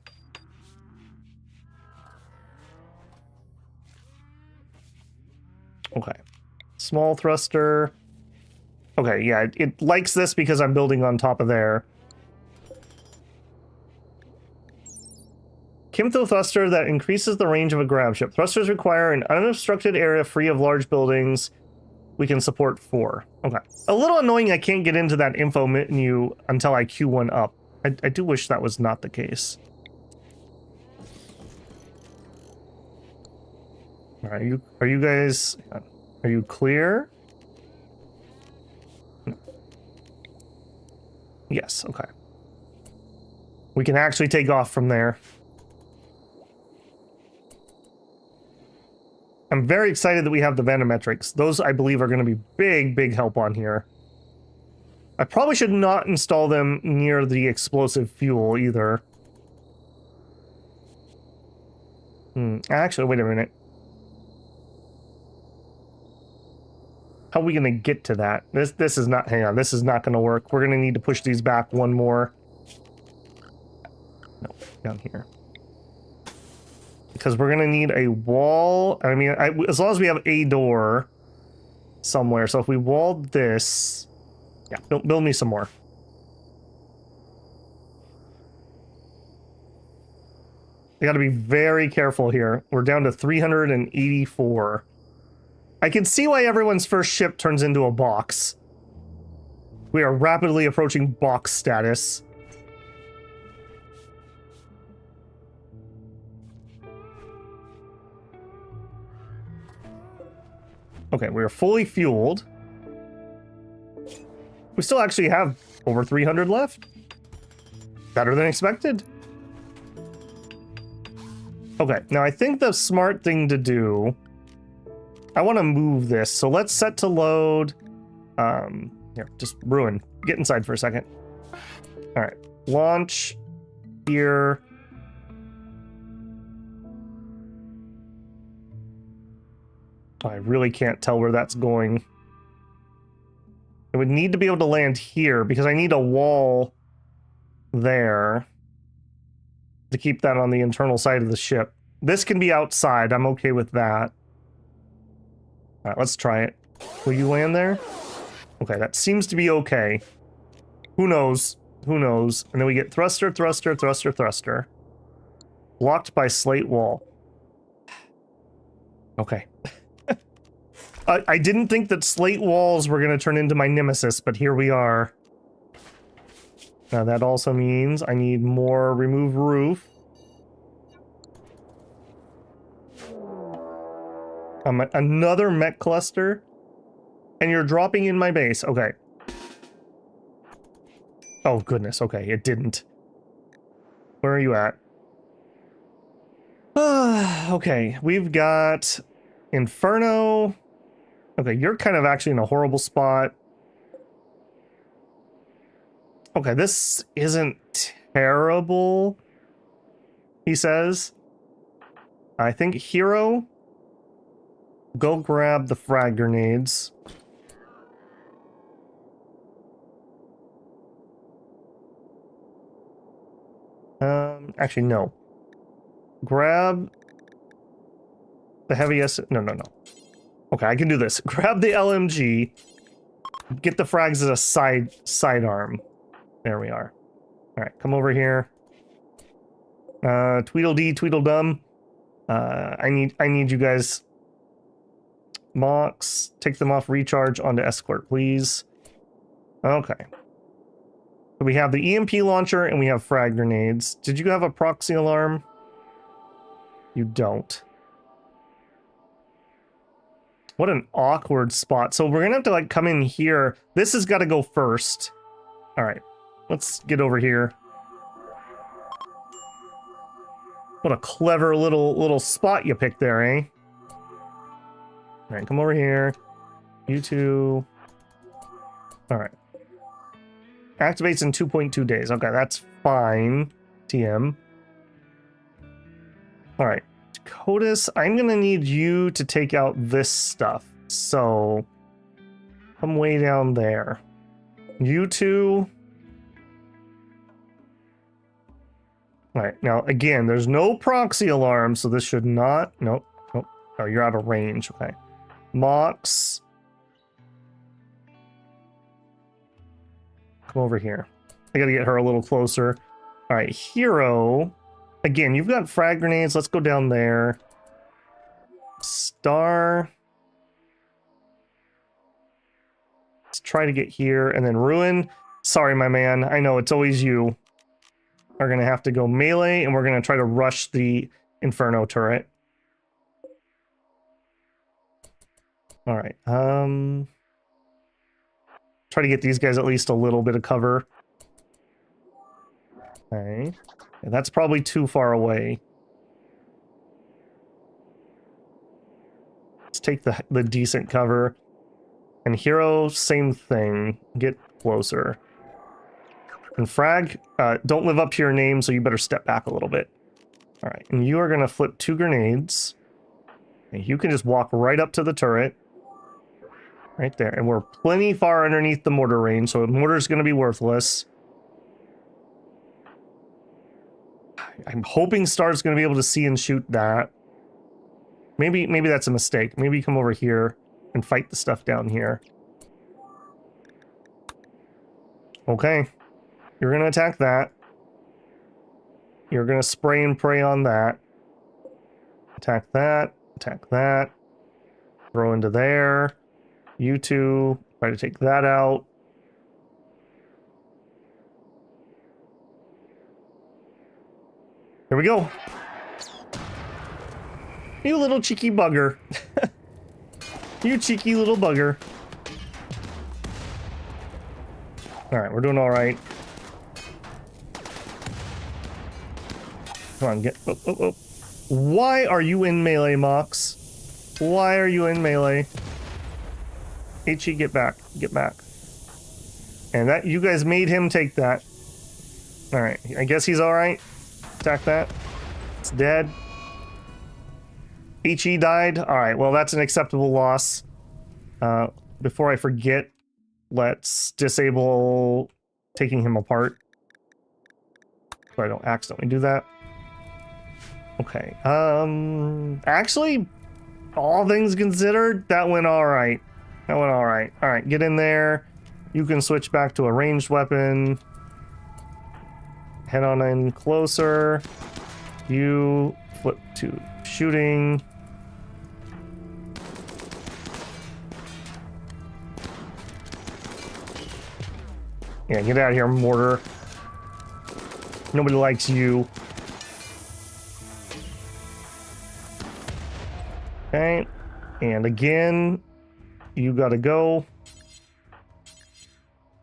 Okay. Small thruster. Okay, yeah, it likes this because I'm building on top of there. Kimtho thruster that increases the range of a grab ship. Thrusters require an unobstructed area free of large buildings. We can support 4. Okay. A little annoying I can't get into that info menu until I queue one up. I do wish that was not the case. Are you guys... Are you clear? No. Yes, okay. We can actually take off from there. I'm very excited that we have the venometrics. Those, I believe, are going to be big help on here. I probably should not install them near the explosive fuel either. Actually, wait a minute. How are we going to get to that? This is not... Hang on, this is not going to work. We're going to need to push these back one more. No, down here. Because we're going to need a wall. I mean, as long as we have a door somewhere. So if we walled this... Yeah, build me some more. I got to be very careful here. We're down to 384. I can see why everyone's first ship turns into a box. We are rapidly approaching box status. Okay, we are fully fueled. We still actually have over 300 left. Better than expected. Okay, now I think the smart thing to do... I want to move this, so let's set to load. Here, just ruin. Get inside for a second. All right, launch here. I really can't tell where that's going. I would need to be able to land here because I need a wall there to keep that on the internal side of the ship. This can be outside. I'm okay with that. All right, let's try it. Will you land there? Okay, that seems to be okay. Who knows? Who knows? And then we get thruster, thruster, thruster, thruster. Blocked by slate wall. Okay. I didn't think that slate walls were going to turn into my nemesis, but here we are. Now that also means I need more remove roof. Another mech cluster. And you're dropping in my base. Okay. Oh, goodness. Okay, it didn't. Where are you at? Okay, we've got Inferno. Okay, you're kind of actually in a horrible spot. Okay, this isn't terrible, he says. I think Hero, go grab the frag grenades. Actually, no. Grab the heaviest. No. Okay, I can do this. Grab the LMG. Get the frags as a sidearm. There we are. All right, come over here. Tweedledee, Tweedledum. I need you guys. Mox, take them off recharge onto escort, please. Okay. So we have the EMP launcher and we have frag grenades. Did you have a proxy alarm? You don't. What an awkward spot. So we're gonna have to like come in here. This has got to go first. All right, let's get over here. What a clever little spot you picked there, eh? All right, come over here. You two. All right. Activates in 2.2 days. Okay, that's fine. TM. All right. Dakotas, I'm going to need you to take out this stuff. So, come way down there. You two. All right. Now, again, there's no proxy alarm, so this should not... Nope. Nope. Oh, you're out of range. Okay. Mox. Come over here. I gotta get her a little closer. All right, Hero. Again, you've got frag grenades. Let's go down there. Star. Let's try to get here. And then Ruin. Sorry, my man. I know it's always you. Are gonna have to go melee, and we're gonna try to rush the Inferno turret. All right. Try to get these guys at least a little bit of cover. Okay. Yeah, that's probably too far away. Let's take the decent cover. And Hero, same thing. Get closer. And Frag, don't live up to your name, so you better step back a little bit. All right. And you are going to flip 2 grenades. And you can just walk right up to the turret. Right there. And we're plenty far underneath the mortar range, so the mortar's going to be worthless. I'm hoping Star's going to be able to see and shoot that. Maybe that's a mistake. Maybe come over here and fight the stuff down here. Okay. You're going to attack that. You're going to spray and pray on that. Attack that. Attack that. Throw into there. You two, try to take that out. Here we go. You little cheeky bugger. You cheeky little bugger. All right, we're doing all right. Come on, get... Oh. Why are you in melee, Mox? Why are you in melee? HE, get back. Get back. And that, you guys made him take that. Alright, I guess he's alright. Attack that. It's dead. HE died. Alright, well, that's an acceptable loss. Before I forget, let's disable taking him apart. So I don't accidentally do that. Okay. Actually, all things considered, that went alright. That went alright. Alright, get in there. You can switch back to a ranged weapon. Head on in closer. You flip to shooting. Yeah, get out of here, mortar. Nobody likes you. Okay. And again, you gotta go.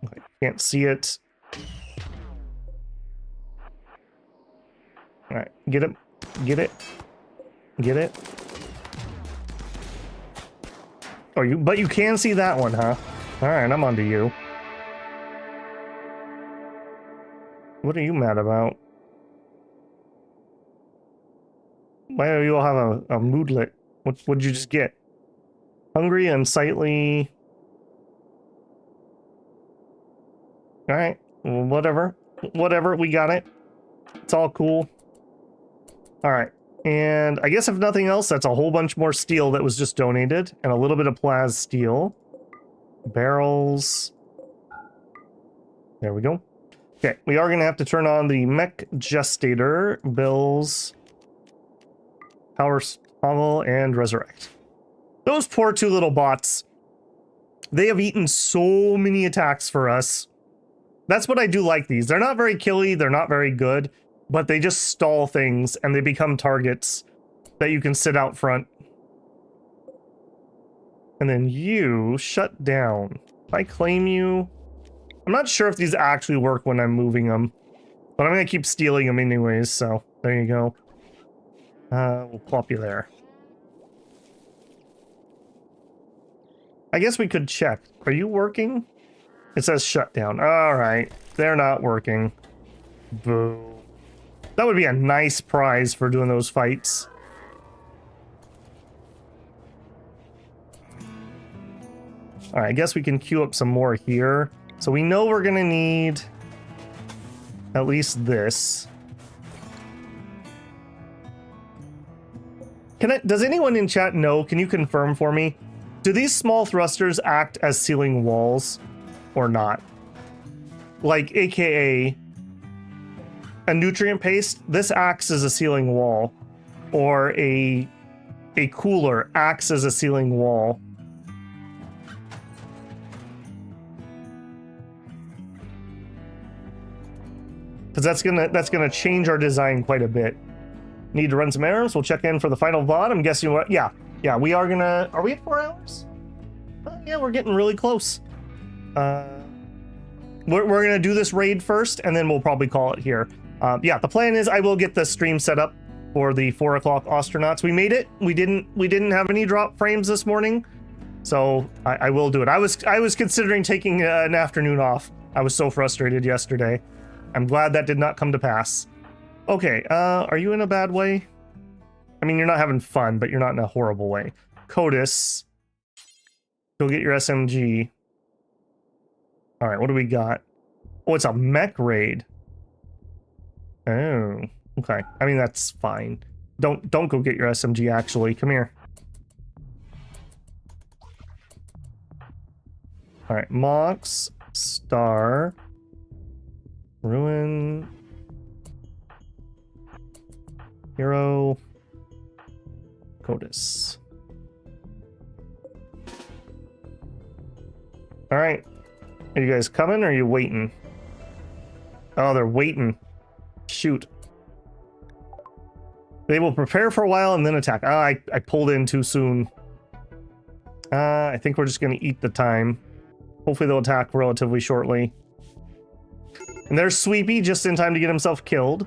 I can't see it. Alright, get it. Get it. Get it. Oh, but you can see that one, huh? Alright, I'm onto you. What are you mad about? Why do you all have a moodlet? What'd you just get? Hungry, unsightly. Alright, well, whatever. Whatever, we got it. It's all cool. Alright, and I guess if nothing else, that's a whole bunch more steel that was just donated, and a little bit of plas steel. Barrels. There we go. Okay, we are going to have to turn on the mech gestator, bills, power hovel, and resurrect. Those poor two little bots. They have eaten so many attacks for us. That's what I do like these. They're not very killy, they're not very good, but they just stall things and they become targets that you can sit out front. And then you shut down. If I claim you, I'm not sure if these actually work when I'm moving them, but I'm going to keep stealing them anyways, so there you go. We'll plop you there. I guess we could check. Are you working? It says shut down. Alright, they're not working. Boo. That would be a nice prize for doing those fights. Alright, I guess we can queue up some more here. So we know we're gonna need at least this. Does anyone in chat know? Can you confirm for me? Do these small thrusters act as ceiling walls or not? Like, aka a nutrient paste, this acts as a ceiling wall, or a cooler acts as a ceiling wall. Because that's gonna change our design quite a bit. Need to run some errands. We'll check in for the final VOD. I'm guessing what? Yeah, we are gonna. Are we at 4 hours? Yeah, we're getting really close. We're gonna do this raid first, and then we'll probably call it here. Yeah, the plan is I will get the stream set up for the 4 o'clock astronauts. We made it. We didn't have any drop frames this morning, so I will do it. I was considering taking an afternoon off. I was so frustrated yesterday. I'm glad that did not come to pass. Okay, are you in a bad way? I mean, you're not having fun, but you're not in a horrible way. Codis, go get your SMG. All right, what do we got? Oh, it's a mech raid. Oh, okay. I mean, that's fine. Don't go get your SMG, actually. Come here. All right, Mox, Star, Ruin, Hero, Codis. All right. Are you guys coming or are you waiting? Oh, they're waiting. Shoot. They will prepare for a while and then attack. Ah, I pulled in too soon. I think we're just going to eat the time. Hopefully they'll attack relatively shortly. And there's Sweepy just in time to get himself killed.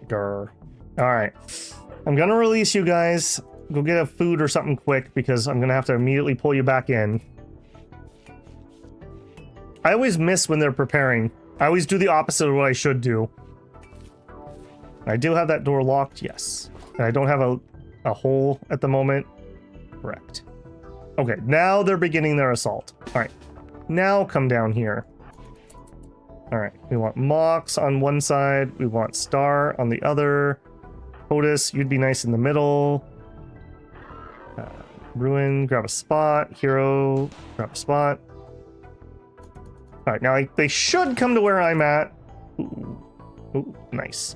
Grr. Alright. I'm gonna release you guys. Go get a food or something quick because I'm gonna have to immediately pull you back in. I always miss when they're preparing. I always do the opposite of what I should do. I do have that door locked, yes. And I don't have a hole at the moment. Correct. Okay, now they're beginning their assault. Alright, now come down here. Alright, we want Mox on one side, we want Star on the other. Otis, you'd be nice in the middle. Ruin, grab a spot. Hero, grab a spot. Alright, now they should come to where I'm at. Ooh, nice.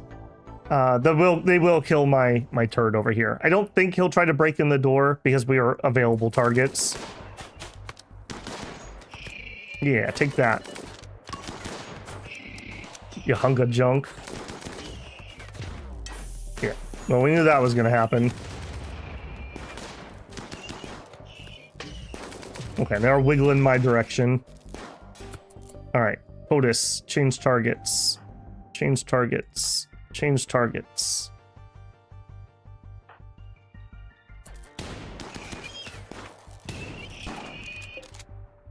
They will kill my turd over here. I don't think he'll try to break in the door because we are available targets. Yeah, take that. You hunk of junk. Here. Well, we knew that was gonna happen. Okay, they're wiggling my direction. Alright, POTUS, change targets. Change targets. Change targets.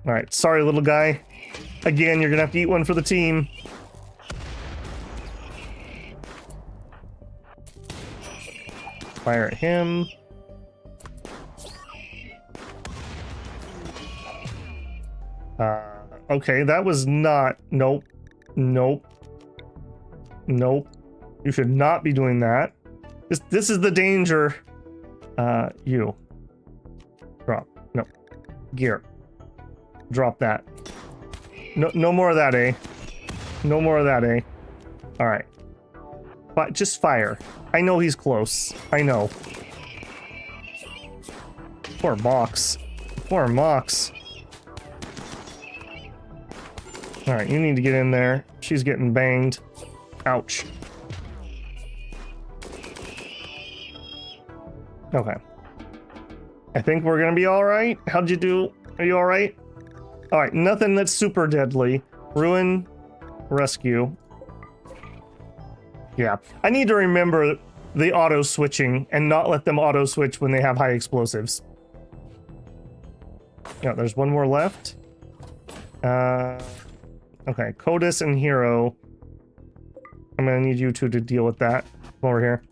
All right, sorry, little guy. Again, you're gonna have to eat one for the team. Fire at him. Okay, that was not... Nope. Nope. Nope. You should not be doing that. This is the danger. You. Drop. No. Gear. Drop that. No more of that, eh? No more of that, eh? Alright. But just fire. I know he's close. I know. Poor Mox. Poor Mox. Alright, you need to get in there. She's getting banged. Ouch. Okay. I think we're gonna be alright. How'd you do? Are you alright? Alright, nothing that's super deadly. Ruin. Rescue. Yeah. I need to remember the auto switching and not let them auto switch when they have high explosives. Yeah, there's one more left. Okay, Codis and Hero. I'm gonna need you two to deal with that. Come over here.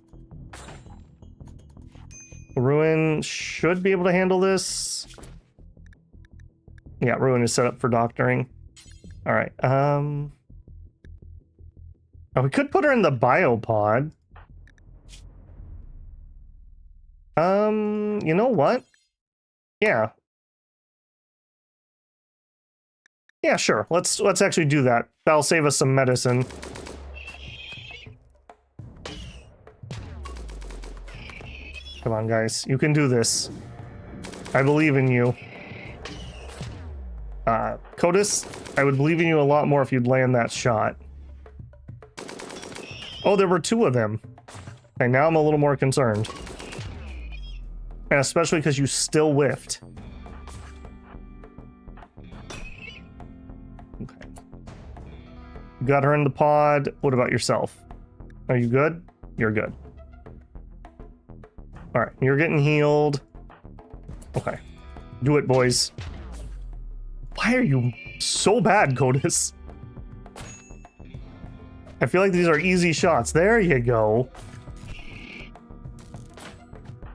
Ruin should be able to handle this. Yeah, Ruin is set up for doctoring. Alright, oh, we could put her in the biopod. You know what? Yeah. Yeah, sure. Let's actually do that. That'll save us some medicine. Come on, guys. You can do this. I believe in you. Codis, I would believe in you a lot more if you'd land that shot. Oh, there were two of them. Okay, now I'm a little more concerned. And especially because you still whiffed. Okay. You got her in the pod. What about yourself? Are you good? You're good. Alright, you're getting healed. Okay. Do it, boys. Why are you so bad, Codis? I feel like these are easy shots. There you go.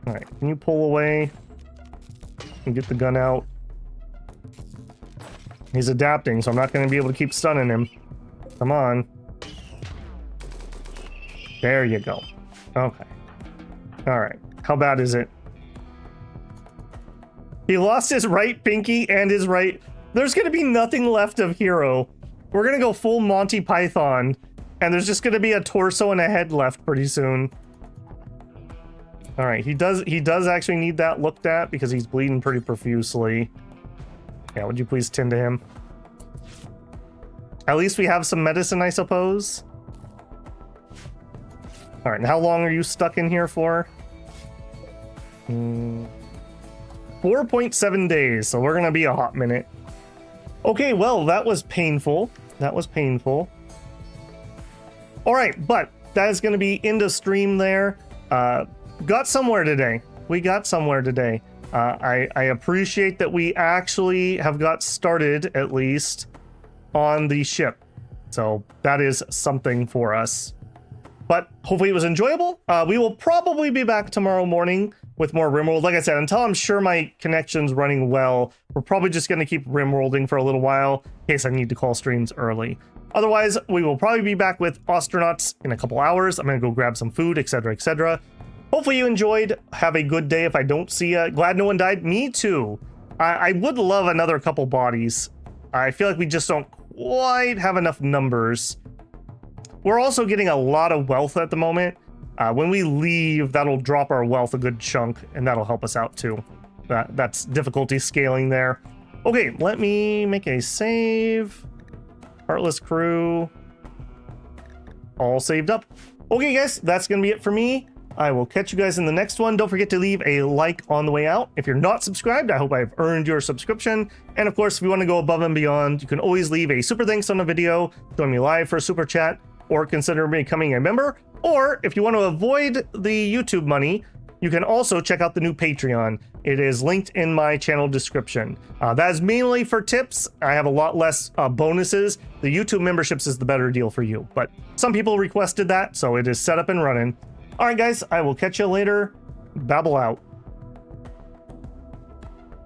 Alright, can you pull away and get the gun out? He's adapting, so I'm not going to be able to keep stunning him. Come on. There you go. Okay. Alright. How bad is it? He lost his right pinky and his right... There's going to be nothing left of Hero. We're going to go full Monty Python. And there's just going to be a torso and a head left pretty soon. Alright, he does actually need that looked at because he's bleeding pretty profusely. Yeah, would you please tend to him? At least we have some medicine, I suppose. Alright, and how long are you stuck in here for? 4.7 days, so we're gonna be a hot minute. Okay, well, that was painful. That was painful. Alright, but that is gonna be end of stream there. Got somewhere today. We got somewhere today. I appreciate that we actually have got started, at least, on the ship. So that is something for us. But hopefully it was enjoyable. We will probably be back tomorrow morning with more Rimworld. Like I said, until I'm sure my connection's running well, we're probably just going to keep Rimworlding for a little while in case I need to call streams early. Otherwise, we will probably be back with astronauts in a couple hours. I'm going to go grab some food, etc., etc. Hopefully you enjoyed. Have a good day if I don't see you. Glad no one died. Me too. I would love another couple bodies. I feel like we just don't quite have enough numbers. We're also getting a lot of wealth at the moment. When we leave, that'll drop our wealth a good chunk, and that'll help us out too. That's difficulty scaling there. Okay, let me make a save. Heartless crew. All saved up. Okay, guys, that's going to be it for me. I will catch you guys in the next one. Don't forget to leave a like on the way out. If you're not subscribed, I hope I've earned your subscription. And of course, if you want to go above and beyond, you can always leave a super thanks on a video, join me live for a super chat, or consider becoming a member. Or if you want to avoid the YouTube money, You can also check out the new Patreon. It is linked in my channel description. That is mainly for tips. I have a lot less bonuses. The YouTube memberships is the better deal for you, but some people requested that, so it is set up and running. All right, guys, I will catch you later. Babble out.